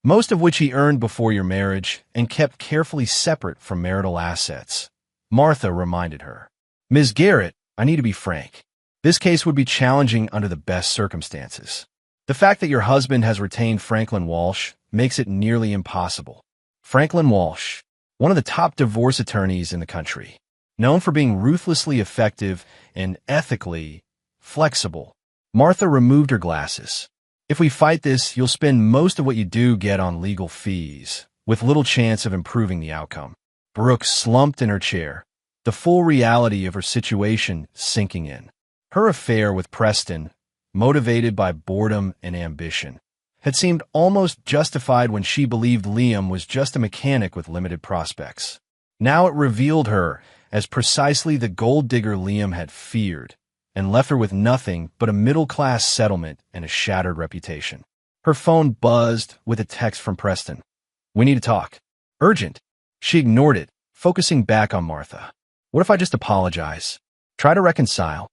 [SPEAKER 1] most of which he earned before your marriage and kept carefully separate from marital assets. Martha reminded her. Ms. Garrett, I need to be frank. This case would be challenging under the best circumstances. The fact that your husband has retained Franklin Walsh makes it nearly impossible. Franklin Walsh, one of the top divorce attorneys in the country, known for being ruthlessly effective and ethically flexible. Martha removed her glasses. If we fight this, you'll spend most of what you do get on legal fees, with little chance of improving the outcome. Brooke slumped in her chair, the full reality of her situation sinking in. Her affair with Preston, motivated by boredom and ambition, had seemed almost justified when she believed Liam was just a mechanic with limited prospects. Now it revealed her as precisely the gold digger Liam had feared, and left her with nothing but a middle-class settlement and a shattered reputation. Her phone buzzed with a text from Preston. We need to talk. Urgent. She ignored it, focusing back on Martha. What if I just apologize? Try to reconcile.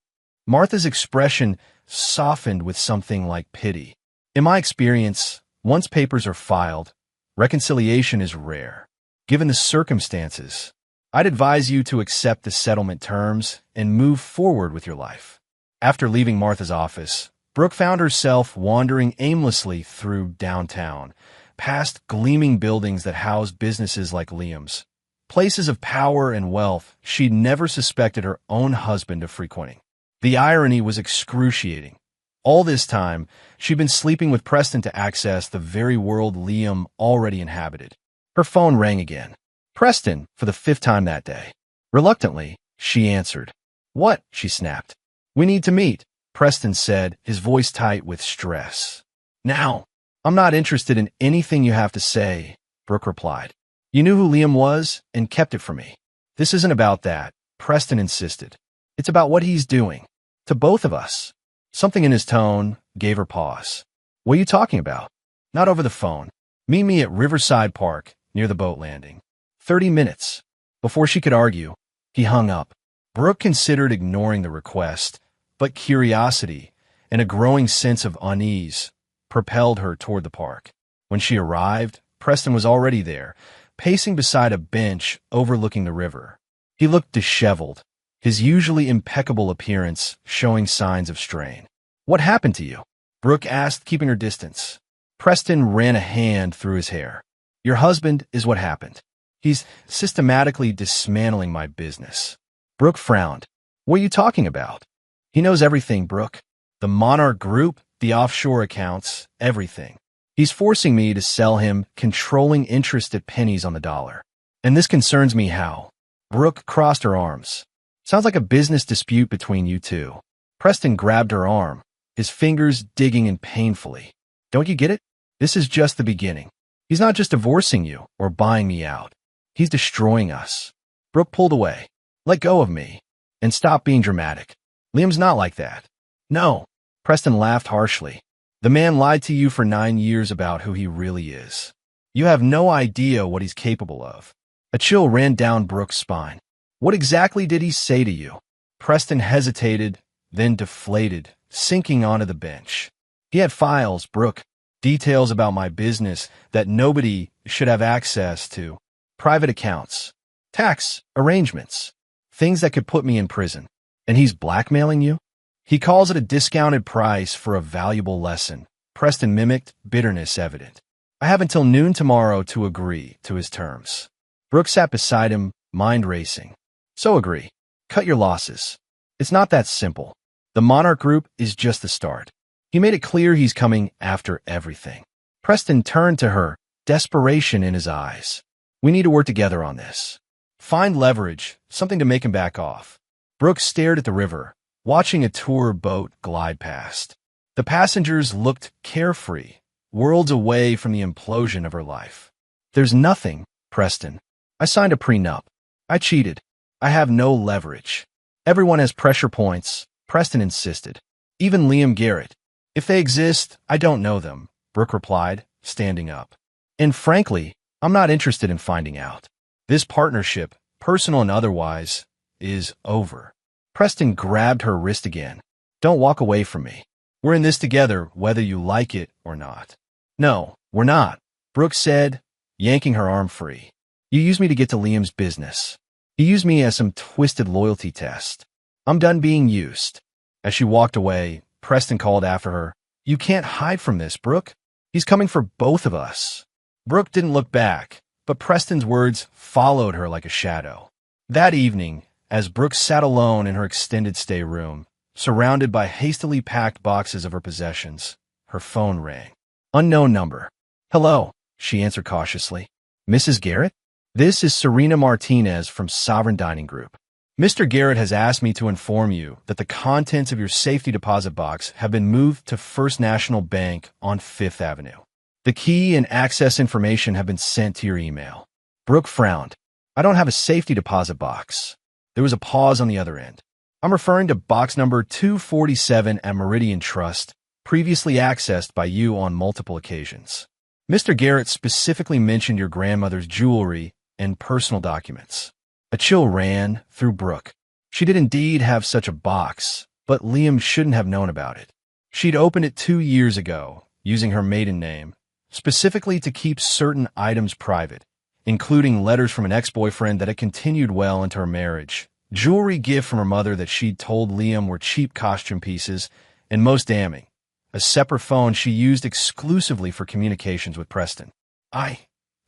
[SPEAKER 1] Martha's expression softened with something like pity. In my experience, once papers are filed, reconciliation is rare. Given the circumstances, I'd advise you to accept the settlement terms and move forward with your life. After leaving Martha's office, Brooke found herself wandering aimlessly through downtown, past gleaming buildings that housed businesses like Liam's, places of power and wealth she'd never suspected her own husband of frequenting. The irony was excruciating. All this time, she'd been sleeping with Preston to access the very world Liam already inhabited. Her phone rang again. Preston, for the 5th time that day. Reluctantly, she answered. What? She snapped. We need to meet, Preston said, his voice tight with stress. Now. I'm not interested in anything you have to say, Brooke replied. You knew who Liam was and kept it from me. This isn't about that, Preston insisted. It's about what he's doing. To both of us. Something in his tone gave her pause. What are you talking about? Not over the phone. Meet me at Riverside Park, near the boat landing. 30 minutes. Before she could argue, he hung up. Brooke considered ignoring the request, but curiosity and a growing sense of unease propelled her toward the park. When she arrived, Preston was already there, pacing beside a bench overlooking the river. He looked disheveled, his usually impeccable appearance showing signs of strain. What happened to you? Brooke asked, keeping her distance. Preston ran a hand through his hair. Your husband is what happened. He's systematically dismantling my business. Brooke frowned. What are you talking about? He knows everything, Brooke. The Monarch Group, the offshore accounts, everything. He's forcing me to sell him controlling interest at pennies on the dollar. And this concerns me how? Brooke crossed her arms. Sounds like a business dispute between you two. Preston grabbed her arm, his fingers digging in painfully. Don't you get it? This is just the beginning. He's not just divorcing you or buying me out. He's destroying us. Brooke pulled away. Let go of me. And stop being dramatic. Liam's not like that. No. Preston laughed harshly. The man lied to you for 9 years about who he really is. You have no idea what he's capable of. A chill ran down Brooke's spine. What exactly did he say to you? Preston hesitated, then deflated, sinking onto the bench. He had files, Brooke. Details about my business that nobody should have access to. Private accounts. Tax arrangements. Things that could put me in prison. And he's blackmailing you? He calls it a discounted price for a valuable lesson. Preston mimicked, bitterness evident. I have until noon tomorrow to agree to his terms. Brooke sat beside him, mind racing. So agree. Cut your losses. It's not that simple. The Monarch Group is just the start. He made it clear he's coming after everything. Preston turned to her, desperation in his eyes. We need to work together on this. Find leverage, something to make him back off. Brooke stared at the river, watching a tour boat glide past. The passengers looked carefree, worlds away from the implosion of her life. There's nothing, Preston. I signed a prenup. I cheated. I have no leverage. Everyone has pressure points, Preston insisted. Even Liam Garrett. If they exist, I don't know them, Brooke replied, standing up. And frankly, I'm not interested in finding out. This partnership, personal and otherwise, is over. Preston grabbed her wrist again. Don't walk away from me. We're in this together, whether you like it or not. No, we're not, Brooke said, yanking her arm free. You used me to get to Liam's business. He used me as some twisted loyalty test. I'm done being used. As she walked away, Preston called after her. You can't hide from this, Brooke. He's coming for both of us. Brooke didn't look back, but Preston's words followed her like a shadow. That evening, as Brooke sat alone in her extended stay room, surrounded by hastily packed boxes of her possessions, her phone rang. Unknown number. Hello, she answered cautiously. Mrs. Garrett? This is Serena Martinez from Sovereign Dining Group. Mr. Garrett has asked me to inform you that the contents of your safety deposit box have been moved to First National Bank on Fifth Avenue. The key and access information have been sent to your email. Brooke frowned. I don't have a safety deposit box. There was a pause on the other end. I'm referring to box number 247 at Meridian Trust, previously accessed by you on multiple occasions. Mr. Garrett specifically mentioned your grandmother's jewelry and personal documents. A chill ran through Brooke. She did indeed have such a box, but Liam shouldn't have known about it. She'd opened it 2 years ago, using her maiden name, specifically to keep certain items private, including letters from an ex-boyfriend that had continued well into her marriage, jewelry gift from her mother that she'd told Liam were cheap costume pieces, and most damning, a separate phone she used exclusively for communications with Preston.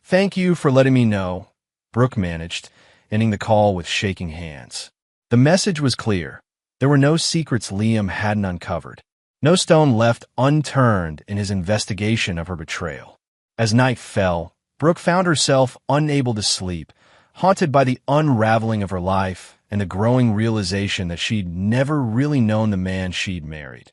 [SPEAKER 1] Thank you for letting me know, Brooke managed, ending the call with shaking hands. The message was clear. There were no secrets Liam hadn't uncovered. No stone left unturned in his investigation of her betrayal. As night fell, Brooke found herself unable to sleep, haunted by the unraveling of her life and the growing realization that she'd never really known the man she'd married.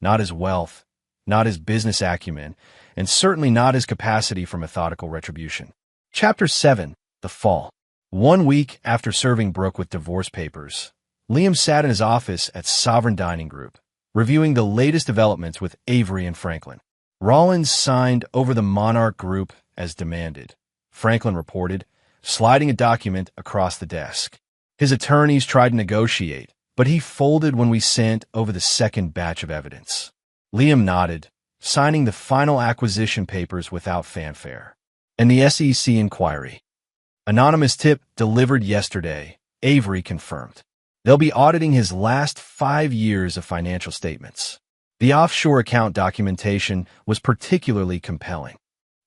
[SPEAKER 1] Not his wealth, not his business acumen, and certainly not his capacity for methodical retribution. Chapter 7. The Fall. 1 week after serving Brooke with divorce papers, Liam sat in his office at Sovereign Dining Group, reviewing the latest developments with Avery and Franklin. Rollins signed over the Monarch Group as demanded, Franklin reported, sliding a document across the desk. His attorneys tried to negotiate, but he folded when we sent over the second batch of evidence. Liam nodded, signing the final acquisition papers without fanfare. And the SEC inquiry. Anonymous tip delivered yesterday, Avery confirmed. They'll be auditing his last 5 years of financial statements. The offshore account documentation was particularly compelling.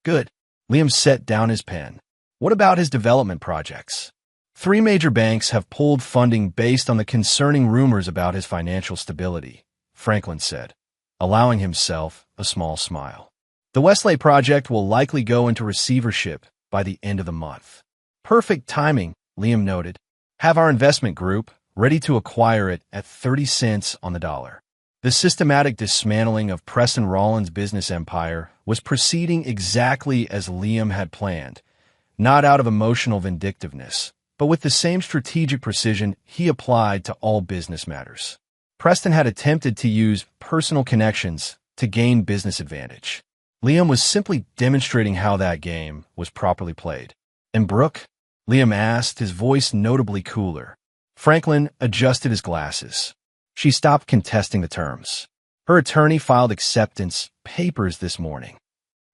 [SPEAKER 1] Good. Liam set down his pen. What about his development projects? 3 major banks have pulled funding based on the concerning rumors about his financial stability, Franklin said, allowing himself a small smile. The Westlake project will likely go into receivership by the end of the month. Perfect timing, Liam noted. Have our investment group ready to acquire it at 30 cents on the dollar. The systematic dismantling of Preston Rollins' business empire was proceeding exactly as Liam had planned, not out of emotional vindictiveness, but with the same strategic precision he applied to all business matters. Preston had attempted to use personal connections to gain business advantage. Liam was simply demonstrating how that game was properly played. "And Brooke?" Liam asked, his voice notably cooler. Franklin adjusted his glasses. She stopped contesting the terms. Her attorney filed acceptance papers this morning.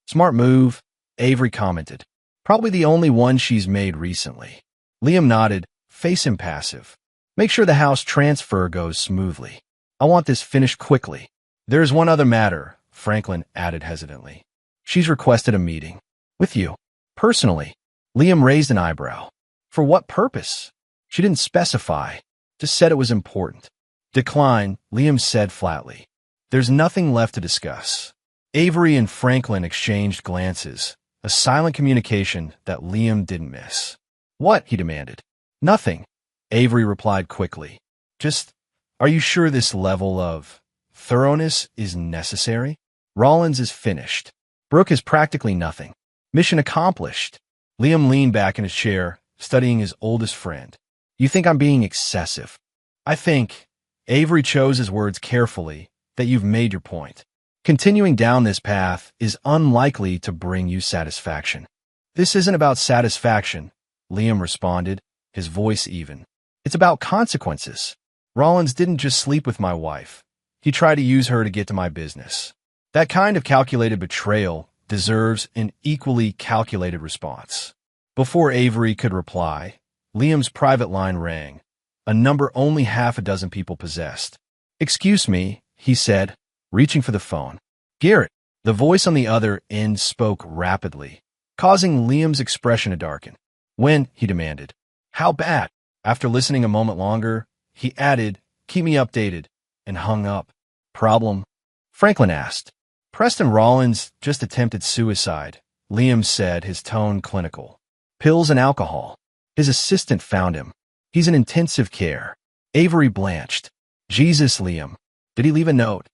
[SPEAKER 1] "Smart move," Avery commented. "Probably the only one she's made recently." Liam nodded, face impassive. "Make sure the house transfer goes smoothly. I want this finished quickly." "There's one other matter," Franklin added hesitantly. "She's requested a meeting." "With you?" "Personally." Liam raised an eyebrow. "For what purpose?" "She didn't specify, just said it was important." "Decline," Liam said flatly. "There's nothing left to discuss." Avery and Franklin exchanged glances, a silent communication that Liam didn't miss. "What?" he demanded. "Nothing," Avery replied quickly. "Just, are you sure this level of thoroughness is necessary? Rollins is finished. Brooke is practically nothing. Mission accomplished." Liam leaned back in his chair, studying his oldest friend. "You think I'm being excessive?" "I think," Avery chose his words carefully, "that you've made your point. Continuing down this path is unlikely to bring you satisfaction." "This isn't about satisfaction," Liam responded, his voice even. "It's about consequences. Rollins didn't just sleep with my wife. He tried to use her to get to my business. That kind of calculated betrayal deserves an equally calculated response." Before Avery could reply, Liam's private line rang, a number only half a dozen people possessed. "Excuse me," he said, reaching for the phone. "Garrett." The voice on the other end spoke rapidly, causing Liam's expression to darken. "When?" he demanded. "How bad?" After listening a moment longer, he added, "Keep me updated," and hung up. "Problem?" Franklin asked. "Preston Rollins just attempted suicide," Liam said, his tone clinical. "Pills and alcohol. His assistant found him. He's in intensive care." Avery blanched. "Jesus, Liam. Did he leave a note?"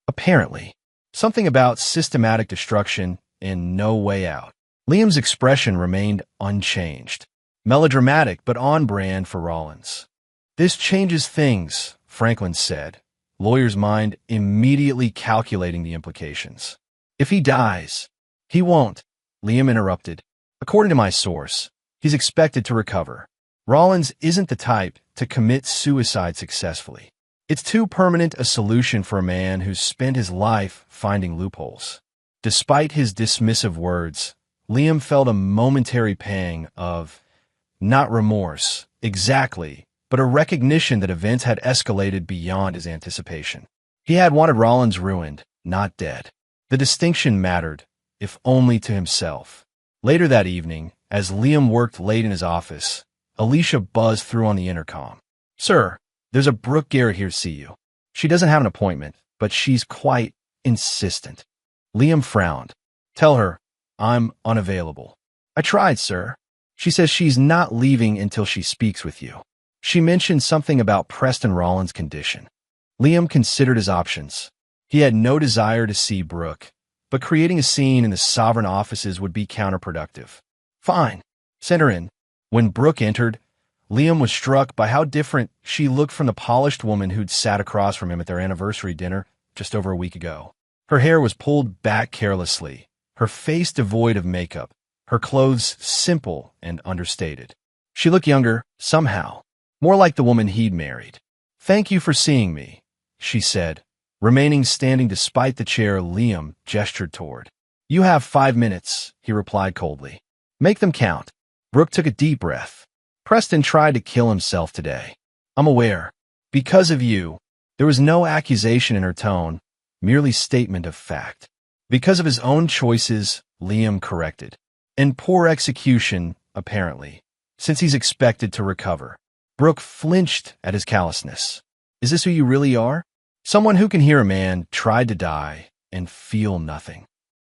[SPEAKER 1] "Apparently. Something about systematic destruction and no way out." Liam's expression remained unchanged. Melodramatic, but on brand for Rollins. "This changes things," Franklin said, lawyer's mind immediately calculating the implications. "If he dies." "He won't," Liam interrupted. "According to my source, he's expected to recover. Rollins isn't the type to commit suicide successfully. It's too permanent a solution for a man who's spent his life finding loopholes." Despite his dismissive words, Liam felt a momentary pang of, not remorse, exactly, but a recognition that events had escalated beyond his anticipation. He had wanted Rollins ruined, not dead. The distinction mattered, if only to himself. Later that evening, as Liam worked late in his office, Alicia buzzed through on the intercom. "Sir, there's a Brooke Garrett here to see you. She doesn't have an appointment, but she's quite insistent." Liam frowned. "Tell her I'm unavailable." "I tried, sir. She says she's not leaving until she speaks with you. She mentioned something about Preston Rollins' condition." Liam considered his options. He had no desire to see Brooke, but creating a scene in the sovereign offices would be counterproductive. "Fine. Send her in." When Brooke entered, Liam was struck by how different she looked from the polished woman who'd sat across from him at their anniversary dinner just over a week ago. Her hair was pulled back carelessly, her face devoid of makeup, her clothes simple and understated. She looked younger, somehow, more like the woman he'd married. "Thank you for seeing me," she said, remaining standing despite the chair Liam gestured toward. "You have 5 minutes," he replied coldly. "Make them count." Brooke took a deep breath. "Preston tried to kill himself today. I'm aware. Because of you." There was no accusation in her tone, merely statement of fact. "Because of his own choices," Liam corrected. "And poor execution, apparently, since he's expected to recover." Brooke flinched at his callousness. "Is this who you really are? Someone who can hear a man tried to die and feel nothing?"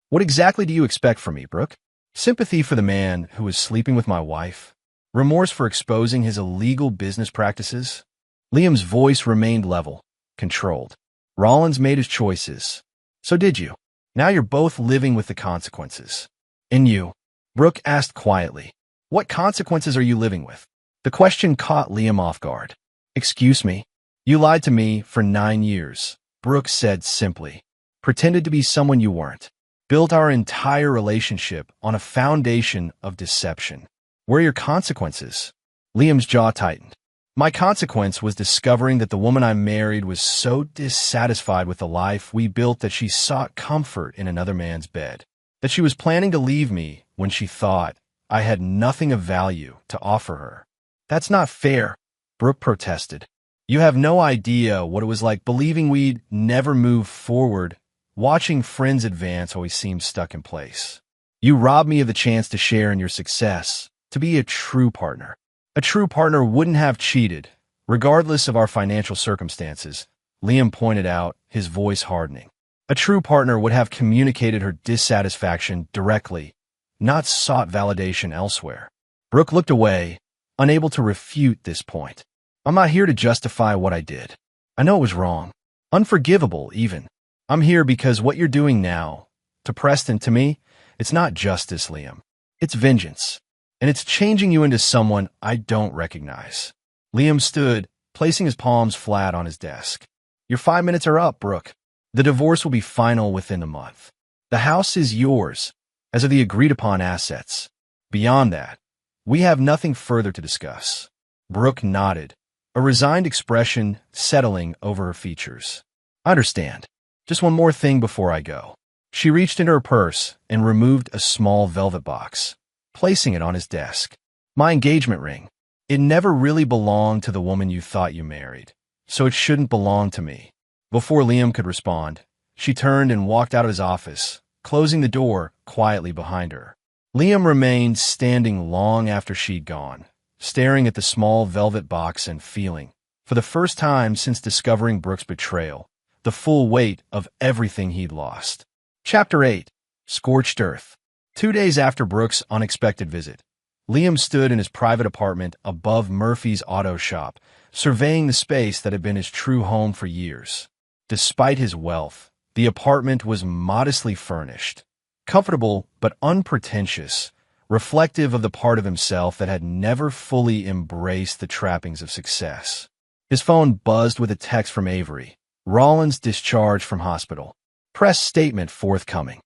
[SPEAKER 1] "What exactly do you expect from me, Brooke? Sympathy for the man who was sleeping with my wife? Remorse for exposing his illegal business practices?" Liam's voice remained level, controlled. Rollins made his choices. So did you. Now you're both living with the consequences. And you? Brooke asked quietly. What consequences are you living with? The question caught Liam off guard. Excuse me? You lied to me for 9 years, Brooke said simply. Pretended to be someone you weren't. Built our entire relationship on a foundation of deception. Where are your consequences? Liam's jaw tightened. My consequence was discovering that the woman I married was so dissatisfied with the life we built that she sought comfort in another man's bed. That she was planning to leave me when she thought I had nothing of value to offer her. That's not fair, Brooke protested. You have no idea what it was like believing we'd never move forward, watching friends advance always seemed stuck in place. You robbed me of the chance to share in your success, to be a true partner. A true partner wouldn't have cheated, regardless of our financial circumstances, Liam pointed out, his voice hardening. A true partner would have communicated her dissatisfaction directly, not sought validation elsewhere. Brooke looked away, unable to refute this point. I'm not here to justify what I did. I know it was wrong. Unforgivable, even. I'm here because what you're doing now, to Preston, to me, it's not justice, Liam. It's vengeance. And it's changing you into someone I don't recognize. Liam stood, placing his palms flat on his desk. Your 5 minutes are up, Brooke. The divorce will be final within a month. The house is yours, as are the agreed-upon assets. Beyond that, we have nothing further to discuss. Brooke nodded, a resigned expression settling over her features. I understand. Just one more thing before I go. She reached into her purse and removed a small velvet box, placing it on his desk. My engagement ring. It never really belonged to the woman you thought you married, so it shouldn't belong to me. Before Liam could respond, she turned and walked out of his office, closing the door quietly behind her. Liam remained standing long after she'd gone, staring at the small velvet box and feeling, for the first time since discovering Brooke's betrayal, the full weight of everything he'd lost. Chapter 8. Scorched Earth. 2 days after Brooke's unexpected visit, Liam stood in his private apartment above Murphy's auto shop, surveying the space that had been his true home for years. Despite his wealth, the apartment was modestly furnished, comfortable but unpretentious, reflective of the part of himself that had never fully embraced the trappings of success. His phone buzzed with a text from Avery. Rollins discharged from hospital. Press statement forthcoming.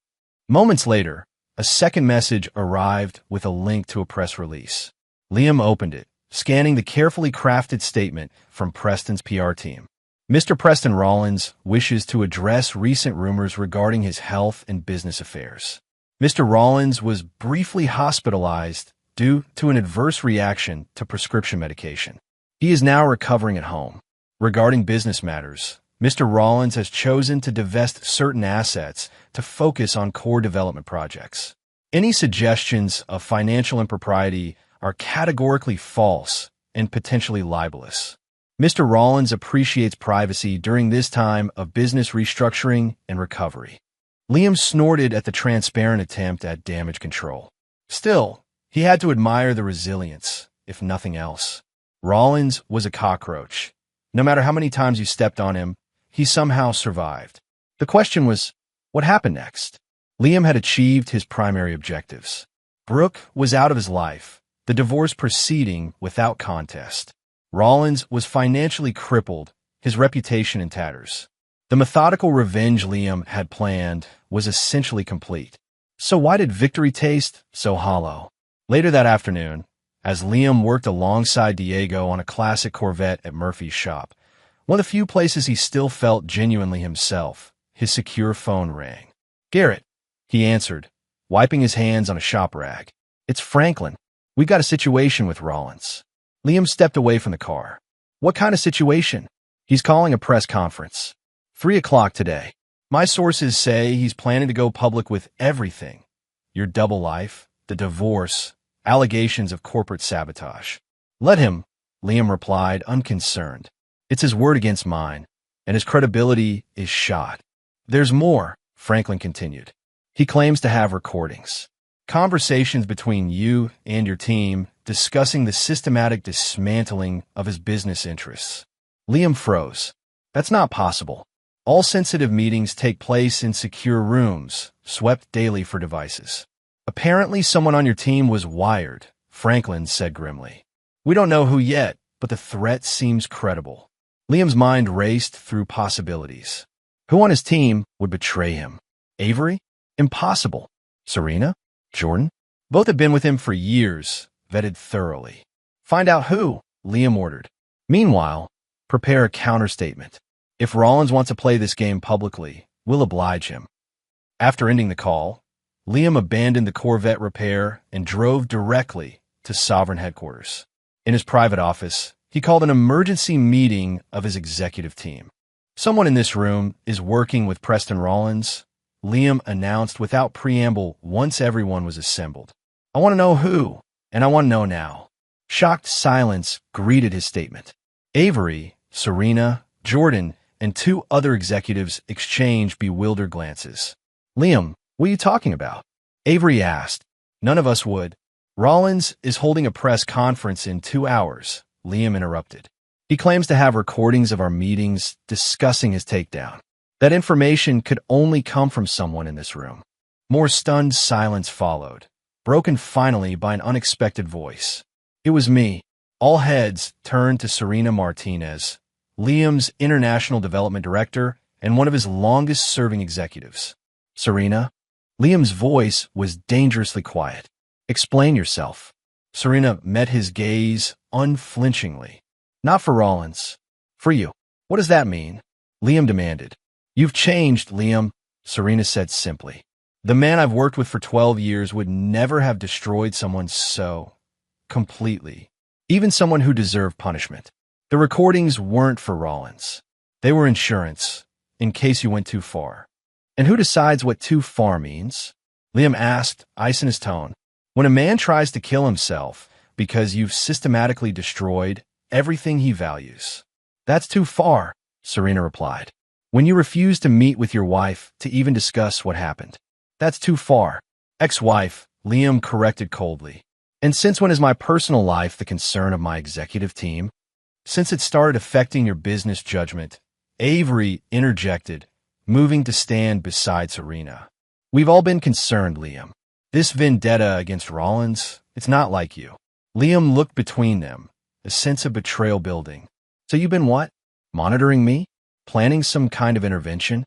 [SPEAKER 1] Moments later, a second message arrived with a link to a press release. Liam opened it, scanning the carefully crafted statement from Preston's PR team. Mr. Preston Rollins wishes to address recent rumors regarding his health and business affairs. Mr. Rollins was briefly hospitalized due to an adverse reaction to prescription medication. He is now recovering at home. Regarding business matters, Mr. Rollins has chosen to divest certain assets to focus on core development projects. Any suggestions of financial impropriety are categorically false and potentially libelous. Mr. Rollins appreciates privacy during this time of business restructuring and recovery. Liam snorted at the transparent attempt at damage control. Still, he had to admire the resilience, if nothing else. Rollins was a cockroach. No matter how many times you stepped on him, he somehow survived. The question was, what happened next? Liam had achieved his primary objectives. Brooke was out of his life, the divorce proceeding without contest. Rollins was financially crippled, his reputation in tatters. The methodical revenge Liam had planned was essentially complete. So why did victory taste so hollow? Later that afternoon, as Liam worked alongside Diego on a classic Corvette at Murphy's shop, one of the few places he still felt genuinely himself, his secure phone rang. Garrett, he answered, wiping his hands on a shop rag. It's Franklin. We've got a situation with Rollins. Liam stepped away from the car. What kind of situation? He's calling a press conference. 3 o'clock today. My sources say he's planning to go public with everything. Your double life, the divorce, allegations of corporate sabotage. Let him, Liam replied, unconcerned. It's his word against mine, and his credibility is shot. There's more, Franklin continued. He claims to have recordings. Conversations between you and your team discussing the systematic dismantling of his business interests. Liam froze. That's not possible. All sensitive meetings take place in secure rooms, swept daily for devices. Apparently someone on your team was wired, Franklin said grimly. We don't know who yet, but the threat seems credible. Liam's mind raced through possibilities. Who on his team would betray him? Avery? Impossible. Serena? Jordan? Both had been with him for years, vetted thoroughly. Find out who, Liam ordered. Meanwhile, prepare a counterstatement. If Rollins wants to play this game publicly, we'll oblige him. After ending the call, Liam abandoned the Corvette repair and drove directly to Sovereign headquarters. In his private office, he called an emergency meeting of his executive team. Someone in this room is working with Preston Rollins, Liam announced without preamble once everyone was assembled. I want to know who, and I want to know now. Shocked silence greeted his statement. Avery, Serena, Jordan, and two other executives exchanged bewildered glances. Liam, what are you talking about? Avery asked. None of us would. Rollins is holding a press conference in 2 hours, Liam interrupted. He claims to have recordings of our meetings discussing his takedown. That information could only come from someone in this room. More stunned silence followed, broken finally by an unexpected voice. It was me. All heads turned to Serena Martinez, Liam's International Development Director and one of his longest-serving executives. Serena? Liam's voice was dangerously quiet. Explain yourself. Serena met his gaze unflinchingly. Not for Rollins. For you. What does that mean? Liam demanded. You've changed, Liam, Serena said simply. The man I've worked with for 12 years would never have destroyed someone so completely. Even someone who deserved punishment. The recordings weren't for Rollins. They were insurance, in case you went too far. And who decides what too far means? Liam asked, ice in his tone. When a man tries to kill himself because you've systematically destroyed everything he values. That's too far, Serena replied. When you refuse to meet with your wife to even discuss what happened. That's too far. Ex-wife, Liam corrected coldly. And since when is my personal life the concern of my executive team? Since it started affecting your business judgment, Avery interjected, moving to stand beside Serena. We've all been concerned, Liam. This vendetta against Rollins, it's not like you. Liam looked between them, a sense of betrayal building. So you've been what? Monitoring me? Planning some kind of intervention?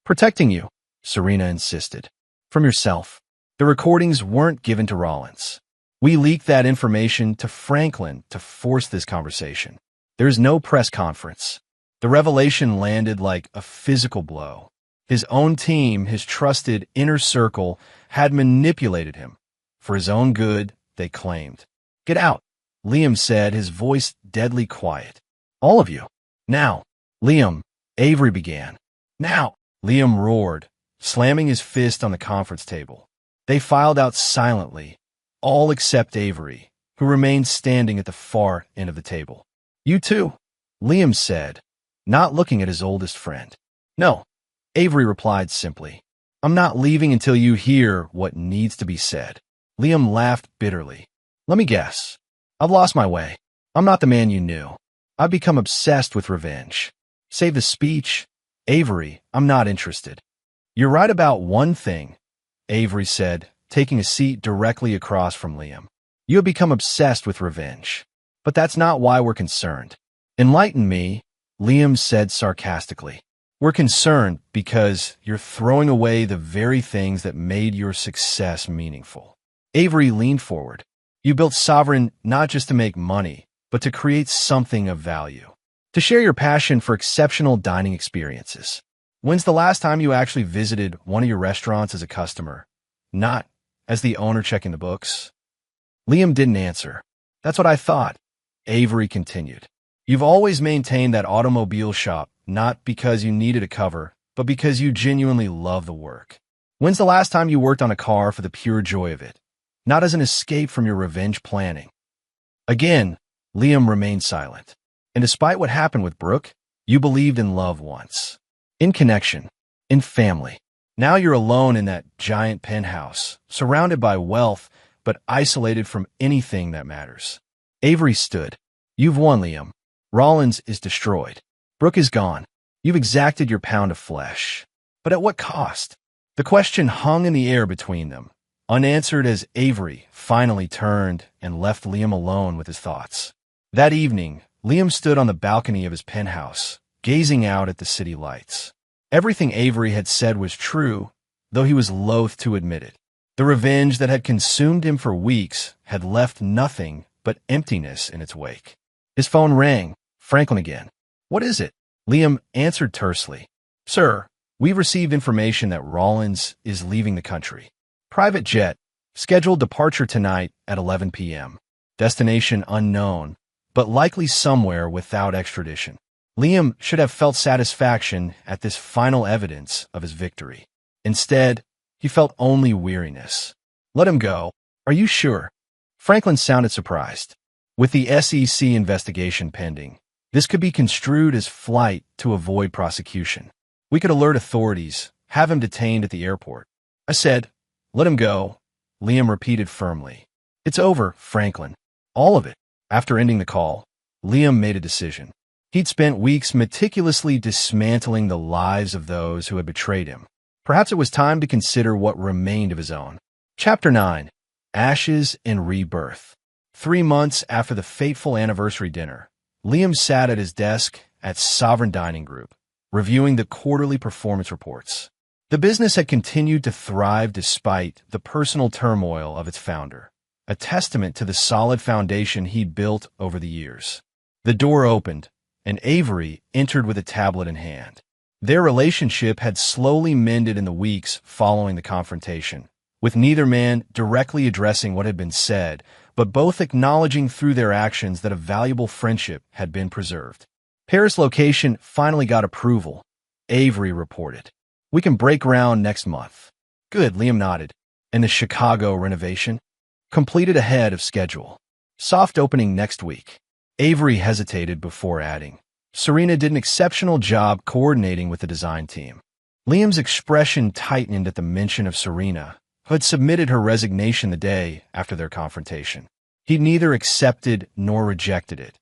[SPEAKER 1] Protecting you, Serena insisted. From yourself. The recordings weren't given to Rollins. We leaked that information to Franklin to force this conversation. There's no press conference. The revelation landed like a physical blow. His own team, his trusted inner circle, had manipulated him. For his own good, they claimed. Get out, Liam said, his voice deadly quiet. All of you. Now. Liam, Avery began. Now, Liam roared, slamming his fist on the conference table. They filed out silently, all except Avery, who remained standing at the far end of the table. You too, Liam said, not looking at his oldest friend. No, Avery replied simply. I'm not leaving until you hear what needs to be said. Liam laughed bitterly. Let me guess. I've lost my way. I'm not the man you knew. I've become obsessed with revenge. Save the speech. Avery, I'm not interested. You're right about one thing, Avery said, taking a seat directly across from Liam. You have become obsessed with revenge. But that's not why we're concerned. Enlighten me, Liam said sarcastically. We're concerned because you're throwing away the very things that made your success meaningful. Avery leaned forward. You built Sovereign not just to make money, but to create something of value. To share your passion for exceptional dining experiences. When's the last time you actually visited one of your restaurants as a customer? Not as the owner checking the books? Liam didn't answer. That's what I thought, Avery continued. You've always maintained that automobile shop, not because you needed a cover, but because you genuinely love the work. When's the last time you worked on a car for the pure joy of it, not as an escape from your revenge planning? Again, Liam remained silent. And despite what happened with Brooke, you believed in love once. In connection. In family. Now you're alone in that giant penthouse, surrounded by wealth, but isolated from anything that matters. Avery stood. You've won, Liam. Rollins is destroyed. Brooke is gone. You've exacted your pound of flesh. But at what cost? The question hung in the air between them, unanswered as Avery finally turned and left Liam alone with his thoughts. That evening, Liam stood on the balcony of his penthouse, gazing out at the city lights. Everything Avery had said was true, though he was loath to admit it. The revenge that had consumed him for weeks had left nothing but emptiness in its wake. His phone rang. Franklin again. "What is it?" Liam answered tersely. "Sir, we've received information that Rollins is leaving the country. Private jet, scheduled departure tonight at 11 p.m. Destination unknown, but likely somewhere without extradition." Liam should have felt satisfaction at this final evidence of his victory. Instead, he felt only weariness. "Let him go. Are you sure?" Franklin sounded surprised. "With the SEC investigation pending, this could be construed as flight to avoid prosecution. We could alert authorities, have him detained at the airport." I said, "Let him go," Liam repeated firmly. "It's over, Franklin. All of it." After ending the call, Liam made a decision. He'd spent weeks meticulously dismantling the lives of those who had betrayed him. Perhaps it was time to consider what remained of his own. Chapter 9. Ashes and Rebirth. 3 months after the fateful anniversary dinner, Liam sat at his desk at Sovereign Dining Group, reviewing the quarterly performance reports. The business had continued to thrive despite the personal turmoil of its founder, a testament to the solid foundation he'd built over the years. The door opened, and Avery entered with a tablet in hand. Their relationship had slowly mended in the weeks following the confrontation, with neither man directly addressing what had been said, but both acknowledging through their actions that a valuable friendship had been preserved. Paris location finally got approval, Avery reported. "We can break ground next month." "Good," Liam nodded. "And the Chicago renovation?" "Completed ahead of schedule. Soft opening next week." Avery hesitated before adding, "Serena did an exceptional job coordinating with the design team." Liam's expression tightened at the mention of Serena, who had submitted her resignation the day after their confrontation. He neither accepted nor rejected it,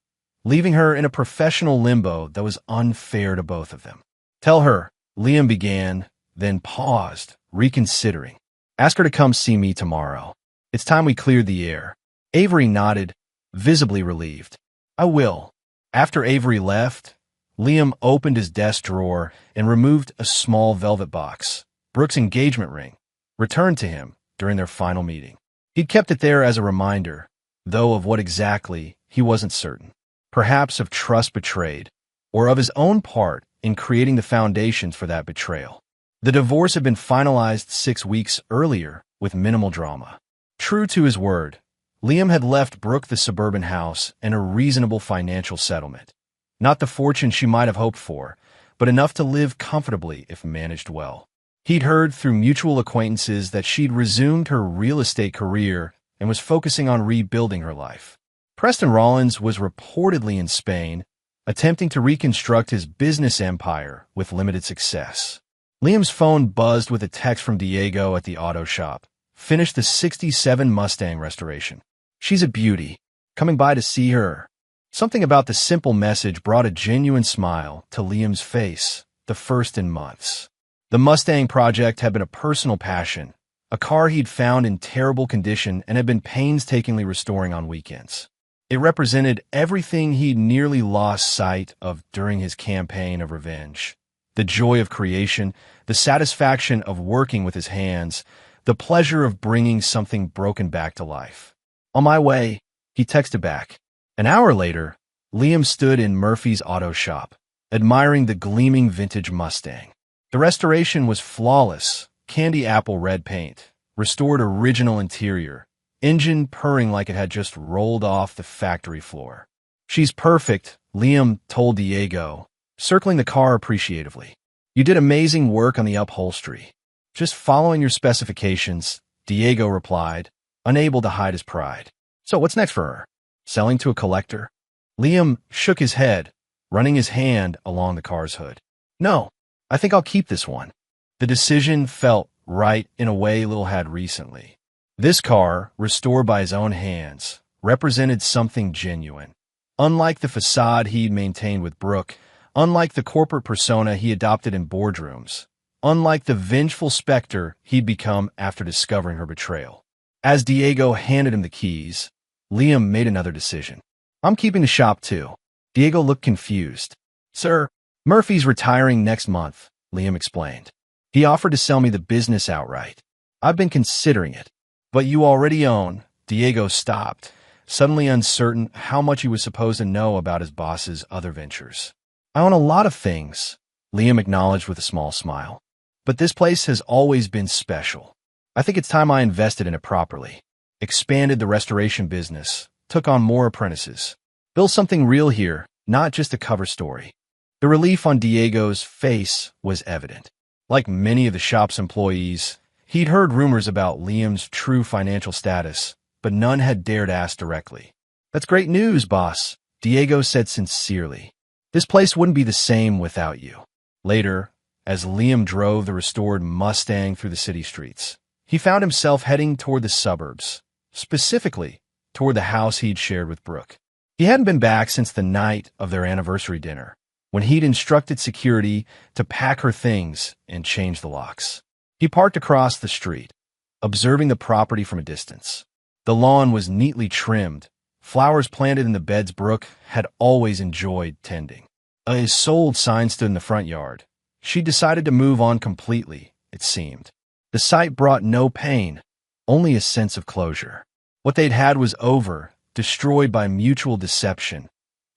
[SPEAKER 1] leaving her in a professional limbo that was unfair to both of them. "Tell her," Liam began, then paused, reconsidering. "Ask her to come see me tomorrow. It's time we cleared the air." Avery nodded, visibly relieved. "I will." After Avery left, Liam opened his desk drawer and removed a small velvet box, Brooke's engagement ring, returned to him during their final meeting. He'd kept it there as a reminder, though of what exactly he wasn't certain. Perhaps of trust betrayed, or of his own part in creating the foundations for that betrayal. The divorce had been finalized 6 weeks earlier with minimal drama. True to his word, Liam had left Brooke the suburban house and a reasonable financial settlement. Not the fortune she might have hoped for, but enough to live comfortably if managed well. He'd heard through mutual acquaintances that she'd resumed her real estate career and was focusing on rebuilding her life. Preston Rollins was reportedly in Spain, attempting to reconstruct his business empire with limited success. Liam's phone buzzed with a text from Diego at the auto shop. Finished the '67 Mustang restoration. "She's a beauty. Coming by to see her." Something about the simple message brought a genuine smile to Liam's face, the first in months. The Mustang project had been a personal passion, a car he'd found in terrible condition and had been painstakingly restoring on weekends. It represented everything he'd nearly lost sight of during his campaign of revenge. The joy of creation, the satisfaction of working with his hands, the pleasure of bringing something broken back to life. "On my way," he texted back. An hour later, Liam stood in Murphy's auto shop, admiring the gleaming vintage Mustang. The restoration was flawless, candy apple red paint, restored original interior, engine purring like it had just rolled off the factory floor. "She's perfect," Liam told Diego, circling the car appreciatively. "You did amazing work on the upholstery." "Just following your specifications," Diego replied, unable to hide his pride. "So what's next for her? Selling to a collector?" Liam shook his head, running his hand along the car's hood. "No, I think I'll keep this one." The decision felt right in a way Lil had recently. This car, restored by his own hands, represented something genuine. Unlike the facade he'd maintained with Brooke, Unlike the corporate persona he adopted in boardrooms, unlike the vengeful specter he'd become after discovering her betrayal. As Diego handed him the keys, Liam made another decision. I'm keeping the shop too. Diego looked confused. Sir, Murphy's retiring next month, Liam explained. He offered to sell me the business outright. I've been considering it. But you already own. Diego stopped, suddenly uncertain how much he was supposed to know about his boss's other ventures. I own a lot of things, Liam acknowledged with a small smile. But this place has always been special. I think it's time I invested in it properly. Expanded the restoration business, took on more apprentices. Built something real here, not just a cover story. The relief on Diego's face was evident. Like many of the shop's employees, he'd heard rumors about Liam's true financial status, but none had dared ask directly. That's great news, boss, Diego said sincerely. This place wouldn't be the same without you. Later, as Liam drove the restored Mustang through the city streets, he found himself heading toward the suburbs, specifically toward the house he'd shared with Brooke. He hadn't been back since the night of their anniversary dinner, when he'd instructed security to pack her things and change the locks. He parked across the street, observing the property from a distance. The lawn was neatly trimmed, flowers planted in the beds Brooke had always enjoyed tending. A sold sign stood in the front yard. She decided to move on completely, it seemed. The sight brought no pain, only a sense of closure. What they'd had was over, destroyed by mutual deception,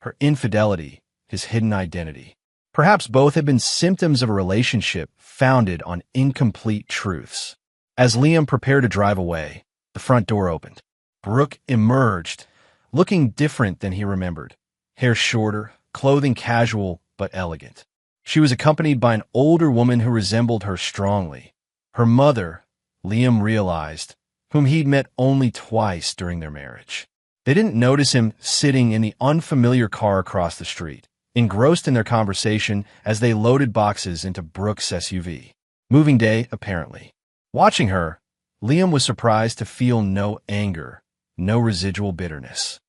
[SPEAKER 1] her infidelity, his hidden identity. Perhaps both had been symptoms of a relationship founded on incomplete truths. As Liam prepared to drive away, the front door opened. Brooke emerged, looking different than he remembered. Hair shorter, clothing casual but elegant. She was accompanied by an older woman who resembled her strongly. Her mother, Liam realized, whom he'd met only twice during their marriage. They didn't notice him sitting in the unfamiliar car across the street, engrossed in their conversation as they loaded boxes into Brooke's SUV. Moving day, apparently. Watching her, Liam was surprised to feel no anger, no residual bitterness.